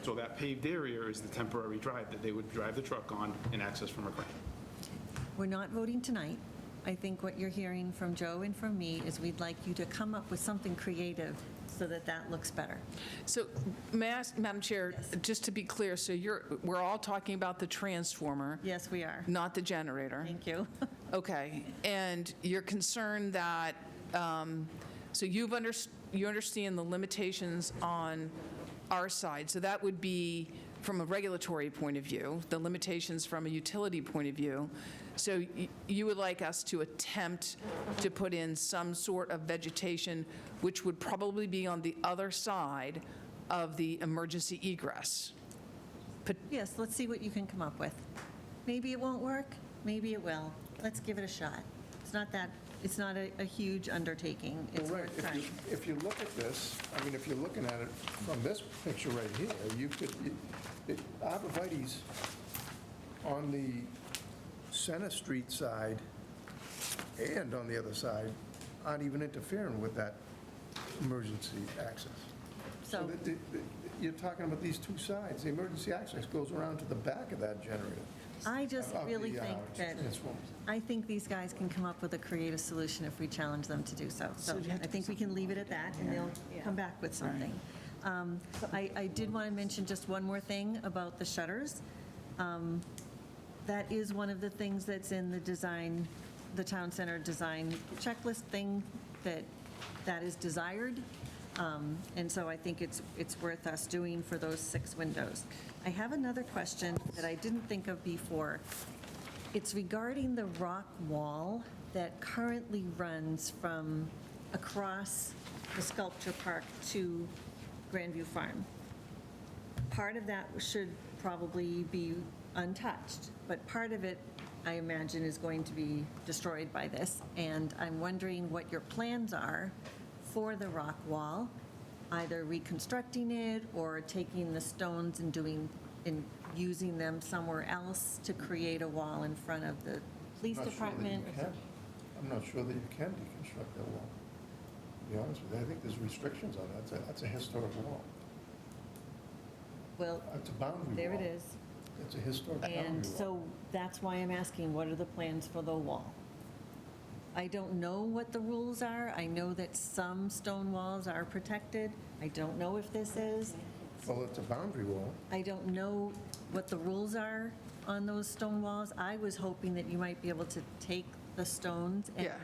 So that paved area is the temporary drive that they would drive the truck on and access from a crane. we're not voting tonight. I think what you're hearing from Joe and from me is we'd like you to come up with something creative so that that looks better. So may I ask, Madam Chair, just to be clear, so we're all talking about the transformer, Yes, we are. not the generator? Thank you. Okay, and you're concerned that, so you understand the limitations on our side, so that would be from a regulatory point of view, the limitations from a utility point of view. So you would like us to attempt to put in some sort of vegetation, which would probably be on the other side of the emergency egress? Yes, let's see what you can come up with. Maybe it won't work, maybe it will. Let's give it a shot. It's not a huge undertaking. It's Well, right, worth trying. if you look at this, I mean, if you're looking at it from this picture right here, you could, arborvitae's on the Center Street side and on the other side aren't even interfering with that emergency access. So- You're talking about these two sides. The emergency access goes around to the back of that generator. I just of really the, think that, transformers. I think these guys can come up with a creative solution if we challenge them to do so. So I think we can leave it at that, and they'll come back with something. I did want to mention just one more thing about the shutters. That is one of the things that's in the design, the town center design checklist thing that is desired. And so I think it's worth us doing for those 6 windows. I have another question that I didn't think of before. It's regarding the rock wall that currently runs from across the sculpture park to Grandview Farm. Part of that should probably be untouched, but part of it, I imagine, is going to be destroyed by this. And I'm wondering what your plans are for the rock wall, either reconstructing it or taking the stones and using them somewhere else to create a wall in front of the police I'm not sure that you department. can. I'm not sure that you can deconstruct that wall, to be honest with you. I think there's restrictions on that. That's a historic wall. Well, It's a boundary wall. there it is. It's a historic boundary wall. And so that's why I'm asking, what are the plans for the wall? I don't know what the rules are. I know that some stone walls are protected. I don't know if this is. Well, it's a boundary wall. I don't know what the rules are on those stone walls. I was hoping that you might be able to take the stones and Yeah.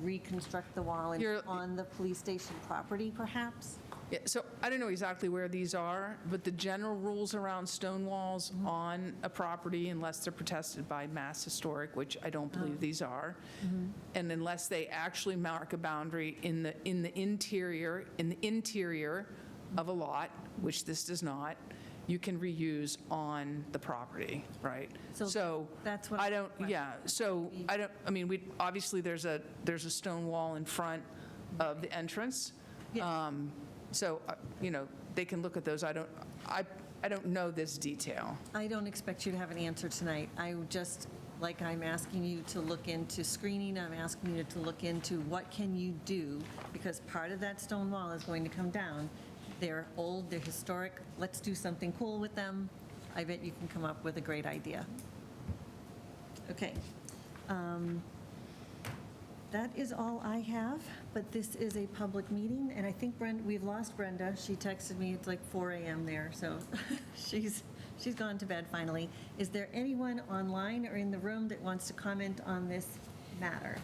reconstruct the wall on the police station property, perhaps? Yeah, so I don't know exactly where these are, but the general rules around stone walls on a property, unless they're protected by Mass Historic, which I don't believe these are, and unless they actually mark a boundary in the interior of a lot, which this does not, you can reuse on the property, right? So that's what I don't, yeah, so I don't, I mean, we, obviously, there's a stone wall in front of the entrance. So, you know, they can look at those. I don't know this detail. I don't expect you to have an answer tonight. I would just, like I'm asking you to look into screening, I'm asking you to look into what can you do, because part of that stone wall is going to come down. They're old, they're historic, let's do something cool with them. I bet you can come up with a great idea. Okay. That is all I have, but this is a public meeting, and I think we've lost Brenda. She texted me, it's like 4 a.m. there, so she's gone to bed finally. Is there anyone online or in the room that wants to comment on this matter?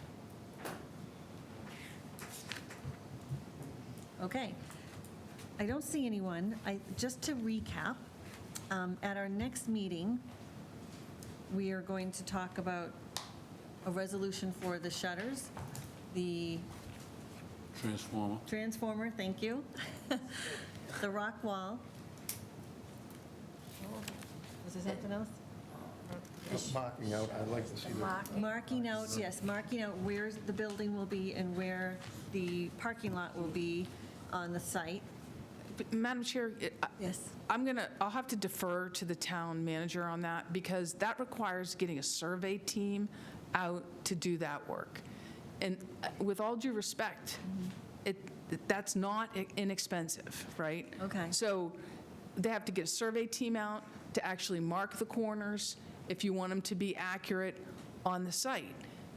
Okay. I don't see anyone. Just to recap, at our next meeting, we are going to talk about a resolution for the shutters, the transformer, thank you, the rock wall. Was there something else? Marking out, I'd like to see that. Marking out, yes, marking out where the building will be and where the parking lot will be on the site. But, Madam Chair, Yes. I'll have to defer to the town manager on that, because that requires getting a survey team out to do that work. And with all due respect, that's not inexpensive, right? Okay. So they have to get a survey team out to actually mark the corners if you want them to be accurate on the site.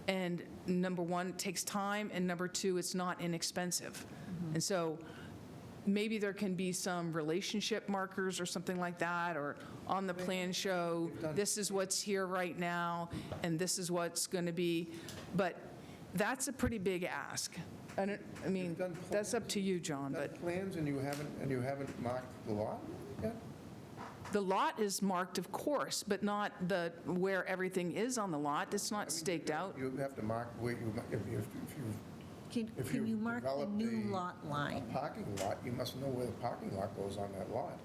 And number one, it takes time, and number two, it's not inexpensive. And so maybe there can be some relationship markers or something like that, or on the plan show, this is what's here right now, and this is what's going to be. But that's a pretty big ask. I mean, that's up to you, John, but Plans and you haven't marked the lot yet? the lot is marked, of course, but not where everything is on the lot. It's not staked out. You have to mark where you, if Can you you mark the develop new a lot line? parking lot, you must know where the parking lot goes on that lot.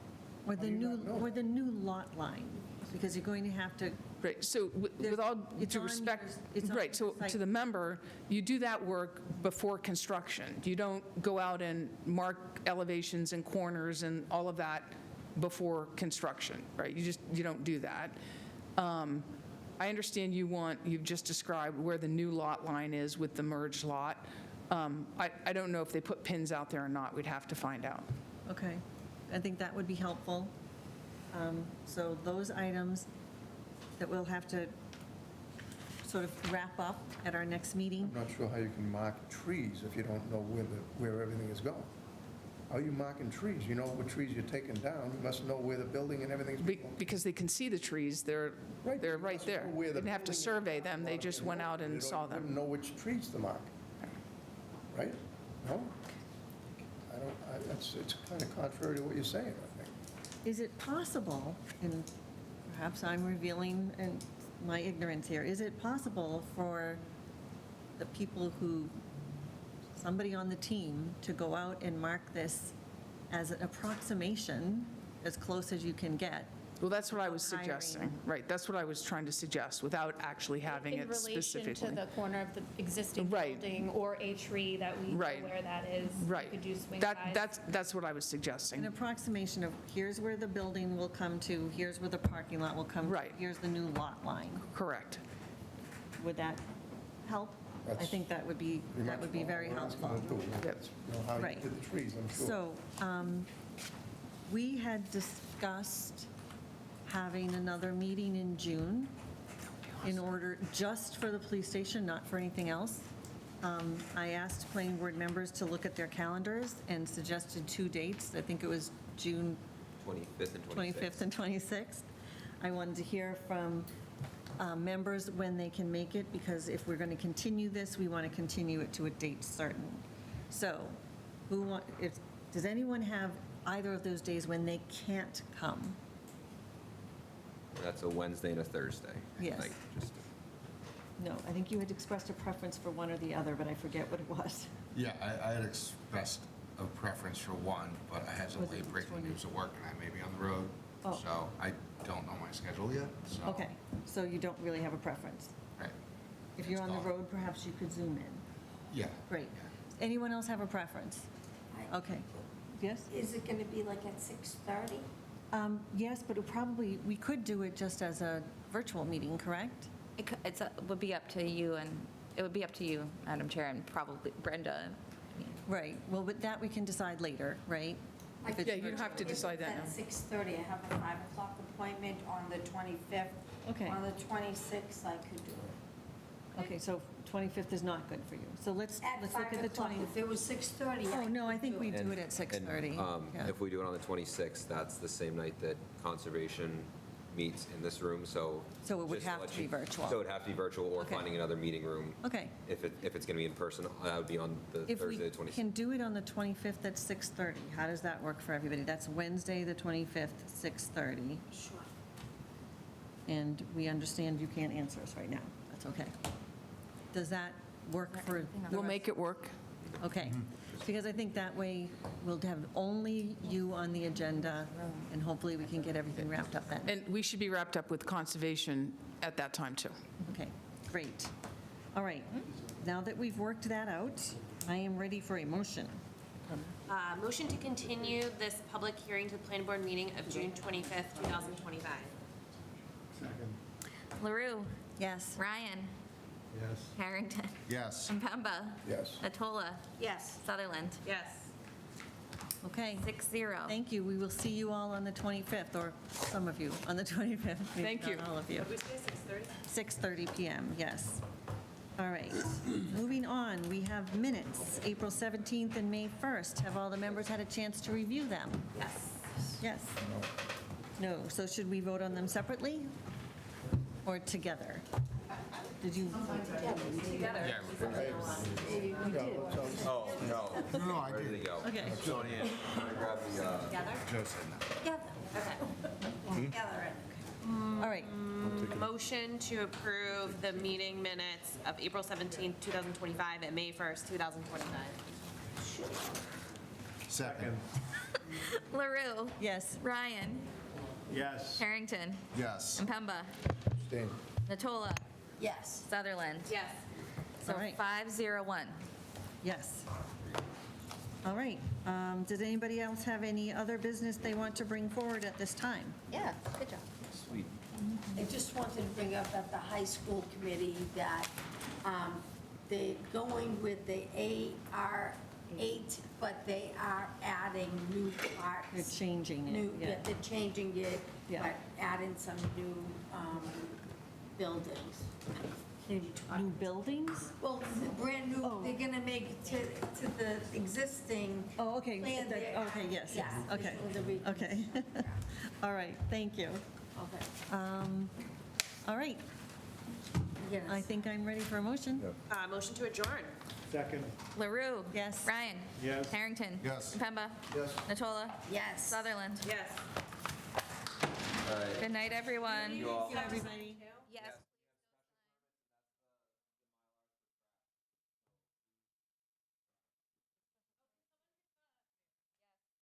Or How the do you new, not know? or the new lot line? Because you're going to have to, Right, so with all It's due on respect, yours- it's on right, so your site. to the member, you do that work before construction. You don't go out and mark elevations and corners and all of that before construction, right? You don't do that. I understand you've just described where the new lot line is with the merged lot. I don't know if they put pins out there or not. We'd have to find out. okay. I think that would be helpful. So those items that we'll have to sort of wrap up at our next meeting. I'm not sure how you can mark trees if you don't know where everything is going. How are you marking trees? You know what trees you're taking down, you must know where the building and everything's going. Because they can see the trees, they're right there. must know where They the didn't have to building is. survey them, they just went out and saw You don't them. know which trees to mark, right? No? It's kind of contrary to what you're saying, I think. Is it possible, and perhaps I'm revealing my ignorance here, is it possible for the people somebody on the team to go out and mark this as an approximation, as close as you can get? Well, that's what I was Hiring. suggesting. Right, that's what I was trying to suggest, without actually having it specifically. In relation to the corner of the existing Right. building or a tree that we know Right. where that is. Right. You could do swing sides. That's what I was An suggesting. approximation of, here's where the building will come to, here's where the parking lot will come to, Right. here's the new lot line. Correct. Would that help? I That's think that would be very helpful. How you Right. did the trees, I'm sure. So, we had discussed having another meeting in June in order, just for the police station, not for anything else. I asked planning board members to look at their calendars and suggested 2 dates. I think it was June 25th and 26th. 25th and 26th. I wanted to hear from members when they can make it, because if we're going to continue this, we want to continue it to a date certain. So, does anyone have either of those days when they can't come? That's a Wednesday and a Thursday. Yes. Like, just No, I think you had expressed a preference for one or the other, but I forget what it was. Yeah, I had expressed a preference for one, but I had some Was it late breaking which one? news at work, and I may be on the road. Oh. So I don't know my schedule yet, so. Okay, so you don't really have a preference? Right. If you're on the It's road, perhaps you could zoom in. Yeah. Great. Anyone else have a preference? Okay. Yes? Is it going to be like at 6:30? Yes, but it probably, we could do it just as a virtual meeting, correct? It would be up to you, and it would be up to you, Madam Chair, and probably Brenda. Right, well, but that we can decide later, right? If it's Yeah, you virtual. have to decide that now. At 6:30, I have a 5 o'clock appointment on the 25th. Okay. On the 26th, I could do it. Okay, so 25th is not good for you. So let's At look 5 at the o'clock, 20. if it was 6:30. Oh, no, I think we And- do it at 6:30. and, Yeah. If we do it on the 26th, that's the same night that Conservation meets in this room, so. So it would just to have let to be you- virtual. So it would have to be virtual or Okay. finding another meeting room. Okay. If it's going to be in person, that would be on the If we Thursday, the 26th. can do it on the 25th at 6:30, how does that work for everybody? That's Wednesday, the 25th, 6:30. Sure. And we understand you can't answer us right now. That's okay. Does that work for the We'll rest? make it work. Okay, because I think that way we'll have only you on the agenda, and hopefully we can get everything wrapped up then. And we should be wrapped up with conservation at that time, too. Okay, great. All right, now that we've worked that out, I am ready for a motion. Motion to continue this public hearing to the planning board meeting of June 25th, 2025. LaRue, Yes. Ryan, Yes. Harrington, Yes. Impemba, Yes. Natola, Yes. Sutherland. Yes. Okay. 6-0. Thank you. We will see you all on the 25th, or some of you on the 25th. maybe Thank you. Not all of you. Did we say 6:30? 6:30 PM, yes. All right. Moving on, we have minutes, April 17th and May 1st. Have all the members had a chance to review them? Yes. Yes? No. So should we vote on them separately or together? Did you? Together. Oh, no. No, I Ready did. to go. Okay. Tony, grab the, Together? Joe said no. Together. Okay. Together. All right. Motion to approve the meeting minutes of April 17th, 2025, and May 1st, 2025. Second. LaRue, Yes. Ryan, Yes. Harrington, Yes. Impemba, Abstain. Natola, Yes. Sutherland. Yes. So All right. 5-0-1. Yes. All right. Does anybody else have any other business they want to bring forward at this time? Yeah, good job. Sweet. I just wanted to bring up at the high school committee that they're going with the AR8, but they are adding new parts. They're changing it, yeah. They're changing it, Yeah. but adding some new buildings. Can you talk? New buildings? Well, brand new, they're gonna make to the existing. Oh, okay. plan there. Okay, yes, yes, Yeah, okay. the re- Okay. All right, thank you. Okay. All right, Yes. I think I'm ready for a motion. Motion to adjourn. Second. LaRue. Yes. Ryan. Yes. Harrington. Yes. Impemba. Yes. Natola. Yes. Sutherland. Yes. Good night, everyone. You all. Thank you, everybody.